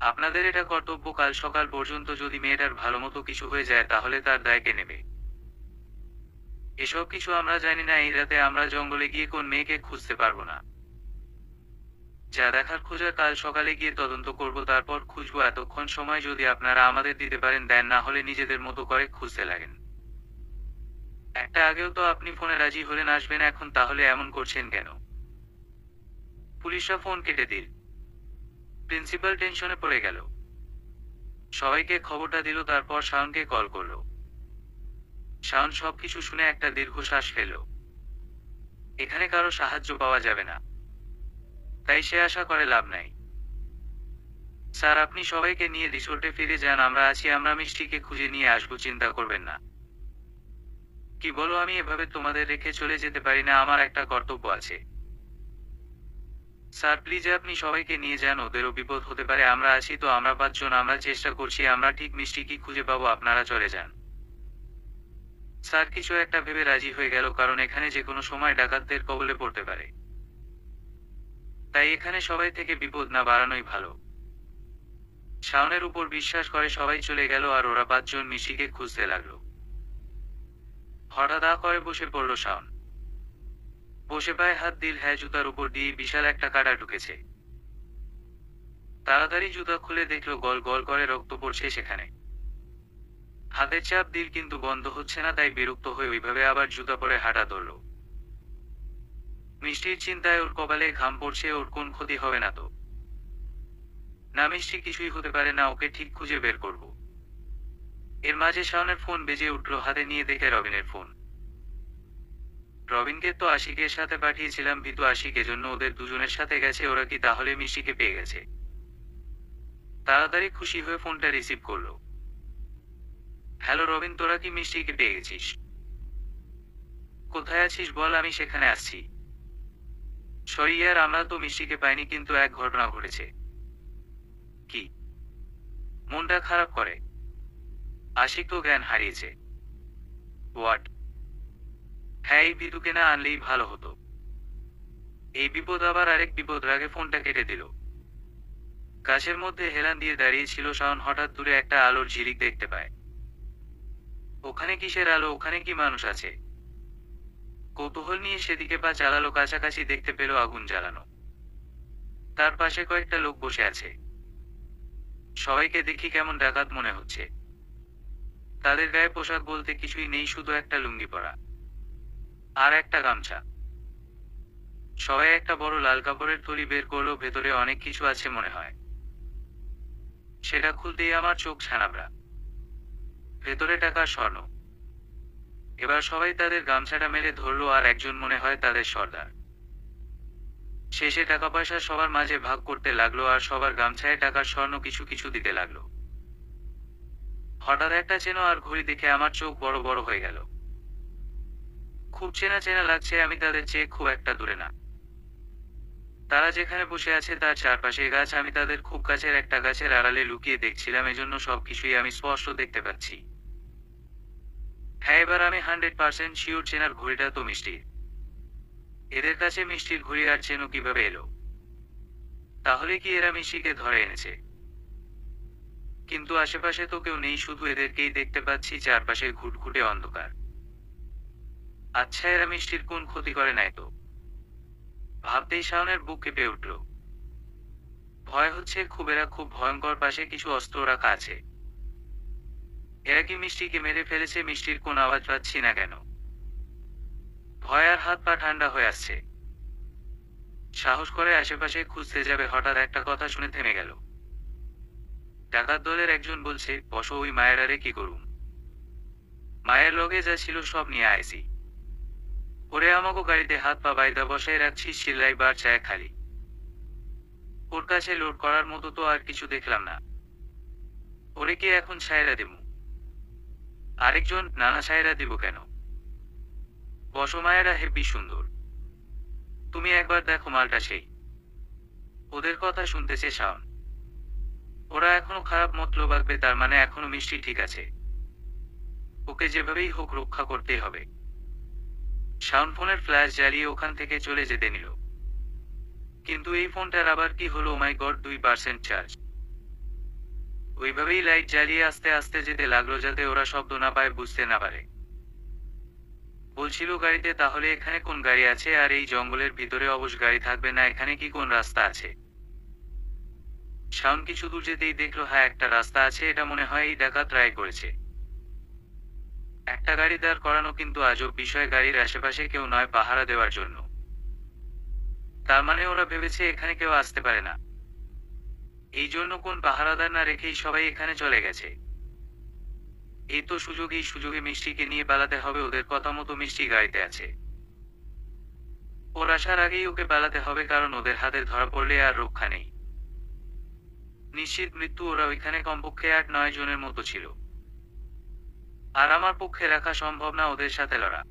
আপনাদের এটা কর্তব্য, কাল সকাল পর্যন্ত যদি মেয়েটার ভালোমতো কিছু হয়ে যায় তাহলে তার দায় কে নেবে? এসব কিছু আমরা জানি না। এই রাতে আমরা জঙ্গলে গিয়ে কোন মেয়েকে খুঁজতে পারবো না। যা দেখার খোঁজার কাল সকালে গিয়ে তদন্ত করব, তারপর খুঁজবো। এতক্ষণ সময় যদি আপনারা আমাদের দিতে পারেন দেন, না হলে নিজেদের মতো করে খুঁজতে লাগেন। একটা আগেও তো আপনি ফোনে রাজি হলেন আসবেন, এখন তাহলে এমন করছেন কেন? পুলিশরা ফোন কেটে দিল। প্রিন্সিপাল টেনশনে পড়ে গেল। সবাইকে খবরটা দিল, তারপর শাওনকে কল করলো। শাওন সবকিছু শুনে একটা দীর্ঘশ্বাস ফেলল। এখানে কারো সাহায্য পাওয়া যাবে না, তাই সে আশা করে লাভ নাই। স্যার, আপনি সবাইকে নিয়ে রিসোর্টে ফিরে যান, আমরা আছি, আমরা মিষ্টিকে খুঁজে নিয়ে আসবো, চিন্তা করবেন না। কি বলো? আমি এভাবে তোমাদের রেখে চলে যেতে পারি না, আমার একটা কর্তব্য আছে। স্যার প্লিজ আপনি সবাইকে নিয়ে যান, ওদেরও বিপদ হতে পারে। আমরা আছি তো, আমরা 5 জন, আমরা চেষ্টা করছি, আমরা ঠিক মিষ্টি কি খুঁজে পাবো, আপনারা চলে যান। স্যার কিছু একটা ভেবে রাজি হয়ে গেল, কারণ এখানে যে কোনো সময় ডাকাতদের কবলে পড়তে পারে। তাই এখানে সবাই থেকে বিপদ না বাড়ানোই ভালো। শাওনের উপর বিশ্বাস করে সবাই চলে গেল, আর ওরা 5 জন মিষ্টিকে খুঁজতে লাগলো। হঠাৎ করে বসে পড়ল শাওন। বসে পায়ে হাত দিল। হ্যাঁ, জুতার উপর দিয়ে বিশাল একটা কাঁটা ঢুকেছে। তাড়াতাড়ি জুতা খুলে দেখলো গল গল করে রক্ত পড়ছে সেখানে। হাতের চাপ দিল, কিন্তু বন্ধ হচ্ছে না, তাই বিরক্ত হয়ে ওইভাবে আবার জুতা পরে হাঁটা ধরল। মিষ্টির চিন্তায় ওর কপালে ঘাম পড়ছে, ওর কোন ক্ষতি হবে না তো? না, মিষ্টি কিছুই হতে পারে না, ওকে ঠিক খুঁজে বের করব। এর মাঝে শাওনের ফোন বেজে উঠল। হাতে নিয়ে দেখে রবিনের ফোন। রবিনকে তো আশিকের সাথে পাঠিয়েছিলাম, ভীতু আশিক, এজন্য ওদের দুজনের সাথে গেছে। ওরা কি তাহলে মিষ্টিকে পেয়ে গেছে? তাড়াতাড়ি খুশি হয়ে ফোনটা রিসিভ করলো। হ্যালো রবিন, তোরা কি মিষ্টিকে পেয়ে গেছিস? কোথায় আছিস বল, আমি সেখানে আসছি। সরি ইয়ার, আমরা তো মিষ্টিকে পাইনি, কিন্তু এক ঘটনা ঘটেছে। কি? মনটা খারাপ করে। আশিক তো জ্ঞান হারিয়েছে। হোয়াট? হ্যাঁ, এই ভীতুকে না আনলেই ভালো হতো। এই বিপদ আবার আরেক বিপদ। রাগে ফোনটা কেটে দিল। গাছের মধ্যে হেলান দিয়ে দাঁড়িয়ে ছিল শাওন। হঠাৎ দূরে একটা আলোর ঝিলিক দেখতে পায়। ওখানে কিসের আলো? ওখানে কি মানুষ আছে? কৌতূহল নিয়ে সেদিকে পা চালালো। কাছাকাছি দেখতে পেল আগুন জ্বালানো। তার পাশে কয়েকটা লোক বসে আছে। সবাইকে দেখি কেমন ডাকাত মনে হচ্ছে। তাদের গায়ে পোশাক বলতে কিছুই নেই, শুধু একটা লুঙ্গি পরা আর একটা গামছা। সবাই একটা বড় লাল কাপড়ের থলি বের করলো, ভেতরে অনেক কিছু আছে মনে হয়। সেটা খুলতেই আমার চোখ ছানাবড়া। ভেতরে টাকা, স্বর্ণ। এবার সবাই তাদের গামছাটা মেলে ধরলো, আর একজন মনে হয় তাদের সর্দার। শেষে টাকা পয়সা সবার মাঝে ভাগ করতে লাগলো, আর সবার গামছায় টাকার স্বর্ণ কিছু কিছু দিতে লাগলো। হঠাৎ একটা চেনো আর ঘড়ি দেখে আমার চোখ বড় বড় হয়ে গেল। খুব চেনা চেনা লাগছে, আমি তাদের চেয়ে খুব একটা দূরে না। তারা যেখানে বসে আছে তার চারপাশে গাছ, আমি তাদের খুব কাছের একটা গাছের আড়ালে লুকিয়ে দেখছিলাম, এজন্য সবকিছুই আমি স্পষ্ট দেখতে পাচ্ছি। হ্যাঁ, এবার আমি 100% শিওর, চেনার ঘড়িটা তো মিষ্টির। এদের কাছে মিষ্টির ঘড়ি আর চেনো কিভাবে এলো? তাহলে কি এরা মিষ্টিকে ধরে এনেছে? কিন্তু আশেপাশে তো কেউ নেই, শুধু এদেরকেই দেখতে পাচ্ছি, চারপাশে ঘুটঘুটে অন্ধকার। আচ্ছা, এরা মিষ্টির কোন ক্ষতি করে নাই তো? ভাবতেই শাওনের বুক কেঁপে উঠল। ভয় হচ্ছে খুব, এরা খুব ভয়ঙ্কর, পাশে কিছু অস্ত্র রাখা আছে। এরা কি মিষ্টিকে মেরে ফেলেছে? মিষ্টির কোন আওয়াজ পাচ্ছি না কেন? ভয় আর হাত পা ঠান্ডা হয়ে আসছে। সাহস করে আশেপাশে খুঁজতে যাবে, হঠাৎ একটা কথা শুনে থেমে গেল। ডাকাত দলের একজন বলছে, বসো, ওই মায়েরারে কি করুম? মায়ের লগে যা ছিল সব নিয়ে আইছি। ওরে আমাকে গাড়িতে হাত পা বাইদা বসায় রাখছি, সিলাই বার চায় খালি। ওর কাছে লোড করার মতো তো আর কিছু দেখলাম না। ওরে কি এখন ছায়রা দেবো? আরেকজন, নানা ছায়রা দিব কেন? বসো, মায়েরা হেব্বি সুন্দর। তুমি একবার দেখো মালটা সেই। ওদের কথা শুনতেছে শাওন। ওরা এখনো খারাপ মতলব রাখবে, তার মানে এখনো মিষ্টি ঠিক আছে। ওকে যেভাবেই হোক রক্ষা করতেই হবে। শাওন ফোনের ফ্ল্যাশ জ্বালিয়ে ওখান থেকে চলে যেতে নিল। কিন্তু এই ফোনটার আবার কি হলো, মাই গড, 2% চার্জ। ওইভাবেই লাইট জ্বালিয়ে আস্তে আস্তে যেতে লাগলো যাতে ওরা শব্দ না পায়, বুঝতে না পারে। বলছিল গাড়িতে, তাহলে এখানে কোন গাড়ি আছে, আর এই জঙ্গলের ভিতরে অবশ্য গাড়ি থাকবে না, এখানে কি কোন রাস্তা আছে? শাওন কিছু দূর যেতেই দেখলো হ্যাঁ একটা রাস্তা আছে, এটা মনে হয় এই ডাকাত ট্রাই করেছে। একটা গাড়ি দাঁড় করানো, কিন্তু আজব বিষয়, গাড়ির আশেপাশে কেউ নয় পাহারা দেওয়ার জন্য। তার মানে ওরা ভেবেছে এখানে কেউ আসতে পারে না, এই জন্য কোন পাহারাদার না রেখেই সবাই এখানে চলে গেছে। এই তো সুযোগ, এই সুযোগে মিষ্টিকে নিয়ে পালাতে হবে, ওদের কথা মতো মিষ্টি গাড়িতে আছে। ওর আসার আগেই ওকে পালাতে হবে, কারণ ওদের হাতে ধরা পড়লে আর রক্ষা নেই, নিশ্চিত মৃত্যু। ওরা ওইখানে কমপক্ষে 8-9 জনের মতো ছিল, আর আমার পক্ষে রাখা সম্ভব না ওদের সাথে লড়া।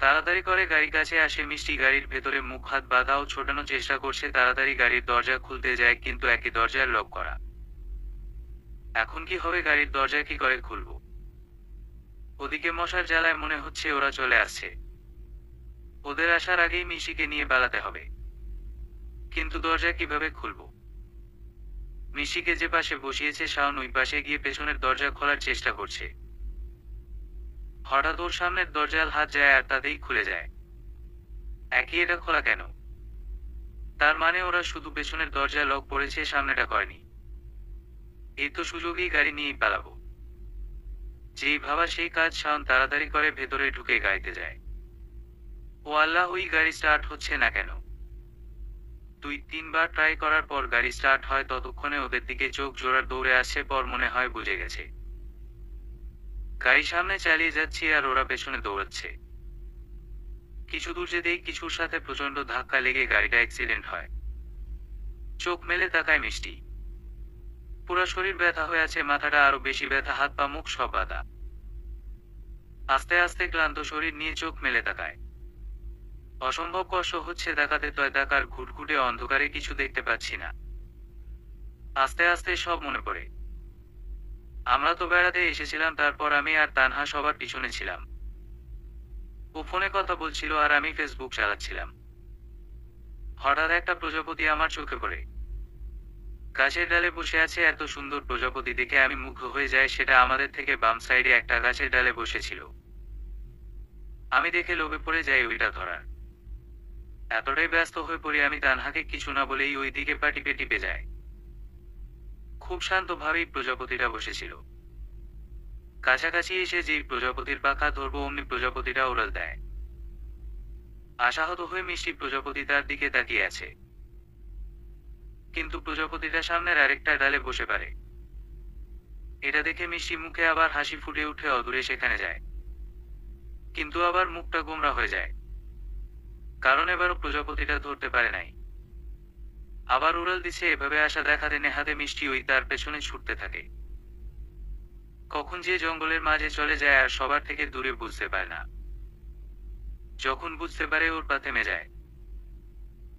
তাড়াতাড়ি করে গাড়ি কাছে আসে মিষ্টি, গাড়ির ভেতরে মুখ হাত বাঁধা ও ছোটানোর চেষ্টা করছে, তাড়াতাড়ি গাড়ির দরজা খুলতে যায়, কিন্তু একই দরজার লক করা। এখন কি হবে, গাড়ির দরজা কি করে খুলবো? ওদিকে মশার জ্বালায় মনে হচ্ছে ওরা চলে আসছে, ওদের আসার আগেই মিষ্টিকে নিয়ে পালাতে হবে। কিন্তু দরজা কিভাবে খুলবো? মিষ্টিকে যে পাশে বসিয়েছে শাওন ওই পাশে গিয়ে পেছনের দরজা খোলার চেষ্টা করছে। হঠাৎ ওর সামনের দরজায় হাত যায় আর তাতেই খুলে যায়। একই, এটা খোলা কেন? তার মানে ওরা শুধু পেছনের দরজা লক করেছে, সামনেটা করেনি। এই তো সুযোগই, গাড়ি নিয়েই পালাবো। যেই ভাবা সেই কাজ, শাওন তাড়াতাড়ি করে ভেতরে ঢুকে গাড়িতে যায়। ও আল্লাহ, ওই গাড়ি স্টার্ট হচ্ছে না কেন? 2-3 বার ট্রাই করার পর গাড়ি স্টার্ট হয়, ততক্ষণে ওদের দিকে চোখ জোড়ার দৌড়ে আসছে, পর মনে হয় বুঝে গেছে। গাড়ি সামনে চালিয়ে যাচ্ছি আর ওরা পেছনে দৌড়াচ্ছে। কিছু দূর যেতেই কিছুর সাথে প্রচন্ড ধাক্কা লেগে গাড়িটা অ্যাক্সিডেন্ট হয়। চোখ মেলে তাকায় মিষ্টি, পুরো শরীর ব্যথা হয়ে আছে, মাথাটা আরো বেশি ব্যথা, হাত পা মুখ সব বাঁধা। আস্তে আস্তে ক্লান্ত শরীর নিয়ে চোখ মেলে তাকায়। অসম্ভব কষ্ট হচ্ছে তাকাতে, তয় তাকার ঘুটঘুটে অন্ধকারে কিছু দেখতে পাচ্ছি না। আস্তে আস্তে সব মনে পড়ে। আমরা তো বেড়াতে এসেছিলাম, তারপর আমি আর তানহা সবার পিছনে ছিলাম। ও ফোনে কথা বলছিল আর আমি ফেসবুক চালাচ্ছিলাম। হঠাৎ একটা প্রজাপতি আমার চোখে পড়ে। গাছের ডালে বসে আছে, এত সুন্দর প্রজাপতি দেখে আমি মুগ্ধ হয়ে যাই। সেটা আমাদের থেকে বাম সাইডে একটা গাছের ডালে বসেছিল। আমি দেখে লোভে পড়ে যাই ওইটা ধরার। এতটাই ব্যস্ত হয়ে পড়ি আমি, তানহাকে কিছু না বলেই ওই দিকে পা টিপে টিপে যায়। খুব শান্তভাবেই প্রজাপতিটা বসেছিল। কাছাকাছি এসে যেই প্রজাপতির পাখা ধরবো, অমনি প্রজাপতিটা উড়াল দেয়। আশাহত হয়ে মিষ্টি প্রজাপতি তার দিকে তাকিয়ে আছে, কিন্তু প্রজাপতিটা সামনের আরেকটা ডালে বসে পারে। এটা দেখে মিষ্টি মুখে আবার হাসি ফুটে উঠে অদূরে সেখানে যায়, কিন্তু আবার মুখটা গোমরা হয়ে যায়, কারণ এবারও প্রজাপতিটা ধরতে পারে নাই। আবার উড়াল দিছে, এভাবে আশা দেখাতে নেহাতে মিষ্টি ওই তার পেছনে ছুটতে থাকে। কখন যে জঙ্গলের মাঝে চলে যায় আর সবার থেকে দূরে, বুঝতে পারে না। যখন বুঝতে পারে, ওর পা থেমে যায়।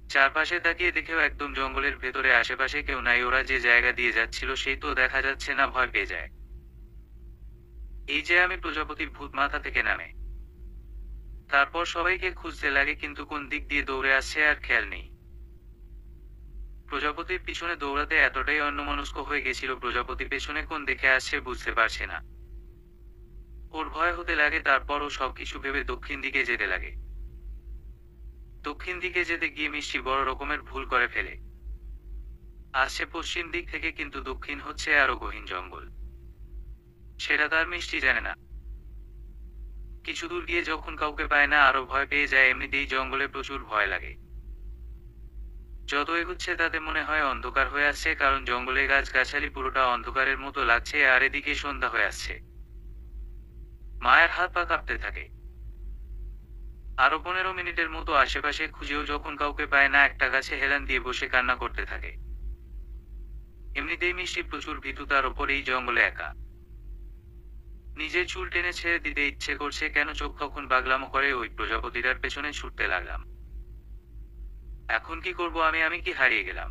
চারপাশে তাকিয়ে দেখেও একদম জঙ্গলের ভেতরে, আশেপাশে কেউ নাই। ওরা যে জায়গা দিয়ে যাচ্ছিল সেই তো দেখা যাচ্ছে না, ভয় পেয়ে যায়। এই যে আমি, প্রজাপতি ভূত মাথা থেকে নামে। তারপর সবাইকে খুঁজতে লাগে, কিন্তু কোন দিক দিয়ে দৌড়ে আসছে আর খেয়াল নেই। প্রজাপতির পিছনে দৌড়াতে এতটাই অন্যমনস্ক হয়ে গেছিল, প্রজাপতি পেছনে কোন দিকে আসছে বুঝতে পারছে না। ওর ভয় হতে লাগে, তারপর ও সবকিছু ভেবে দক্ষিণ দিকে যেতে লাগে। দক্ষিণ দিকে যেতে গিয়ে মিষ্টি বড় রকমের ভুল করে ফেলে। আসছে পশ্চিম দিক থেকে, কিন্তু দক্ষিণ হচ্ছে আরো গহীন জঙ্গল। সেটা তার মিষ্টি জানে না। কিছু দূর গিয়ে যখন কাউকে পায় না, আরো ভয় পেয়ে যায়। এমনিতেই জঙ্গলে প্রচুর ভয় লাগে। যত এগুচ্ছে তাতে মনে হয় অন্ধকার হয়ে আসছে, কারণ জঙ্গলে গাছ গাছালি পুরোটা অন্ধকারের মতো লাগছে, আর এদিকে সন্ধ্যা হয়ে আসছে। মায়ের হাত পা কাঁপতে থাকে। আরো 15 মিনিটের মতো আশেপাশে খুঁজেও যখন কাউকে পায় না, একটা গাছে হেলান দিয়ে বসে কান্না করতে থাকে। এমনিতেই মিষ্টি প্রচুর ভীতু, তার ওপর এই জঙ্গলে একা। নিজের চুল টেনে ছেড়ে দিতে ইচ্ছে করছে, কেন চোখ তখন পাগলামো করে। ওই প্রজাপতিটার পেছনে ছুটতে লাগলাম। এখন কি করব আমি কি হারিয়ে গেলাম।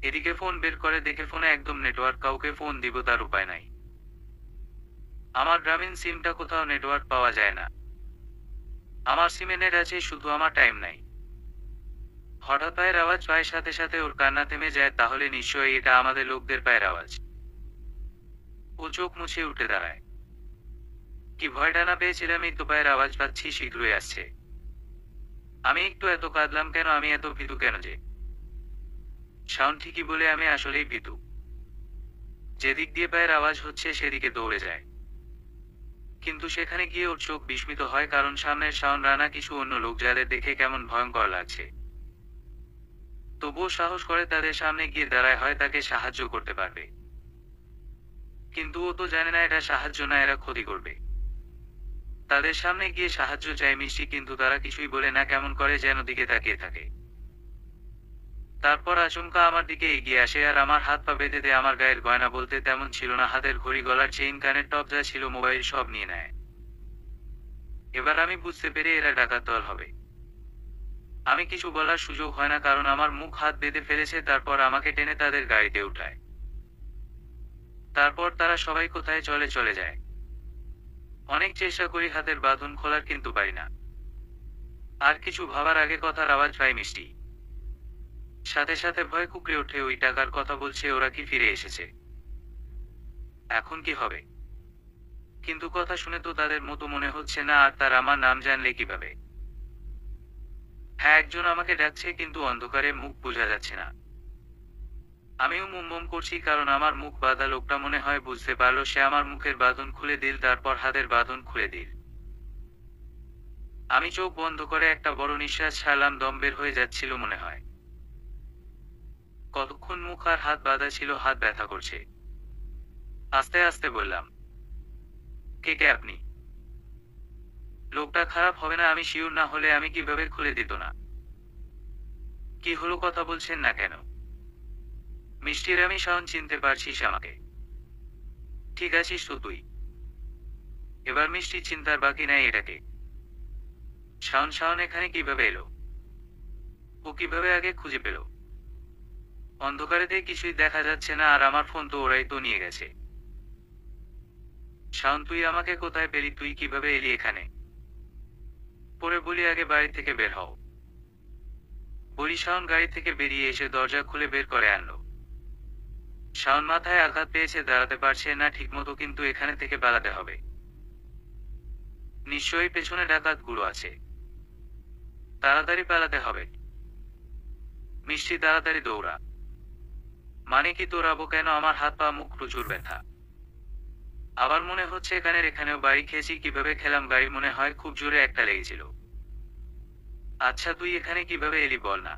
এদিকে ফোন বের করে দেখে ফোনে একদম নেটওয়ার্ক, কাউকে ফোন দিব তার উপায় নাই। আমার গ্রামীণ সিমটা কোথাও নেটওয়ার্ক পাওয়া যায় না। আমার সিমে নেট আছে, শুধু আমার টাইম নাই। হঠাৎ পায়ের আওয়াজ পায়ের সাথে সাথে ওর কান্না থেমে যায়, তাহলে নিশ্চয়ই এটা আমাদের লোকদের পায়ের আওয়াজ। ও চোখ মুছে উঠে দাঁড়ায়। কি ভয়টা না পেয়েছিলাম, এই তো পায়ের আওয়াজ পাচ্ছি, শীঘ্রই আসছে। আমি একটু এত কাঁদলাম কেন, আমি এত ভীতু কেন যে? শাওন ঠিকই বলে, আমি আসলেই ভীতু। যেদিক দিয়ে পায়ের আওয়াজ হচ্ছে সেদিকে দৌড়ে যায়। কিন্তু সেখানে গিয়ে ওর চোখ বিস্মিত হয়, কারণ সামনের শাওন রানা কিছু অন্য লোক, যাদের দেখে কেমন ভয়ঙ্কর লাগছে। তবুও সাহস করে তাদের সামনে গিয়ে দাঁড়ায়, হয় তাকে সাহায্য করতে পারবে। কিন্তু ও তো জানে না এটা সাহায্য না, এরা ক্ষতি করবে। তাদের সামনে গিয়ে সাহায্য চায় মিষ্টি, কিন্তু তারা কিছুই বলে না, কেমন করে যেন দিকে তাকিয়ে থাকে। তারপর আচমকা আমার দিকে এগিয়ে আসে আর আমার হাত পা বেঁধে দেয়। আমার গায়ের গয়না বলতে তেমন ছিল না, হাতের ঘড়ি, গলার চেইন, কানের টপ যা ছিল, মোবাইল সব নিয়ে নেয়। এবার আমি বুঝতে পেরে এরা ডাকাত দল হবে। আমি কিছু বলার সুযোগ হয় না, কারণ আমার মুখ হাত বেঁধে ফেলেছে। তারপর আমাকে টেনে তাদের গাড়িতে উঠায়। তারপর তারা সবাই কোথায় চলে যায়। অনেক চেষ্টা করি হাতের বাঁধন খোলার, কিন্তু পারি না। আর কিছু ভাবার আগে কথার আওয়াজ পাই মিষ্টি। সাথে সাথে ভয় কুকড়ে ওঠে। ওই টাকার কথা বলছে, ওরা কি ফিরে এসেছে? এখন কি হবে? কিন্তু কথা শুনে তো তাদের মতো মনে হচ্ছে না, আর তার আমার নাম জানলে কিভাবে? হ্যাঁ, একজন আমাকে ডাকছে, কিন্তু অন্ধকারে মুখ বোঝা যাচ্ছে না। আমিও মুমমুম করছি, কারণ আমার মুখ বাঁধা। লোকটা মনে হয় বুঝতে পারলো, সে আমার মুখের বাঁধন খুলে দিল, তারপর হাতের বাঁধন খুলে দিল। আমি চোখ বন্ধ করে একটা বড় নিঃশ্বাস ছাড়লাম, দম বের হয়ে যাচ্ছিল মনে হয়। কতক্ষণ মুখ আর হাত বাঁধা ছিল, হাত ব্যথা করছে। আস্তে আস্তে বললাম, কে কে আপনি? লোকটা খারাপ হবে না, আমি শিওর না হলে আমি কিভাবে খুলে দিত না। কি হলো, কথা বলছেন না কেন? মিষ্টির আমি শাওন, চিনতে পারছিস আমাকে? ঠিক আছিস তো তুই? এবার মিষ্টি চিন্তার বাকি নাই। এটাকে শাওন, শাওন এখানে কিভাবে এলো? ও কিভাবে আগে খুঁজে পেল? অন্ধকারেতে কিছুই দেখা যাচ্ছে না, আর আমার ফোন তো ওরাই তো নিয়ে গেছে। শাওন, তুই আমাকে কোথায় পেলি? তুই কিভাবে এলি এখানে? পরে বলি, আগে বাড়ি থেকে বের হও। বলি শাওন গাড়ি থেকে বেরিয়ে এসে দরজা খুলে বের করে আনলো। শাওন মাথায় আঘাত পেয়েছে, দাঁড়াতে পারছে না ঠিকমতো, কিন্তু এখানে থেকে পালাতে হবে। নিশ্চয়ই পেছনে ডাকাতগুলো আছে। তাড়াতাড়ি পালাতে হবে। মিষ্টি, তাড়াতাড়ি দৌড়া। মানে কি দৌড়াবো কেন? আমার হাত পা মুখ প্রচুর ব্যথা। আবার মনে হচ্ছে এখানেও বাড়ি খেয়েছি। কিভাবে খেলাম গাড়ি? মনে হয় খুব জোরে একটা লেগেছিল। আচ্ছা, তুই এখানে কিভাবে এলি বল না।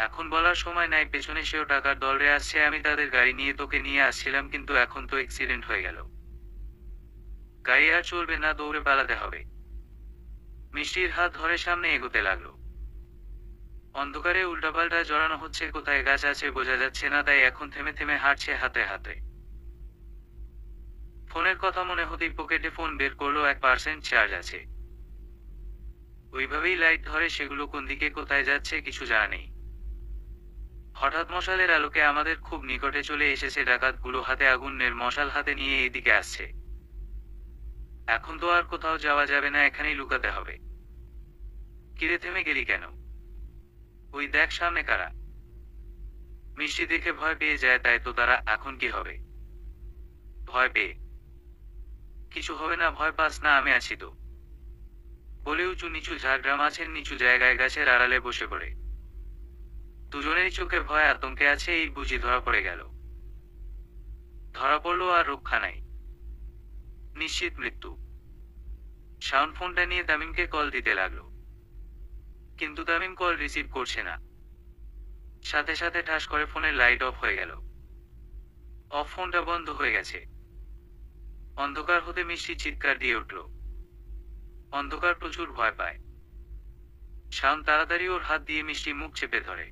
এখন বলার সময় নাই, পেছনে সেও টাকার দলরে আসছে। আমি তাদের গাড়ি নিয়ে তোকে নিয়ে আসছিলাম, কিন্তু এখন তো অ্যাক্সিডেন্ট হয়ে গেল। গাড়ি আর চলবে না, দৌড়ে পালাতে হবে। মিষ্টির হাত ধরে সামনে এগোতে লাগলো। অন্ধকারে উল্টাপাল্টা জড়ানো হচ্ছে, কোথায় গাছ আছে বোঝা যাচ্ছে না, তাই এখন থেমে থেমে হাঁটছে হাতে হাতে। ফোনের কথা মনে হতেই পকেটে ফোন বের করলো। 1% চার্জ আছে। ওইভাবেই লাইট ধরে। সেগুলো কোন দিকে কোথায় যাচ্ছে কিছু জানা নেই। হঠাৎ মশালের আলোকে আমাদের খুব নিকটে চলে এসেছে। ডাকাতগুলো হাতে আগুনের মশাল হাতে নিয়ে এইদিকে আসছে। এখন তো আর কোথাও যাওয়া যাবে না, এখানেই লুকাতে হবে। কিরে, থেমে গেলি কেন? ওই দেখ সামনে কারা। মিষ্টি দেখে ভয় পেয়ে যায়। তাই তো, তারা। এখন কি হবে? ভয় পেয়ে কিছু হবে না, ভয় পাস না, আমি আছি তো। বলে উঁচু নিচু ঝাড়গ্রাম মাছের নিচু জায়গায় গাছের আড়ালে বসে পড়ে। দুজনেরই চোখে ভয় আতঙ্কে আছে। এই বুঝি ধরা পড়ে গেল। ধরা পড়লো আর রক্ষা নাই। নিশ্চিত মৃত্যু। শাওন ফোনটা নিয়ে তামিমকে কল দিতে লাগলো, কিন্তু তামিম কল রিসিভ করছে না। সাথে সাথে ঠাস করে ফোনের লাইট অফ হয়ে গেল। ফোনটা বন্ধ হয়ে গেছে। অন্ধকার হতে মিষ্টি চিৎকার দিয়ে উঠল। অন্ধকার প্রচুর ভয় পায়। শাওন তাড়াতাড়ি ওর হাত দিয়ে মিষ্টি মুখ চেপে ধরে।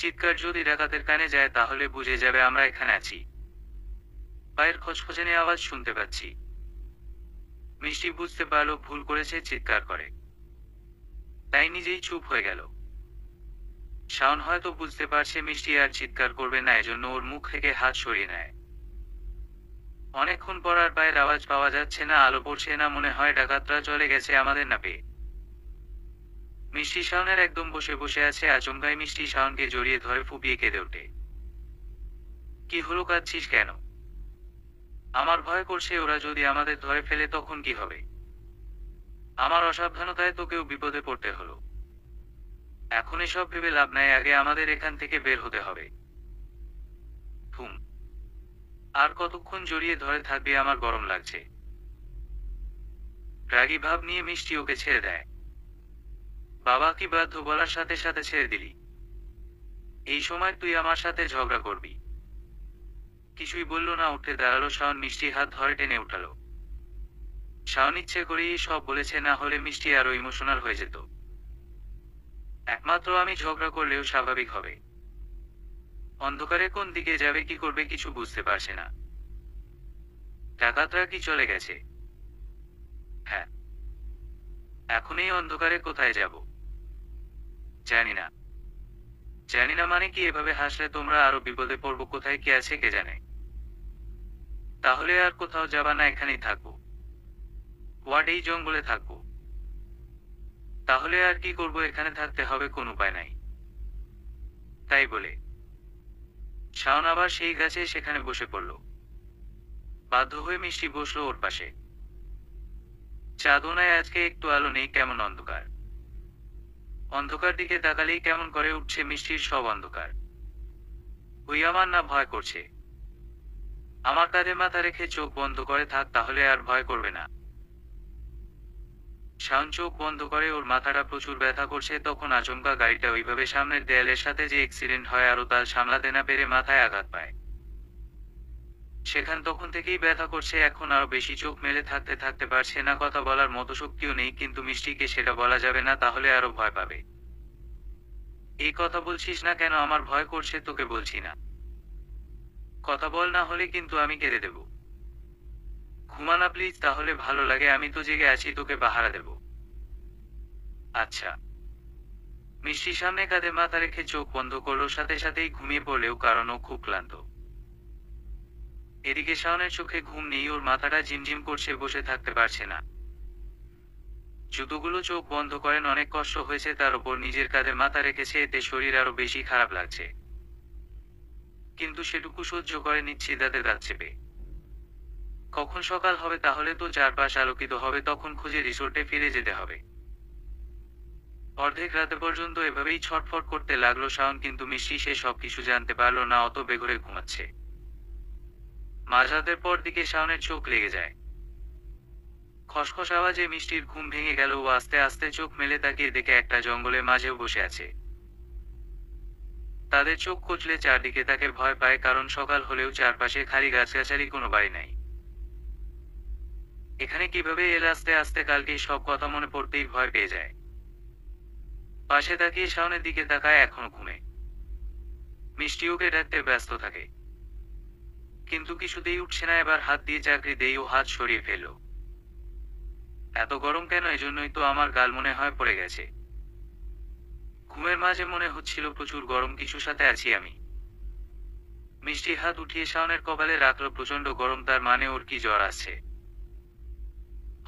চিৎকার যদি ডাকাতের কানে যায় তাহলে বুঝে যাবে আমরা এখানে আছি। পায়ের খচখচানি আওয়াজ শুনতে পাচ্ছি। মিষ্টি বুঝতে পারলো ভুল করেছে, চিৎকার করে। তাই নিজেই চুপ হয়ে গেল। শাওন হয়তো বুঝতে পারছে মিষ্টি আর চিৎকার করবে না, এজন্য ওর মুখ থেকে হাত সরিয়ে নেয়। অনেকক্ষণ পর আর পায়ের আওয়াজ পাওয়া যাচ্ছে না, আলো পড়ছে না। মনে হয় ডাকাতরা চলে গেছে আমাদের না পেয়ে। মিষ্টি শাওনের একদম বসে বসে আছে, আচমকাই মিষ্টি শাওনকে জড়িয়ে ধরে ফুপিয়ে কেঁদে ওঠে। কি হলো, কাঁদছিস কেন? আমার ভয় করছে, ওরা যদি আমাদের ধরে ফেলে তখন কি হবে? আমার অসাবধানতায় তোকেও বিপদে পড়তে হলো। এখন এসব ভেবে লাভ নাই, আগে আমাদের এখান থেকে বের হতে হবে। হুম। আর কতক্ষণ জড়িয়ে ধরে থাকবি, আমার গরম লাগছে। রাগী ভাব নিয়ে মিষ্টি ওকে ছেড়ে দেয়। বাবা কি বাধ্য বলার সাথে সাথে ছেড়ে দিলি? এই সময় তুই আমার সাথে ঝগড়া করবি? কিছুই বলল না, উঠে দাঁড়ালো শাওন, মিষ্টির হাত ধরে টেনে উঠালো। শাওন ইচ্ছে করেই সব বলেছে, না হলে মিষ্টি আরো ইমোশনাল হয়ে যেত। একমাত্র আমি ঝগড়া করলেও স্বাভাবিক হবে। অন্ধকারে কোন দিকে যাবে, কি করবে কিছু বুঝতে পারছে না। ডাকাতরা কি চলে গেছে? হ্যাঁ। এখন এই অন্ধকারে কোথায় যাব? জানি না। জানি না মানে কি? এভাবে হাসলে তোমরা আরো বিপদে পড়বো, কোথায় কি আছে কে জানে। তাহলে আর কোথাও যাবা না, এখানেই থাকবো। ওয়ার্ড এই জঙ্গলে থাকবো। তাহলে আর কি করব, এখানে থাকতে হবে, কোনো উপায় নাই। তাই বলে শাওন আবার সেই গাছে সেখানে বসে পড়ল। বাধ্য হয়ে মিষ্টি বসলো ওর পাশে। চাঁদোনায় আজকে একটু আলো নেই, কেমন অন্ধকার। অন্ধকার দিকে তাকালেই কেমন করে উঠছে মিষ্টির সব অন্ধকার। ওই আমার না ভয় করছে। আমার কাঁধে মাথা রেখে চোখ বন্ধ করে থাক, তাহলে আর ভয় করবে না। শাওন চোখ বন্ধ করে, ওর মাথাটা প্রচুর ব্যথা করছে। তখন আচমকা গাড়িটা ওইভাবে সামনের দেয়ালের সাথে যে অ্যাক্সিডেন্ট হয়, আরও তার সামলাতে না পেরে মাথায় আঘাত পায়। সেখান তখন থেকেই ব্যথা করছে, এখন আরো বেশি। চোখ মেলে থাকতে থাকতে পারছে না, কথা বলার মতো শক্তিও নেই, কিন্তু মিষ্টিকে সেটা বলা যাবে না, তাহলে আরো ভয় পাবে। এই কথা বলছিস না কেন? আমার ভয় করছে, তোকে বলছি না। কথা বল, না হলে কিন্তু আমি কেঁদে দেব। ঘুমা না প্লিজ, তাহলে ভালো লাগে। আমি তো জেগে আছি, তোকে পাহারা দেব। আচ্ছা। মিষ্টি সামনে কাঁধে মাথা রেখে চোখ বন্ধ করলো, সাথে সাথেই ঘুমিয়ে পড়লেও, কারণ ও খুব ক্লান্ত। এদিকে শাওনের চোখে ঘুম নেই, ওর মাথাটা ঝিমঝিম করছে, বসে থাকতে পারছে না। জুতোগুলো চোখ বন্ধ করেন, অনেক কষ্ট হয়েছে, তার উপর নিজের কাঁধে মাথা রেখেছে, এতে শরীর আরো বেশি খারাপ লাগছে। কিন্তু সেটুকু সহ্য করে নিচ্ছে, দাঁতে দাঁত চেপে। কখন সকাল হবে, তাহলে তো চারপাশ আলোকিত হবে, তখন খুঁজে রিসোর্টে ফিরে যেতে হবে। অর্ধেক রাতে পর্যন্ত এভাবেই ছটফট করতে লাগলো শাওন, কিন্তু মিষ্টি সে সবকিছু জানতে পারলো না, অত বেঘরে ঘুমাচ্ছে। মাঝরাতের পর দিকে শাওনের চোখ লেগে যায়। খসখস আওয়াজে মিষ্টির ঘুম ভেঙে গেল। ও আস্তে আস্তে চোখ মেলে তাকিয়ে দেখে একটা জঙ্গলের মাঝেও বসে আছে। তাদের চোখ কচলে চারদিকে তাকে ভয় পায়, কারণ সকাল হলেও চারপাশে খালি গাছগাছালি, কোনো বাড়ি নাই। এখানে কিভাবে এল? আস্তে আস্তে কালকেই সব কথা মনে পড়তেই ভয় পেয়ে যায়। পাশে তাকিয়ে শাওনের দিকে তাকায়, এখনো ঘুমে। মিষ্টি ওকে ডাকতে ব্যস্ত থাকে, কিন্তু কিছুতেই উঠছে না। এবার হাত দিয়ে চাকরি দেই, ও হাত সরিয়ে ফেলল। এত গরম কেন? এজন্যই তো আমার গাল মনে হয় পড়ে গেছে। ঘুমের মাঝে মনে হচ্ছিল প্রচুর গরম, কিছুর সাথে আছি আমি। মিষ্টি হাত উঠিয়ে শাওনের কপালে রাখলো। প্রচন্ড গরম, তার মানে ওর কি জ্বর আছে?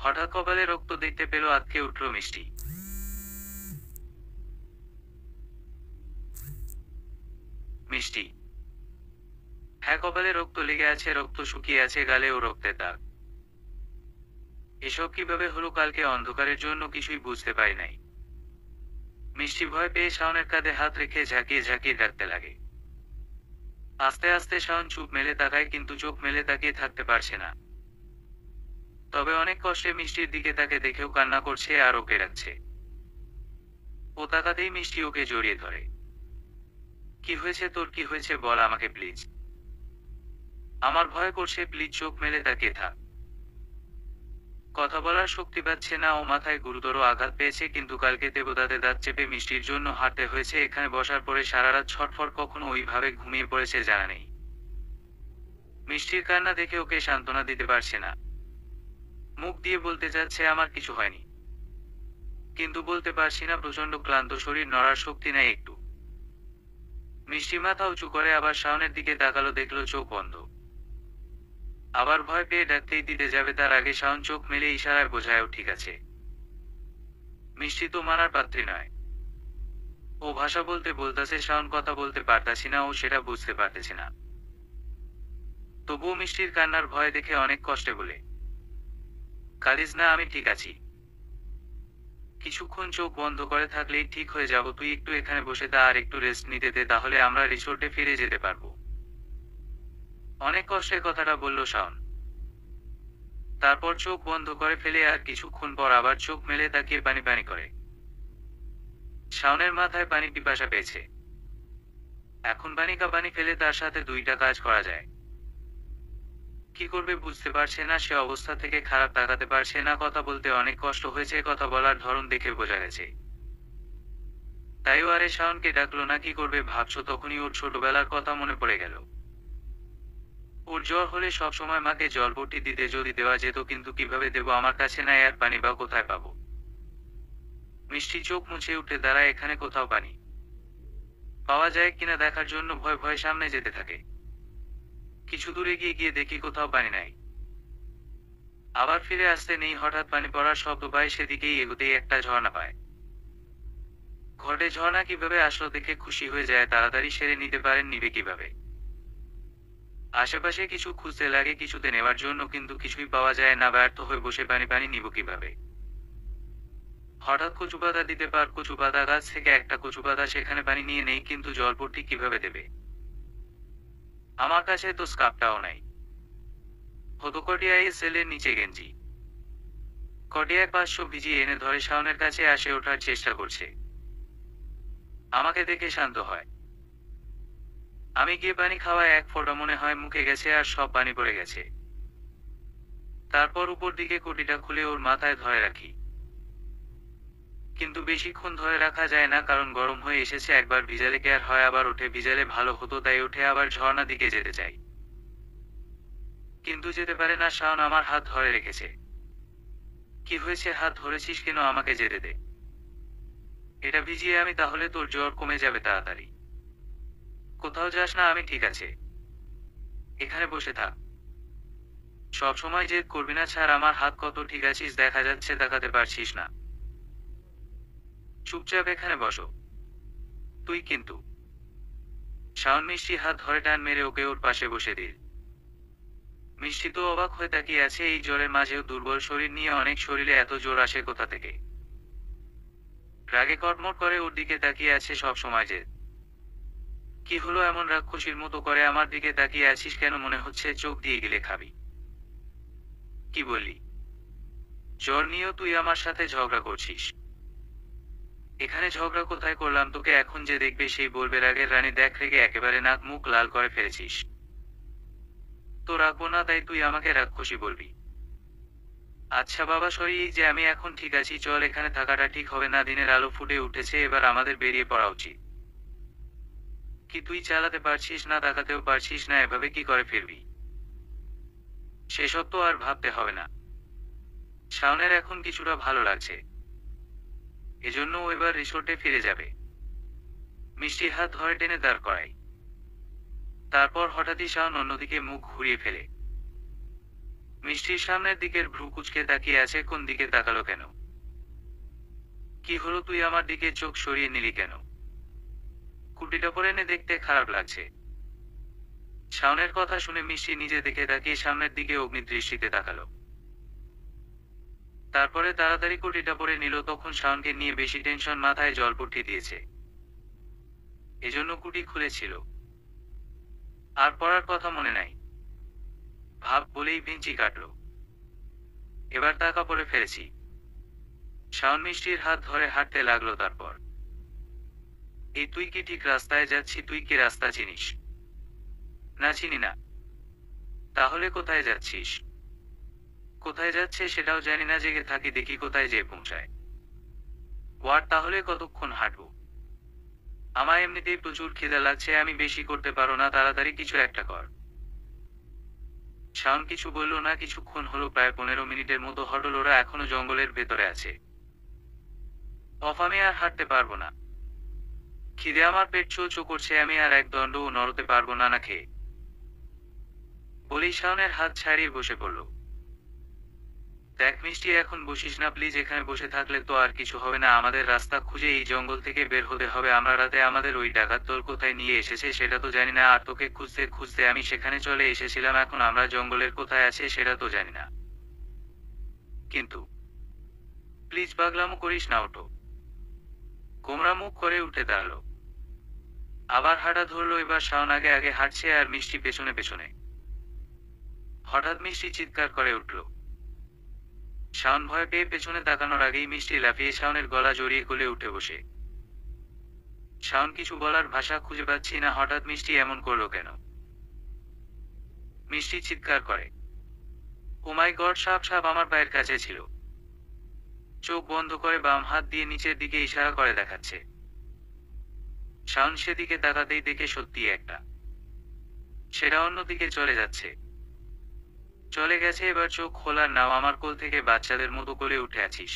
হঠাৎ কপালে রক্ত দেখতে পেল, আঁতকে উঠল মিষ্টি। মিষ্টি। হ্যাঁ, কপালে রক্ত লেগে আছে, রক্ত শুকিয়ে আছে গালে, ও রক্তের দাগ। এসব কিভাবে হলো? কালকে অন্ধকারের জন্য কিছুই বুঝতে পারি নাই। মিষ্টি ভয় পেয়ে শাওনের কাঁধে হাত রেখে ঝাঁকিয়ে ঝাঁকিয়ে ডাকতে লাগে। আস্তে আস্তে শাওন চোখ মেলে তাকায়, কিন্তু চোখ মেলে তাকিয়ে থাকতে পারছে না। তবে অনেক কষ্টে মিষ্টির দিকে তাকে দেখেও কান্না করছে আর ওকে ডাকছে। ও তাকাতেই মিষ্টি ওকে জড়িয়ে ধরে। কি হয়েছে তোর? কি হয়েছে বল আমাকে প্লিজ। আমার ভয় করছে, প্লিজ চোখ মেলে তাকিয়ে থাক। কথা বলার শক্তি পাচ্ছে না ও, মাথায় গুরুতর আঘাত পেয়েছে, কিন্তু কালকে দেবদাতে দাঁত চেপে মিষ্টির জন্য হাঁটতে হয়েছে। এখানে বসার পরে সারা রাত ছটফট, কখনো ওইভাবে ঘুমিয়ে পড়েছে জানা নেই। মিষ্টির কান্না দেখে ওকে সান্ত্বনা দিতে পারছে না। মুখ দিয়ে বলতে যাচ্ছে আমার কিছু হয়নি, কিন্তু বলতে পারছি না, প্রচন্ড ক্লান্ত শরীর, নড়ার শক্তি নাই একটু। মিষ্টি মাথা উঁচু করে আবার শাওনের দিকে তাকালো, দেখলো চোখ বন্ধ। আবার ভয় পেয়ে ডাকতেই দিতে যাবে, তার আগে শাওন চোখ মেলে ইশারায় বোঝায়ও ঠিক আছে। মিষ্টি তো মানার পাত্রী নয়। ও ভাষা বলতে বলতাছে, শাওন কথা বলতে পারতাছি না, ও সেটা বুঝতে পারতেছি না। তবুও মিষ্টির কান্নার ভয় দেখে অনেক কষ্টে বলে, কাঁদিস না, আমি ঠিক আছি। কিছুক্ষণ চোখ বন্ধ করে থাকলেই ঠিক হয়ে যাব, তুই একটু এখানে বসে তা আর একটু রেস্ট নিতে দে, তাহলে আমরা রিসোর্টে ফিরে যেতে পারবো। অনেক কষ্টে কথাটা বলল শাওন। তারপর চোখ বন্ধ করে ফেলে আর কিছুক্ষণ পর আবার চোখ মেলে তাকিয়ে পানি পানি করে। শাওনের মাথায় পানি পিপাসা পেয়েছে। এখন পানি পানি ফেলে তার সাথে দুইটা কাজ করা যায়। কি করবে বুঝতে পারছে না, সে অবস্থা থেকে খারাপ তাকাতে পারছে না, কথা বলতে অনেক কষ্ট হয়েছে, কথা বলার ধরন দেখে বোঝা গেছে। তাইও আরে শাওনকে ডাকলো না, কি করবে ভাবছো, তখনই ওর ছোটবেলার কথা মনে পড়ে গেল। ওর জ্বর হলে সবসময় মাকে জলপট্টি দিতে যদি দেওয়া যেত, কিন্তু কিভাবে দেব, আমার কাছে নাই, আর পানি বা কোথায় পাবো। মিষ্টি চোখ মুছে উঠে দাঁড়ায়, এখানে কোথাও পানি পাওয়া যায় কিনা দেখার জন্য ভয় ভয় সামনে যেতে থাকে। কিছু দূরে গিয়ে গিয়ে দেখি কোথাও পানি নাই। আবার ফিরে আসতে নেই, হঠাৎ পানি পড়ার শব্দ পায়, সেদিকেই এগোতেই একটা ঝর্ণা পায়। ঘটে ঝর্ণা কিভাবে আসলো দেখে খুশি হয়ে যায়, তাড়াতাড়ি সেরে নিতে পারেন, নিবে কিভাবে। আশেপাশে কিছু খুঁজতে লাগে কিছুতে নেওয়ার জন্য, কিন্তু কিছুই পাওয়া যায় না, ব্যর্থ হয়ে বসে পানি পানি নিব কিভাবে। হঠাৎ কচুপাতা দিতে পার, কচুপাতা গাছ থেকে একটা কচুপাতা, সেখানে পানি নিয়ে নেই, কিন্তু জলপট্টি কিভাবে দেবে। আমার কাছে তো স্কার্ফটাও নাই। হতকটিয়ায় সেলের নিচে গেঞ্জি কটিয়ায় 500 ভিজিয়ে এনে ধরে শাওনের কাছে আসে, ওঠার চেষ্টা করছে। আমাকে দেখে শান্ত হয়। আমি গিয়ে পানি খাওয়ায় এক ফোঁটা মনে হয় মুখে গেছে, আর সব পানি পড়ে গেছে। তারপর উপর দিকে কোটিটা খুলে ওর মাথায় ধরে রাখি, কিন্তু বেশিক্ষণ ধরে রাখা যায় না, কারণ গরম হয়ে এসেছে। একবার ভিজালে কি আর হয়, আবার উঠে ভিজালে ভালো হতো, তাই উঠে আবার ঝর্ণা দিকে যেতে চাই, কিন্তু যেতে পারে না। শাওন আমার হাত ধরে রেখেছে। কি হয়েছে, হাত ধরেছিস কেন, আমাকে যেতে দে। এটা ভিজিয়ে আমি, তাহলে তোর জ্বর কমে যাবে তাড়াতাড়ি। কোথাও যাস না, আমি ঠিক আছে, এখানে বসে থাক। সব সময় জেদ করবি না, ছাড় আমার হাত, কত ঠিক আছিস দেখা যাচ্ছে, তাকাতে পারছিস না। চুপচাপ এখানে বসো তুই। কিন্তু শাওন মিষ্টি হাত ধরে টান মেরে ওকে ওর পাশে বসে দিল। মিষ্টি তো অবাক হয়ে তাকিয়ে আছে, এই জ্বরের মাঝেও দুর্বল শরীর নিয়ে অনেক শরীরে এত জোর আসে কোথা থেকে। রাগে কটমট করে ওর দিকে তাকিয়ে আছে সব সময়। যে কি হলো এমন রাক্ষসীর মতো করে আমার দিকে তাকিয়ে আছিস কেন, মনে হচ্ছে চোখ দিয়ে গেলে খাবি। কি বললি, জ্বর নিয়েও তুই আমার সাথে ঝগড়া করছিস? এখানে ঝগড়া কোথায় করলাম তোকে, এখন যে দেখবে সেই বলবে রাগের রানী, দেখ রেগে একেবারে নাক মুখ লাল করে ফেলেছিস। তো রাখবো না, তাই তুই আমাকে রাক্ষসী বলবি? আচ্ছা বাবা সরি, এই যে আমি এখন ঠিক আছি, চল, এখানে থাকাটা ঠিক হবে না, দিনের আলো ফুটে উঠেছে, এবার আমাদের বেরিয়ে পড়া উচিত। কি তুই চালাতে পারছিস না, তাকাতেও পারছিস না, এভাবে কি করে ফিরবি? সেসব তো আর ভাবতে হবে না। শাওনের এখন কিছুটা ভালো লাগছে, এজন্য ও এবার রিসোর্টে ফিরে যাবে। মিষ্টি হাত ধরে টেনে দাঁড় করাই। তারপর হঠাৎই শাওন অন্যদিকে মুখ ঘুরিয়ে ফেলে। মিষ্টির সামনের দিকের ভ্রু কুচকে তাকিয়ে আছে, কোন দিকে তাকালো কেন? কি হলো, তুই আমার দিকে চোখ সরিয়ে নিলি কেন? কুটিটা পরে এনে দেখতে খারাপ লাগছে। শাওনের কথা শুনে মিষ্টি নিজে দেখে তাকিয়ে সামনের দিকে অগ্নিদৃষ্টিতে তাকালো। তারপরে তাড়াতাড়ি কুটিটা পরে নিল, তখন শাওনকে নিয়ে বেশি টেনশন, মাথায় জলপট্টি দিয়েছে, এজন্য কুটি খুলেছিল। আর পড়ার কথা মনে নাই, ভাব বলেই ভেঞ্চি কাটলো। এবার টাকা পরে ফেলেছি। শাওন মিষ্টির হাত ধরে হাঁটতে লাগলো। তারপর, এই তুই কি ঠিক রাস্তায় যাচ্ছি? তুই কি রাস্তা চিনিস? না চিনি না। তাহলে কোথায় যাচ্ছিস? কোথায় যাচ্ছে সেটাও জানি না, জেগে থাকি দেখি কোথায় যেয়ে পৌঁছায়। ওয়ার, তাহলে কতক্ষণ হাঁটবো? আমার এমনিতেই প্রচুর খিদা লাগছে, আমি বেশি করতে পারো না, তাড়াতাড়ি কিছু একটা কর। শাওন কিছু বলল না। কিছুক্ষণ হলো, প্রায় 15 মিনিটের মতো হটল, ওরা এখনো জঙ্গলের ভেতরে আছে। আমি আর হাঁটতে পারবো না, খিদে আমার পেট চো চো করছে, আমি আর এক দণ্ডও নড়তে পারবো না না খেয়ে। বলেই শাওনের হাত ছাড়িয়ে বসে পড়ল। দেখ মিষ্টি, এখন বসিস না প্লিজ। এখানে বসে থাকলে তো আর কিছু হবে না। আমাদের রাস্তা খুঁজে এই জঙ্গল থেকে বের হতে হবে। আমরা রাতে আমাদের ওই ডাকাত দল কোথায় নিয়ে এসেছে সেটা তো জানি না, আর তোকে খুঁজতে খুঁজতে আমি সেখানে চলে এসেছিলাম। এখন আমরা জঙ্গলের কোথায় আছে সেটা তো জানি না। কিন্তু প্লিজ পাগলামো করিস না, ওঠো। গোমরা মুখ করে উঠে দাঁড়ালো। আবার হাঁটা ধরলো। এবার শাওন আগে আগে হাঁটছে আর মিষ্টি পেছনে পেছনে। হঠাৎ মিষ্টি চিৎকার করে উঠল। শাওন ভয় পেয়ে পেছনে তাকানোর আগেই মিষ্টি লাফিয়ে শাওনের গলা জড়িয়ে কোলে উঠে বসে। শাওন কিছু বলার ভাষা খুঁজে পাচ্ছি না। হঠাৎ মিষ্টি এমন করলো কেন? মিষ্টি চিৎকার করে, ও মাই গড, সাপ সাপ আমার পায়ের কাছে ছিল। চোখ বন্ধ করে বাম হাত দিয়ে নিচের দিকে ইশারা করে দেখাচ্ছে। শাওন সেদিকে তাকাতেই দেখে সত্যি একটা। সেটা অন্যদিকে চলে যাচ্ছে। চলে গেছে। এবার চোখ খোলার নাও। আমার কোল থেকে বাচ্চাদের মতো করে উঠে আছিস।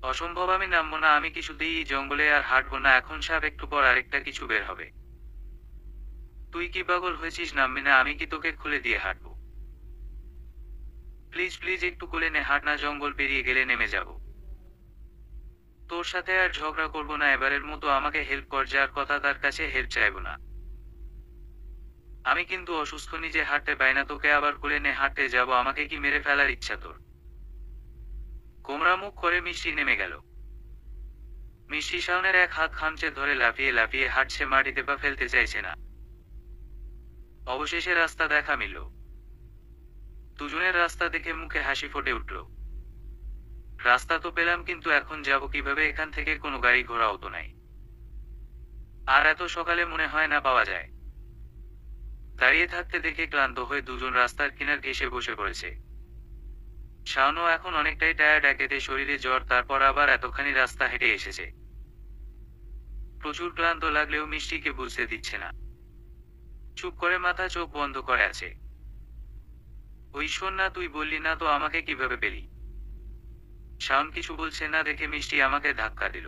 অসম্ভব, আমি নামবো না। আমি কিছুতেই এই জঙ্গলে আর হাঁটবো না। এখন সাপ, একটু পর আরেকটা কিছু বের হবে। তুই কি পাগল হয়েছিস? নামবি না? আমি কি তোকে খুলে দিয়ে হাঁটবো? প্লিজ প্লিজ একটু কোলে নে, হাঁট না। জঙ্গল পেরিয়ে গেলে নেমে যাব। তোর সাথে আর ঝগড়া করবো না। এবারের মতো আমাকে হেল্প কর। যার কথা তার কাছে হেল্প চাইবো না। আমি কিন্তু অসুস্থ, নিজে হাঁটতে পাই না। তোকে আবার কোলে নে, হাঁটতে যাব। আমাকে কি মেরে ফেলার ইচ্ছা তোর? গোমরা মুখ করে মিষ্টি নেমে গেল। মিষ্টি শাওনের এক হাত খামচে ধরে লাফিয়ে লাফিয়ে হাঁটছে, মাটিতে পা ফেলতে চাইছে না। অবশেষে রাস্তা দেখা মিলল। দুজনের রাস্তা দেখে মুখে হাসি ফুটে উঠল। রাস্তা তো পেলাম, কিন্তু এখন যাব কিভাবে? এখান থেকে কোনো গাড়ি ঘোড়াও তো নাই। আর এত সকালে মনে হয় না পাওয়া যায়। দাঁড়িয়ে থাকতে দেখে ক্লান্ত হয়ে দুজন রাস্তার কিনার ঘেঁষে বসে পড়েছে। শাওনও এখন অনেকটাই টায়ার্ড, একেতে শরীরে জ্বর, তারপর আবার এতখানি রাস্তা হেঁটে এসেছে। প্রচুর ক্লান্ত লাগলেও মিষ্টিকে বুঝতে দিচ্ছে না। চুপ করে মাথা চোখ বন্ধ করে আছে। ওই শোন না, তুই বললি না তো আমাকে কিভাবে পেলি? শাওন কিছু বলছে না দেখে মিষ্টি আমাকে ধাক্কা দিল।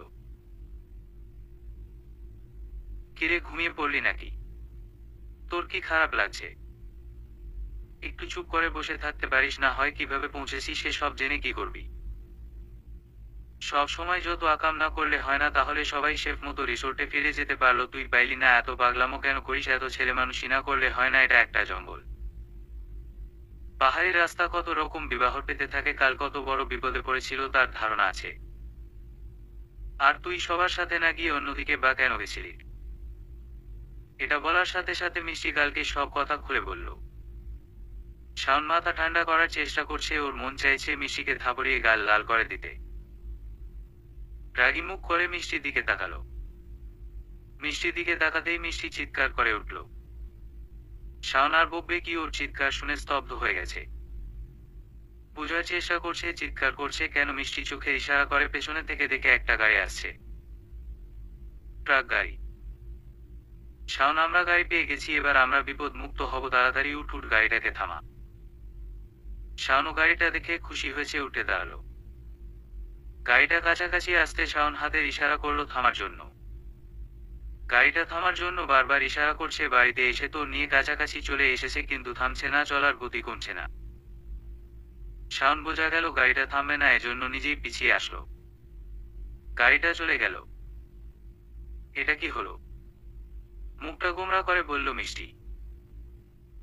কিরে, ঘুমিয়ে পড়লি নাকি? তোর কি খারাপ লাগছে? একটু চুপ করে বসে থাকতে পারিস না? হয় কিভাবে পৌঁছেছি সে সব জেনে কি করবি? সব সময় যত আকাম না করলে হয় না? তাহলে সবাই শেফ মতো রিসোর্টে ফিরে যেতে পারলো, তুই পাইলি না? এত পাগলামো কেন করিস? এত ছেলে মানুষই না করলে হয় না? এটা একটা জঙ্গল। পাহাড়ি রাস্তা, কত রকম বিবাহ পেতে থাকে। কাল কত বড় বিপদে পড়েছিল তার ধারণা আছে। আর তুই সবার সাথে না গিয়ে অন্যদিকে বা কেন গেছিলি? এটা বলার সাথে সাথে মিষ্টি কালকে সব কথা খুলে বলল। শাওন মাথা ঠান্ডা করার চেষ্টা করছে। ওর মন চাইছে মিষ্টিকে থাপড়িয়ে গাল লাল করে দিতে। রাগী মুখ করে মিষ্টির দিকে তাকালো। মিষ্টির দিকে তাকাতেই মিষ্টি চিৎকার করে উঠল। শাওন আর বকবে কি? ওর চিৎকার শুনে স্তব্ধ হয়ে গেছে। বোঝার চেষ্টা করছে চিৎকার করছে কেন। মিষ্টি চোখে ইশারা করে পেছনে থেকে দেখে একটা গাড়ি আসছে। ট্রাক গাড়ি। শাওন, আমরা গাড়ি পেয়ে গেছি, এবার আমরা বিপদ মুক্ত হব। তাড়াতাড়ি উঠ উঠ, গাড়িটাকে থামা। শাওনও গাড়িটা দেখে খুশি হয়েছে, উঠে দাঁড়ালো। গাড়িটা কাছাকাছি আসতে শাওন হাতের ইশারা করলো থামার জন্য। গাড়িটা থামার জন্য বারবার ইশারা করছে। বাড়িতে এসে তো নিয়ে কাছাকাছি চলে এসেছে, কিন্তু থামছে না, চলার গতি কমছে না। শাওন বোঝা গেল গাড়িটা থামবে না, এজন্য নিজেই পিছিয়ে আসলো। গাড়িটা চলে গেল। এটা কি হলো? মুখটা গোমরা করে বলল মিষ্টি।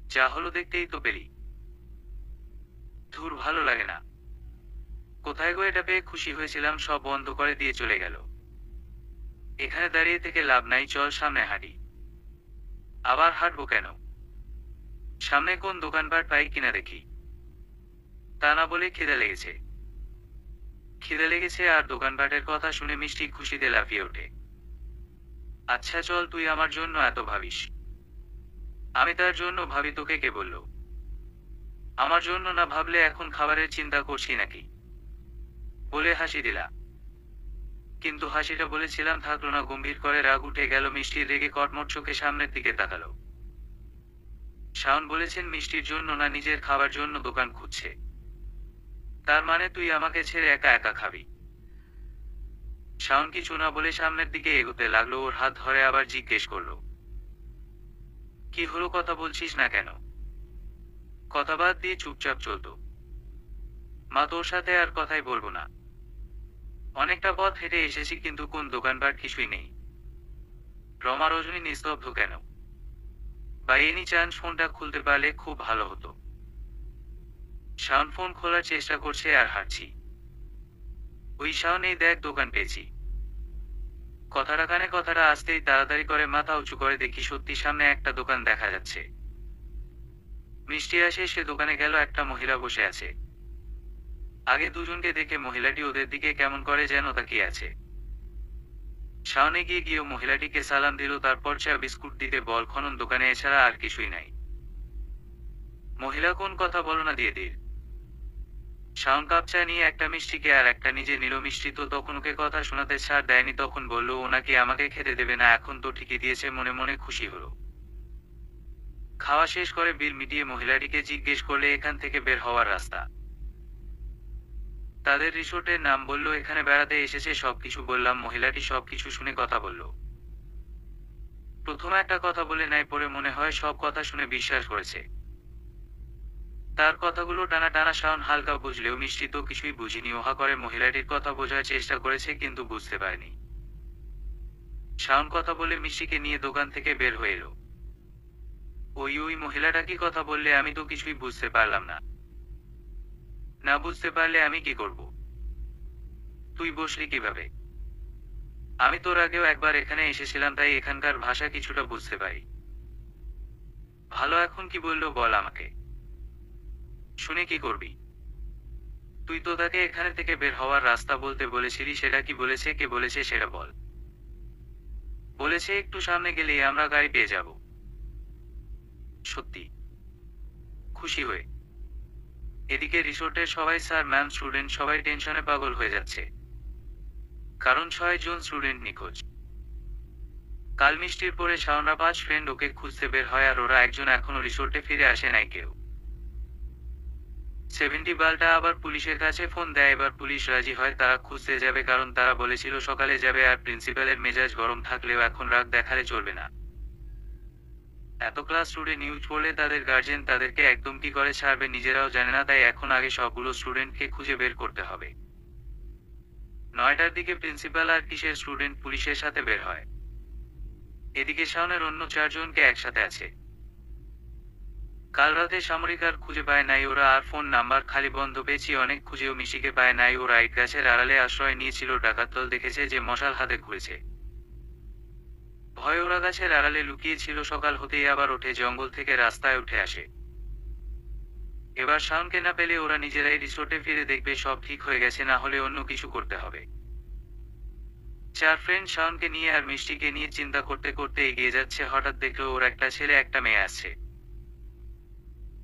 যা হলো দেখতেই তো পেলি। ধুর, ভালো লাগে না। কোথায় গো? এটা পেয়ে খুশি হয়েছিলাম, সব বন্ধ করে দিয়ে চলে গেল। এখানে দাঁড়িয়ে থেকে লাভ নাই, চল সামনে হাঁটি। আবার হাঁটবো কেন? সামনে কোন দোকানপাট পাই কিনা দেখি। তা না বলে খিদে লেগেছে। খিদে লেগেছে আর দোকানপাটের কথা শুনে মিষ্টি খুশিতে লাফিয়ে ওঠে। আচ্ছা চল, তুই আমার জন্য এত ভাবিস। আমি তার জন্য ভাবি? তোকে কে বলল? আমার জন্য না ভাবলে এখন খাবারের চিন্তা করছি নাকি? বলে হাসি দিলা। কিন্তু হাসিটা বলেছিলাম থাকলো না। গম্ভীর করে রাগ উঠে গেল মিষ্টির। রেগে কটমট চোখে সামনের দিকে তাকালো। শাওন বলেছেন মিষ্টির জন্য না, নিজের খাবার জন্য দোকান খুঁজছে। তার মানে তুই আমাকে ছেড়ে একা একা খাবি? শাওন কিছু না বলে সামনের দিকে এগোতে লাগলো। ওর হাত ধরে আবার জিজ্ঞেস করলো, কি হলো, কথা বলছিস না কেন? কথা বাদ দিয়ে চুপচাপ চলতো। মা, তোর সাথে আর কথাই বলবো না। অনেকটা পথ হেঁটে এসেছি কিন্তু কোন দোকানপাট কিছুই নেই। রমা রজনী নিস্তব্ধ কেন? বাই এনি চান্স ফোনটা খুলতে পারলে খুব ভালো হতো। শাওন ফোন খোলার চেষ্টা করছে আর হাঁটছি। ওই শাওন, এই দেখ দোকান পেয়েছি। কথাটা কানে কথাটা আসতেই তাড়াতাড়ি করে মাথা উঁচু করে দেখি সত্যি সামনে একটা দোকান দেখা যাচ্ছে। মিষ্টি আসে, সে দোকানে গেল, একটা মহিলা বসে আছে। আগে দুজনকে দেখে মহিলাটি ওদের দিকে কেমন করে যেন তাকিয়ে আছে। শাওন এগিয়ে গিয়ে মহিলাটিকে সালাম দিল, তারপর চা বিস্কুট দিতে বল খনন দোকানে এছাড়া আর কিছুই নাই। মহিলা কোন কথা বলো না দিয়ে দিল। শাওন কাপ চা নিয়ে একটা মিষ্টিকে আর একটা নিজে নিল। মিষ্টি তো তখন ওকে কথা শোনাতে ছাড় দেয়নি, তখন বলল ও নাকি আমাকে খেতে দেবে না, এখন তো ঠিকই দিয়েছে। মনে মনে খুশি হলো। খাওয়া শেষ করে বিল মিটিয়ে মহিলাটিকে জিজ্ঞেস করলে এখান থেকে বের হওয়ার রাস্তা। তাদের রিসোর্টের নাম বলল, এখানে বেড়াতে এসেছে সবকিছু বললাম। মহিলাটি সবকিছু শুনে কথা বলল। প্রথমে একটা কথা বলে নাই, পরে মনে হয় সব কথা শুনে বিশ্বাস করেছে। তার কথাগুলো টানা টানা। শাওন হালকা বুঝলেও মিষ্টি তো কিছুই বুঝিনি। ওহা করে মহিলাটির কথা বোঝার চেষ্টা করেছে কিন্তু বুঝতে পারেনি। শাওন কথা বলে মিষ্টিকে নিয়ে দোকান থেকে বের হয়ে এলো। ওই মহিলাটা কি কথা বললে? আমি তো কিছুই বুঝতে পারলাম না। না বুঝতে পারলে আমি কি করব? তুই বসলি কিভাবে? আমি তোর আগেও একবার এখানে এসেছিলাম, তাই এখানকার ভাষা কিছুটা বুঝতে পারি। ভালো, এখন কি বললো বল আমাকে। শুনে কি করবি? তুই তো তাকে এখানে থেকে বের হওয়ার রাস্তা বলতে বলেছিলি, সেটা কি বলেছে? কে বলেছে সেটা বল। বলেছে একটু সামনে গেলেই আমরা গাড়ি পেয়ে যাব। সত্যি? খুশি হয়ে। এদিকে রিসোর্টের সবাই, স্যার ম্যাম স্টুডেন্ট সবাই টেনশনে পাগল হয়ে যাচ্ছে। কারণ 6 জন স্টুডেন্ট নিখোঁজ। কাল মিষ্টির পরে শাওনরা 5 ফ্রেন্ড ওকে খুঁজতে বের হয় আর ওরা একজন এখনো রিসোর্টে ফিরে আসে নাই কেউ। 70 বালটা আবার পুলিশের কাছে ফোন দেয়। এবার পুলিশ রাজি হয়, তারা খুঁজতে যাবে, কারণ তারা বলেছিল সকালে যাবে। আর প্রিন্সিপালের মেজাজ গরম থাকলেও এখন রাগ দেখালে চলবে না। এত ক্লাস টুডে নিউজ পড়লে তাদের গার্জেন তাদেরকে একদম কি করে ছাড়বে নিজেরাও জানে না, তাই এখন আগে সবগুলো স্টুডেন্টকে খুঁজে বের করতে হবে। 9টার দিকে প্রিন্সিপাল আর কিসের স্টুডেন্ট পুলিশের সাথে বের হয়। এদিকে শাওনের অন্য 4জনকে একসাথে আছে। কাল রাতে সামরিক আর খুঁজে পায় নাই ওরা, আর ফোন নাম্বার খালি বন্ধ পেয়েছি অনেক খুঁজেও মিশিকে পায় নাই। ওরা ইট গাছের আড়ালে আশ্রয় নিয়েছিল। ডাকাত দল দেখেছে যে মশাল হাতে ঘুরেছে। ভয়ে ওরা গাছের আড়ালে লুকিয়েছিল। সকাল হতেই আবার ওঠে জঙ্গল থেকে রাস্তায় উঠে আসে। এবার শাওনকে না পেলে ওরা নিজেরাই রিসোর্টে ফিরে দেখবে সব ঠিক হয়ে গেছে, না হলে অন্য কিছু করতে হবে। 4 ফ্রেন্ড শাওনকে নিয়ে আর মিষ্টিকে নিয়ে চিন্তা করতে করতে এগিয়ে যাচ্ছে। হঠাৎ দেখলো ওর একটা ছেলে একটা মেয়ে আসছে।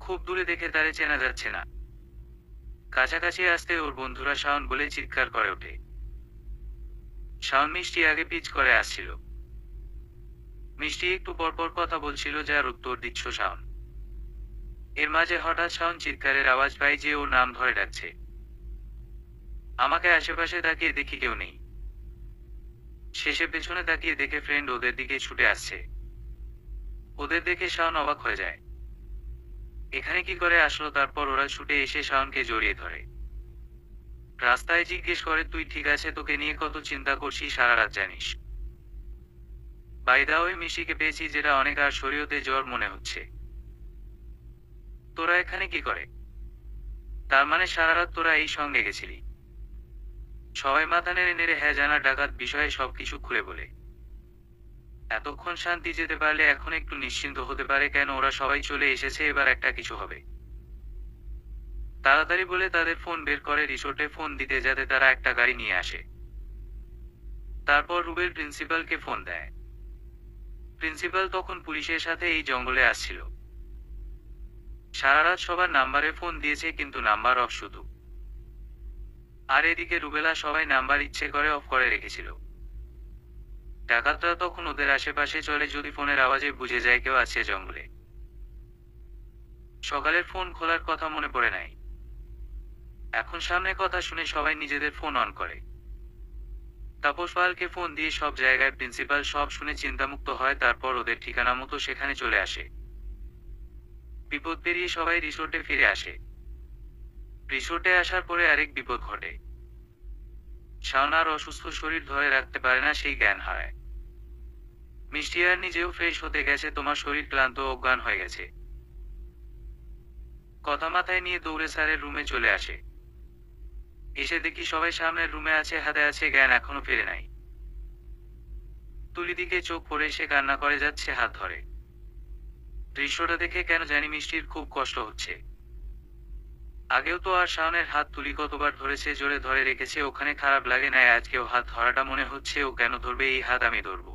খুব দূরে দেখে তারে চেনা যাচ্ছে না। কাছাকাছি আসতে ওর বন্ধুরা শাওন বলে চিৎকার করে ওঠে। শাওন মিষ্টি আগে পিচ করে আসছিল। মিষ্টি একটু পরপর কথা বলছিল, যার উত্তর দিচ্ছ শাওন। এর মাঝে হঠাৎ শাওন চিৎকারের আওয়াজ পায় যে ওর নাম ধরে ডাকছে। আমাকে আশেপাশে তাকিয়ে দেখি কেউ নেই। শেষে পেছনে তাকিয়ে দেখে ফ্রেন্ড ওদের দিকে ছুটে আসছে। ওদের দেখে শাওন অবাক হয়ে যায়। এখানে কি করে আসলো? তারপর ওরা ছুটে এসে শাওনকে জড়িয়ে ধরে। রাস্তায় জিজ্ঞেস করে, তুই ঠিক আছে? তোকে নিয়ে কত চিন্তা করছি সারা রাত জানিস। বাই দা ওয়ে, মিষ্টিকে পেয়েছি, যেটা অনেক, আর শরীয়তে জ্বর মনে হচ্ছে। তোরা এখানে কি করে? তার মানে সারা রাত তোরা এই সঙ্গে গেছিলি? সবাই মাথা নেড়ে নেড়ে হ্যাঁ জানা। ডাকাত বিষয়ে সবকিছু খুলে বলে। এতক্ষণ শান্তি যেতে পারলে এখন একটু নিশ্চিন্ত হতে পারে। কেন? ওরা সবাই চলে এসেছে, এবার একটা কিছু হবে। তাড়াতাড়ি বলে তাদের ফোন বের করে রিসোর্টে ফোন দিতে, যাতে তারা একটা গাড়ি নিয়ে আসে। তারপর রুবেল প্রিন্সিপালকে ফোন দেয়। প্রিন্সিপাল তখন পুলিশের সাথে এই জঙ্গলে আসছিল। সারা রাত সবার নাম্বারে ফোন দিয়েছে কিন্তু নাম্বার অফ শুধু। আর এদিকে রুবেলা সবাই নাম্বার ইচ্ছে করে অফ করে রেখেছিল। ডাকাতরা তখন ওদের আশেপাশে চলে, যদি ফোনের আওয়াজে বুঝে যায় কেউ আছে জঙ্গলে। সকালের ফোন খোলার কথা মনে পড়ে নাই। এখন সামনে কথা শুনে সবাই নিজেদের ফোন অন করে। তাপস পালকে ফোন দিয়ে সব জায়গায়। প্রিন্সিপাল সব শুনে চিন্তামুক্ত হয়, তারপর ওদের ঠিকানা মতো সেখানে চলে আসে। বিপদ পেরিয়ে সবাই রিসোর্টে ফিরে আসে। রিসোর্টে আসার পরে আরেক বিপদ ঘটে। শাওন আর অসুস্থ শরীর ধরে রাখতে পারে না, সেই জ্ঞান হারায়। মিষ্টি আর নিজেও ফ্রেশ হতে গেছে, তোমার শরীর ক্লান্ত ও অজ্ঞান হয়ে গেছে কথা মাথায় নিয়ে দৌড়ে স্যারের রুমে চলে আসে। এসে দেখি সবাই সামনের রুমে আছে, হাতে আছে জ্ঞান, এখনো ফিরে নাই। তুলি দিকে চোখ পড়ে সে কান্না করে যাচ্ছে, হাত ধরে। দৃশ্যটা দেখে কেন জানি মিষ্টির খুব কষ্ট হচ্ছে। আগেও তো আর শাওনের হাত তুলি কতবার ধরেছে, জোরে ধরে রেখেছে, ওখানে খারাপ লাগে না, আজকেও হাত ধরাটা মনে হচ্ছে ও কেন ধরবে, এই হাত আমি ধরবো,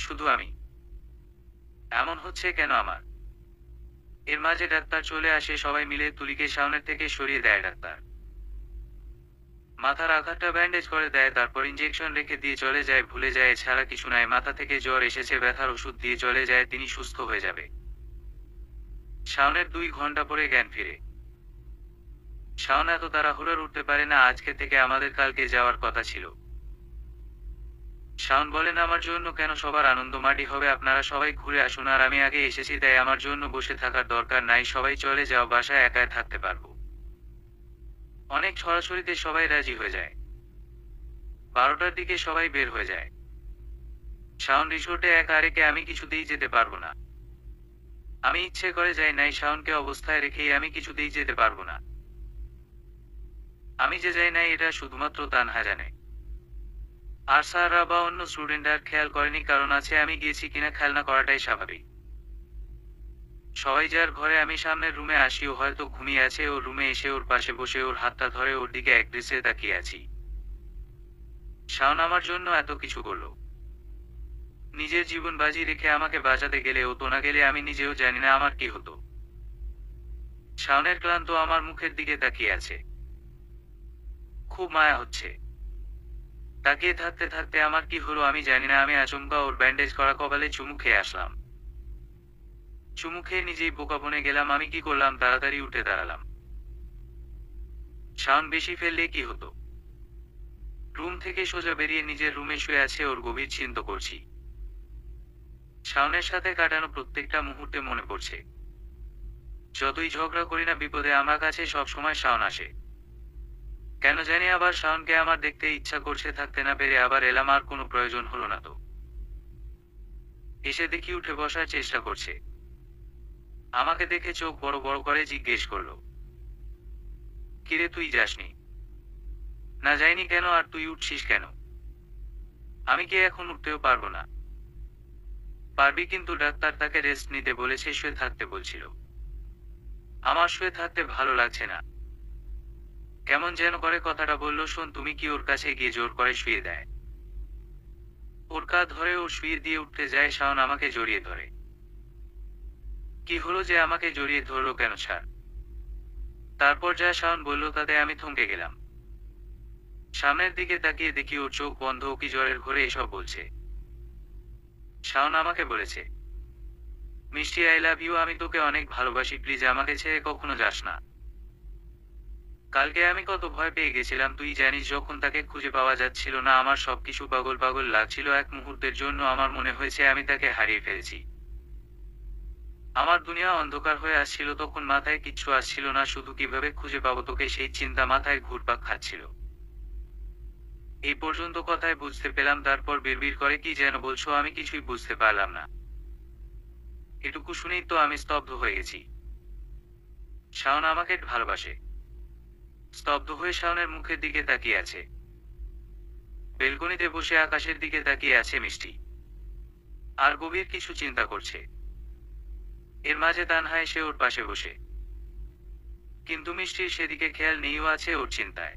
শুধু আমি। এমন হচ্ছে কেন আমার? এর মাঝে ডাক্তার চলে আসে, সবাই মিলে তুলিকে শাওনের থেকে সরিয়ে দেয়। ডাক্তার মাথার আঘাতটা ব্যান্ডেজ করে দেয়, তারপর ইঞ্জেকশন রেখে দিয়ে চলে যায়। ভুলে যায় এছাড়া কিছু নাই, মাথা থেকে জ্বর এসেছে, ব্যথার ওষুধ দিয়ে চলে যায়, তিনি সুস্থ হয়ে যাবে। শাওনের 2 ঘন্টা পরে জ্ঞান ফিরে। শাওন এত তাড়াহুড়োর উঠতে পারে না, আজকে থেকে আমাদের কালকে যাওয়ার কথা ছিল। শাওন বলেন, আমার জন্য কেন সবার আনন্দ মাটি হবে, আপনারা সবাই ঘুরে আসুন, আর আমি আগে এসেছি তাই আমার জন্য বসে থাকার দরকার নাই, সবাই চলে যাও, বাসায় একাই থাকতে পারবো। অনেক ছড়াছড়িতে সবাই রাজি হয়ে যায়। 12টার দিকে সবাই বের হয়ে যায়। শাওন রিসোর্টে একা রেখে, আমি কিছুতেই যেতে পারবো না। আমি ইচ্ছে করে যাই নাই, শাওনকে অবস্থায় রেখেই আমি কিছুতেই যেতে পারবো না। আমি যে যাই নাই এটা শুধুমাত্র তানহা জানে, আর স্যাররা বা অন্য স্টুডেন্টরা খেয়াল করেনি, কারণ আছে আমি গিয়েছি কিনা খেলনা করাটাই স্বাভাবিক। সবাই যার ঘরে, আমি সামনের রুমে আসি, ও হয়তো ঘুমিয়ে আছে, ওর রুমে এসে ওর পাশে বসে ওর হাতটা ধরে ওর দিকে একদৃষ্টে তাকিয়ে আছি। শাওন আমার জন্য এত কিছু করলো, নিজের জীবন বাজি রেখে আমাকে বাঁচাতে গেলে, ও তো না গেলে আমি নিজেও জানি না আমার কি হতো। শাওনের ক্লান্ত আমার মুখের দিকে তাকিয়ে আছে, খুব মায়া হচ্ছে। তাকিয়ে থাকতে থাকতে আমার কি হলো আমি জানি না, আমি আচমকা ওর ব্যান্ডেজ করা কপালে চুমু খেয়ে আসলাম। চুমু খেয়ে নিজেই বোকা বনে গেলাম, আমি কি করলাম, তাড়াতাড়ি উঠে দাঁড়ালাম। শাওন বেশি ফেললে কি হতো? রুম থেকে সোজা বেরিয়ে নিজের রুমে শুয়ে আছে, ওর গভীর চিন্তা করছি। শাওনের সাথে কাটানো প্রত্যেকটা মুহূর্তে মনে পড়ছে। যতই ঝগড়া করি না বিপদে আমার কাছে সব সময় শাওন আসে। কেন জানি আবার শাওনকে আমার দেখতে ইচ্ছা করছে, থাকতে না পেরে আবার এলাম, আর কোনো প্রয়োজন হলো না তো। এসে দেখি উঠে বসার চেষ্টা করছে। আমাকে দেখে চোখ বড় বড় করে জিজ্ঞেস করলো, কিরে তুই যাসনি? না যাইনি কেন, আর তুই উঠছিস কেন? আমি কি এখন উঠতেও পারবো না? পারবি, কিন্তু ডাক্তার তাকে রেস্ট নিতে বলেছে, শুয়ে থাকতে বলছিল। আমার শুয়ে থাকতে ভালো লাগছে না, কেমন যেন করে কথাটা বললো। শোন, তুমি কি ওর কাছে গিয়ে জোর করে শুয়ে দেয়? ওর কাঁধ ধরে ও শুয়ে দিয়ে উঠতে যায়, শাওন আমাকে জড়িয়ে ধরে। কি হলো যে আমাকে জড়িয়ে ধরলো কেন, ছাড়। তারপর যা শাওন বলল তাতে আমি থমকে গেলাম। সামনের দিকে তাকিয়ে দেখি ওর চোখ বন্ধ, ও কি জ্বরের ঘোরে এসব বলছে। শাওন আমাকে বলেছে, মিষ্টি আই লাভ ইউ, আমি তোকে অনেক ভালোবাসি, প্লিজ আমাকে ছেড়ে কখনো যাস না। কালকে আমি কত ভয় পেয়ে গেছিলাম তুই জানিস, যখন তাকে খুঁজে পাওয়া যাচ্ছিল না, আমার সবকিছু পাগল পাগল লাগছিল। এক মুহূর্তের জন্য আমার মনে হয়েছে আমি তাকে হারিয়ে ফেলেছি। আমার দুনিয়া অন্ধকার হয়ে আসছিল, তখন মাথায় কিচ্ছু আসছিল না, শুধু কিভাবে খুঁজে পাবো তোকে সেই চিন্তা মাথায় ঘুরপাক খাচ্ছিল। এই পর্যন্ত কথায় বুঝতে পেলাম, তারপর বিড়বিড় করে কি যেন বলছো, আমি কিছুই বুঝতে পারলাম না। এটুকু শুনেই তো আমি স্তব্ধ হয়ে গেছি। শাওন আমাকে ভালোবাসে। স্তব্ধ হয়ে শাওনের মুখের দিকে তাকিয়ে আছে। বেলকনিতে বসে আকাশের দিকে তাকিয়ে আছে মিষ্টি, আর গভীর কিছু চিন্তা করছে। এর মাঝে তানহা এসে ওর পাশে বসে, কিন্তু মিষ্টির সেদিকে খেয়াল নেই, ও আছে ওর চিন্তায়।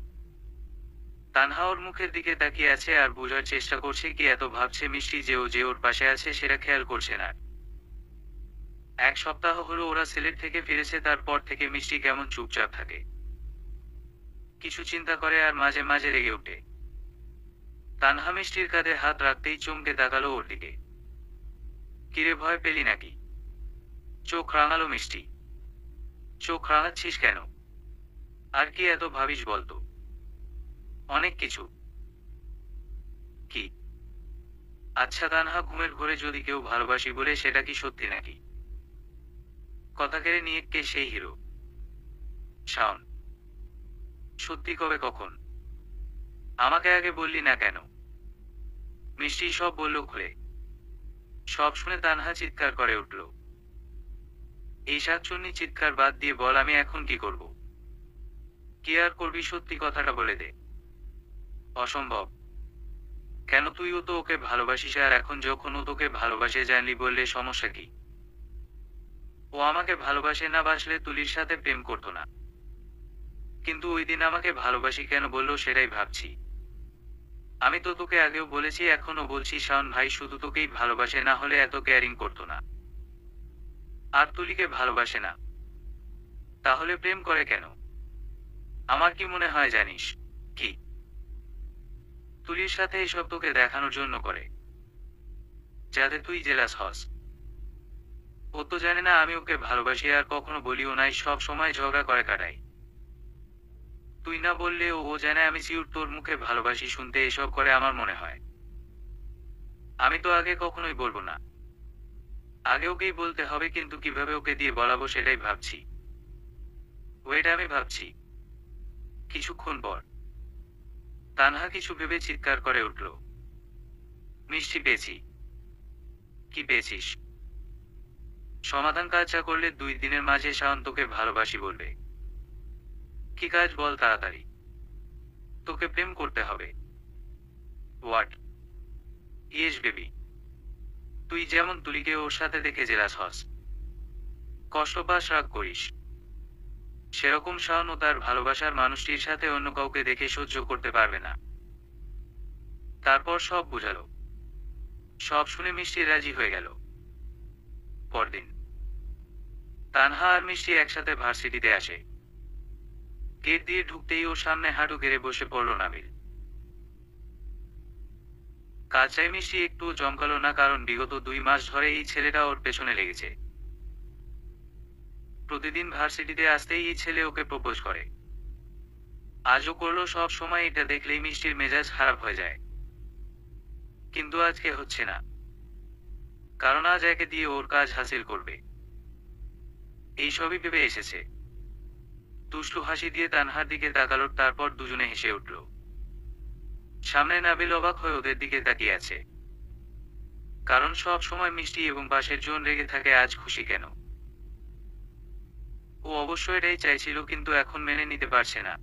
তানহা ওর মুখের দিকে তাকিয়ে আছে আর বোঝার চেষ্টা করছে কি এত ভাবছে মিষ্টি, যে ও যে ওর পাশে আছে সেটা খেয়াল করছে না। 1 সপ্তাহ হলো ওরা সিলেট থেকে ফিরেছে, তারপর থেকে মিষ্টি কেমন চুপচাপ থাকে, কিছু চিন্তা করে আর মাঝে মাঝে রেগে ওঠে। তানহা মিষ্টির কাঁধে হাত রাখতেই চমকে তাকালো ওর দিকে। কিরে, ভয় পেলি নাকি? চোখ রাঙালো মিষ্টি। চোখ রাঙাচ্ছিস কেন? আর কি এত ভাবিস বলতো? অনেক কিছু। কি? আচ্ছা তানহা, ঘুমের ঘোরে যদি কেউ ভালোবাসি বলে সেটা কি সত্যি নাকি? কথা কেড়ে নিয়ে কে সেই হিরো? শাওন, সত্যি কবে কখন? আমাকে আগে বললি না কেন? মিষ্টি সব বলল খুলে। সব শুনে তানহা চিৎকার করে উঠল। এই শাকচুন্নি চিৎকার বাদ দিয়ে বল আমি এখন কি করব? কি আর করবি, সত্যি কথাটা বলে দে। অসম্ভব। কেন, তুইও তো ওকে ভালোবাসিস, আর এখন যখন ও তোকে ভালোবাসে জানলি বললে সমস্যা কি? ও আমাকে ভালোবাসে না বাসলে তুলির সাথে প্রেম করতো না। কিন্তু ওই দিন আমাকে ভালোবাসি কেন বললো সেটাই ভাবছি। আমি তো তোকে আগেও বলেছি, এখনো বলছি, শাওন ভাই শুধু তোকেই ভালোবাসে, না হলে এত কেয়ারিং করতো না। আর তুলিকে ভালোবাসে না। তাহলে প্রেম করে কেন? আমার কি মনে হয় জানিস? কি? তুলির সাথে এসব তোকে দেখানোর জন্য করে, যাতে তুই জেলাস হস। ও তো জানে না আমি ওকে ভালোবাসি, আর কখনো বলিও নাই, সব সময় ঝগড়া করে কাটাই। তুই না বললে ও জানে আমি সিউর তোর মুখে ভালোবাসি শুনতে এসব করে আমার মনে হয়। আমি তো আগে কখনোই বলবো না। আগে ওকেই বলতে হবে, কিন্তু কিভাবে ওকে দিয়ে বলাবো সেটাই ভাবছি। ওয়েট, আমি ভাবছি। কিছুক্ষণ পর তানহা কিছু ভেবে চিৎকার করে উঠল। মিষ্টি পেয়েছি। কি পেয়েছিস? সমাধান, কাজটা করলে 2 দিনের মাঝে শাওন তোকে ভালোবাসি বলবে। কি কাজ বল তাড়াতাড়ি। তোকে প্রেম করতে হবে। হোয়াট? Yes baby. তুই যেমন তুলিকে ওর সাথে দেখে জেলাস হস, কষ্ট পাস, রাগ করিস, সেরকম শাওনও তার ভালোবাসার মানুষটির সাথে অন্য কাউকে দেখে সহ্য করতে পারবে না। তারপর সব বুঝালো। সব শুনে মিষ্টি রাজি হয়ে গেল। পরদিন তানহা আর মিষ্টি একসাথে ভার্সিটিতে আসে। গেট দিয়ে ঢুকতেই ওর সামনে হাঁটু গেড়ে বসে পড়ল নাবিল। কাজটাই মিষ্টি একটু জমকালো না, কারণ বিগত 2 মাস ধরে এই ছেলেটা ওর পেছনে লেগেছে। প্রতিদিন ভার্সিটিতে আসতেই এই ছেলে ওকে প্রপোজ করে। আজও করলো। সব সময় এটা দেখলেই মিষ্টির মেজাজ খারাপ হয়ে যায়। কিন্তু আজকে হচ্ছে না, কারণ আজ একে দিয়ে ওর কাজ হাসিল করবে, এইসবই ভেবে এসেছে। দুষ্টু হাসি দিয়ে তানহার দিকে তাকালো, তারপর দুজনে হেসে উঠল। সামনে নাবিল অবাক হয়ে ওদের দিকে তাকিয়ে আছে, কারণ সব সময় মিষ্টি এবং পাশের জন রেগে থাকে, আজ খুশি কেন? ও অবশ্য এটাই চাইছিল, কিন্তু এখন মেনে নিতে পারছে না।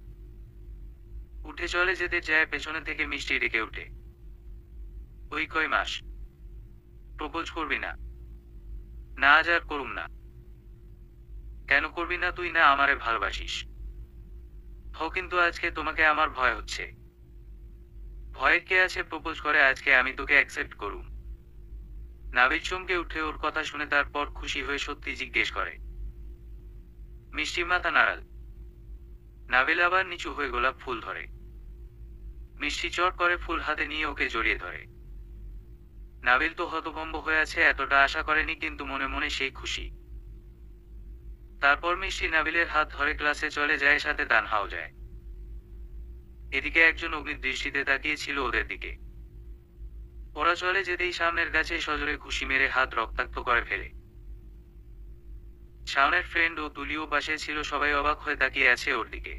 উঠে চলে যেতে যায়, পেছনে থেকে মিষ্টি ডেকে উঠে। ওই কয় মাস প্রপোজ করবি না? না, আজ আর করুম না। কেন করবি না? তুই না আমারে ভালোবাসিস? কিন্তু আজকে তোমাকে আমার ভয় হচ্ছে। ভয়ের কে আছে? প্রপোজ করে আজকে আমি তোকে অ্যাকসেপ্ট করুম। নাবিল চমকে উঠে ওর কথা শুনে, তারপর খুশি হয়ে সত্যি জিজ্ঞেস করে। মিষ্টি মাথা নাড়াল। নাবিল আবার নিচু হয়ে গোলাপ ফুল ধরে। মিষ্টি চট করে ফুল হাতে নিয়ে ওকে জড়িয়ে ধরে। নাবিল তো হতভম্ব হয়ে আছে, এতটা আশা করেনি, কিন্তু মনে মনে সেই খুশি। তারপর মিষ্টি নাবিলের হাত ধরে ক্লাসে চলে যায়, সাথে তানহাও যায়। এদিকে একজন অগ্নি দৃষ্টিতে তাকিয়েছিল ওদের দিকে। ওরা চলে যেতেই সামনের গাছে সজোরে ঘুষি মেরে হাত রক্তাক্ত করে ফেলে। শাওনের ফ্রেন্ড ও তুলিও পাশে ছিল, সবাই অবাক হয়ে তাকিয়ে আছে ওর দিকে।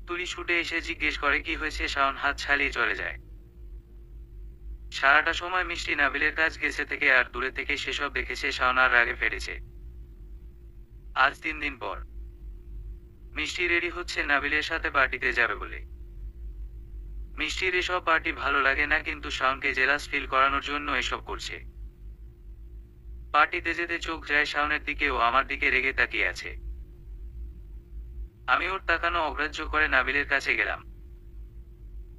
তুলি ছুটে এসে জিজ্ঞেস করে কি হয়েছে, শাওন হাত ছাড়িয়ে চলে যায়। সারাটা সময় মিষ্টি নাবিলের কাছ গেছে থেকে আর দূরে থেকে সেসব দেখেছে, শাওন আর রাগে ফেটেছে। আজ 3 দিন পর মিষ্টি রেডি হচ্ছে নাবিলের সাথে পার্টিতে যাবে বলে। মিষ্টির এসব পার্টি ভালো লাগে না, কিন্তু শাওনকে জেলাস ফিল করানোর জন্য এসব করছে। পার্টিতে যেতে চোখ যায় শাওনের দিকে, ও আমার দিকে রেগে তাকিয়ে আছে। আমি ওর তাকানো অগ্রাহ্য করে নাবিলের কাছে গেলাম।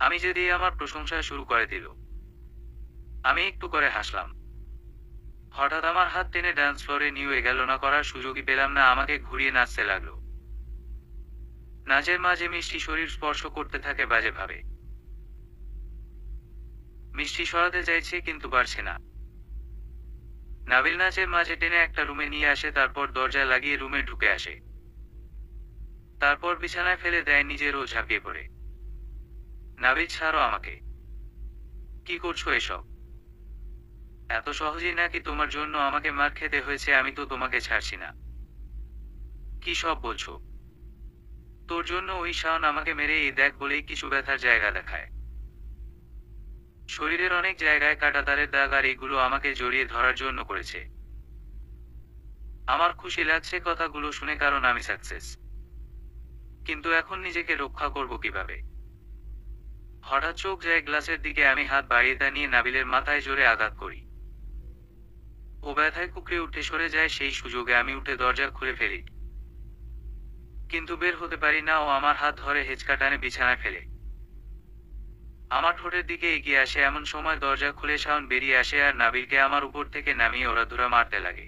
আমি যদি আমার প্রশংসা শুরু করে দিল। আমি একটু করে হাসলাম। হঠাৎ আমার হাত টেনে ডান্স ফ্লোরে নিয়ে গেল, না করার সুযোগই পেলাম না, আমাকে ঘুরিয়ে নাচতে লাগলো। নাচের মাঝে মিষ্টি শরীর স্পর্শ করতে থাকে বাজেভাবে। মিষ্টি সরাতে চাইছে, কিন্তু পারছে না। নাবিল নাচের মাঝে টেনে একটা রুমে নিয়ে আসে, তারপর দরজা লাগিয়ে রুমে ঢুকে আসে। তারপর বিছানায় ফেলে দেয় নিজেরও ঝাঁপিয়ে পড়ে। নাবিল, ছাড়ো আমাকে। কি করছো এসব? এত সহজেই নাকি তোমার জন্য আমাকে মার খেতে হয়েছে? আমি তো তোমাকে ছাড়ছি না। কি সব বলছো? তোর জন্য ওই শাওন আমাকে মেরে এই দেখ বলেই কিছু ব্যথার জায়গা দেখায়। শরীরের অনেক জায়গায় কাঁটাতারের দাগ, আর এগুলো আমাকে জড়িয়ে ধরার জন্য করেছে। আমার খুশি লাগছে কথাগুলো শুনে, কারণ আমি সাকসেস। কিন্তু এখন নিজেকে রক্ষা করব কিভাবে? হঠাৎ চোখ যায় গ্লাসের দিকে, আমি হাত বাড়িয়ে তা নিয়ে নাবিলের মাথায় জোরে আঘাত করি। ও ব্যথায় কুকড়ে উঠে সরে যায়, সেই সুযোগে আমি উঠে দরজা খুলে ফেলি। কিন্তু বের হতে পারি না, ও আমার হাত ধরে হেঁচকা টানে বিছানায় ফেলে। আমার ঠোঁটের দিকে এগিয়ে আসে, এমন সময় দরজা খুলে শাওন বেরিয়ে আসে আর নাবিলকে আমার উপর থেকে নামিয়ে ওড়াধুরা মারতে লাগে।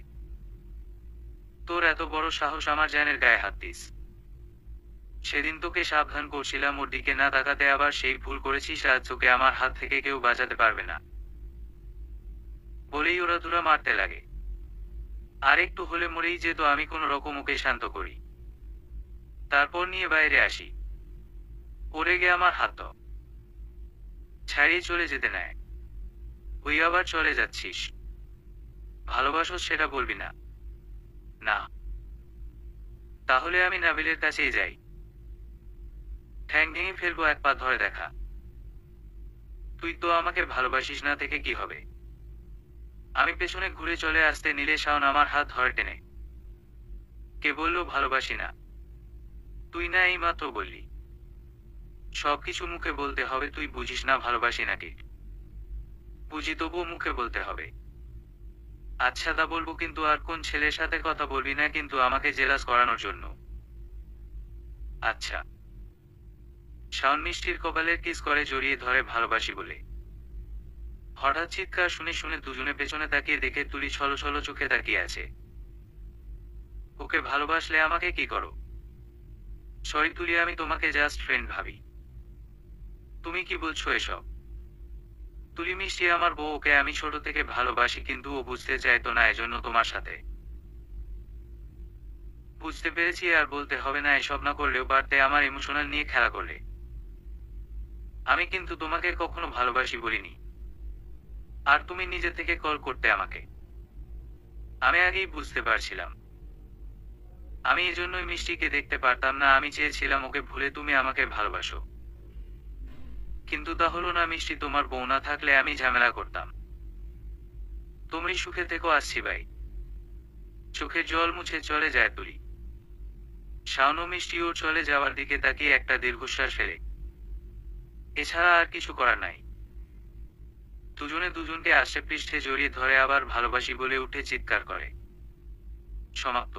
তোর এত বড় সাহস আমার জানের গায়ে হাত দিস? সেদিন তোকে সাবধান করছিলাম ওর দিকে না তাকাতে, আবার সেই ভুল করেছিস, আজ তোকে আমার হাত থেকে কেউ বাঁচাতে পারবে না, বলেই ওড়াধুরা মারতে লাগে। আর একটু হলে মরেই যেত, আমি কোনো রকম ওকে শান্ত করি। তারপর নিয়ে বাইরে আসি। পড়ে গে আমার হাত ছাড়িয়ে চলে যেতে নেয়। ওই আবার চলে যাচ্ছিস? ভালোবাসো সেটা বলবি না? না। তাহলে আমি নাবিলের কাছেই যাই। ঠ্যাং ভেঙে ফেলবো, এক পা ধরে দেখা। তুই তো আমাকে ভালোবাসিস না, থেকে কি হবে? আমি পেছনে ঘুরে চলে আসতে নিলে শাওন আমার হাত ধরে টেনে। কে বলল ভালোবাসি না? তুই না এই মাত্র বললি। সবকিছু মুখে বলতে হবে? তুই বুঝিস না ভালোবাসি নাকি? বুঝি, তবুও মুখে বলতে হবে। আচ্ছা তা বলবো, কিন্তু আর কোন ছেলের সাথে কথা বলবি না কিন্তু আমাকে জেলাস করানোর জন্য? আচ্ছা। শাওন মিষ্টির কপালের কিস করে জড়িয়ে ধরে ভালোবাসি বলে। হঠাৎ চিৎকার শুনে শুনে দুজনে পেছনে তাকিয়ে দেখে তুলি ছলো ছলো চোখে তাকিয়ে আছে। ওকে ভালোবাসলে আমাকে কি করো? সরি তুলি, আমি তোমাকে জাস্ট ফ্রেন্ড ভাবি। তুমি কি বলছো এসব? তুলি মিষ্টি আমার বউ, ওকে আমি ছোট থেকে ভালোবাসি, কিন্তু ও বুঝতে চাইতো না, এজন্য তোমার সাথে। বুঝতে পেরেছি, আর বলতে হবে না, এসব না করলেও পারতে আমার ইমোশনাল নিয়ে খেলা করলে। আমি কিন্তু তোমাকে কখনো ভালোবাসি বলিনি। আর তুমি নিজে থেকে কল করতে আমাকে। আমি আগেই বুঝতে পারছিলাম। আমি এজন্যই মিষ্টিকে দেখতে পারতাম না, আমি চেয়েছিলাম ওকে ভুলে তুমি আমাকে ভালোবাসো। কিন্তু তা হলো না মিষ্টি, তোমার বউ না থাকলে আমি ঝামেলা করতাম। তুমি সুখে থেকো, আসছি বাই। চোখের জল মুছে চলে যায় তুলি। শাওন ও মিষ্টি ওর চলে যাওয়ার দিকে তাকিয়ে একটা দীর্ঘশ্বাস ফেলে। এছাড়া আর কিছু করার নাই। দুজনে দুজনকে আষ্টে পৃষ্ঠে জড়িয়ে ধরে আবার ভালোবাসি বলে উঠে চিৎকার করে। সমাপ্ত।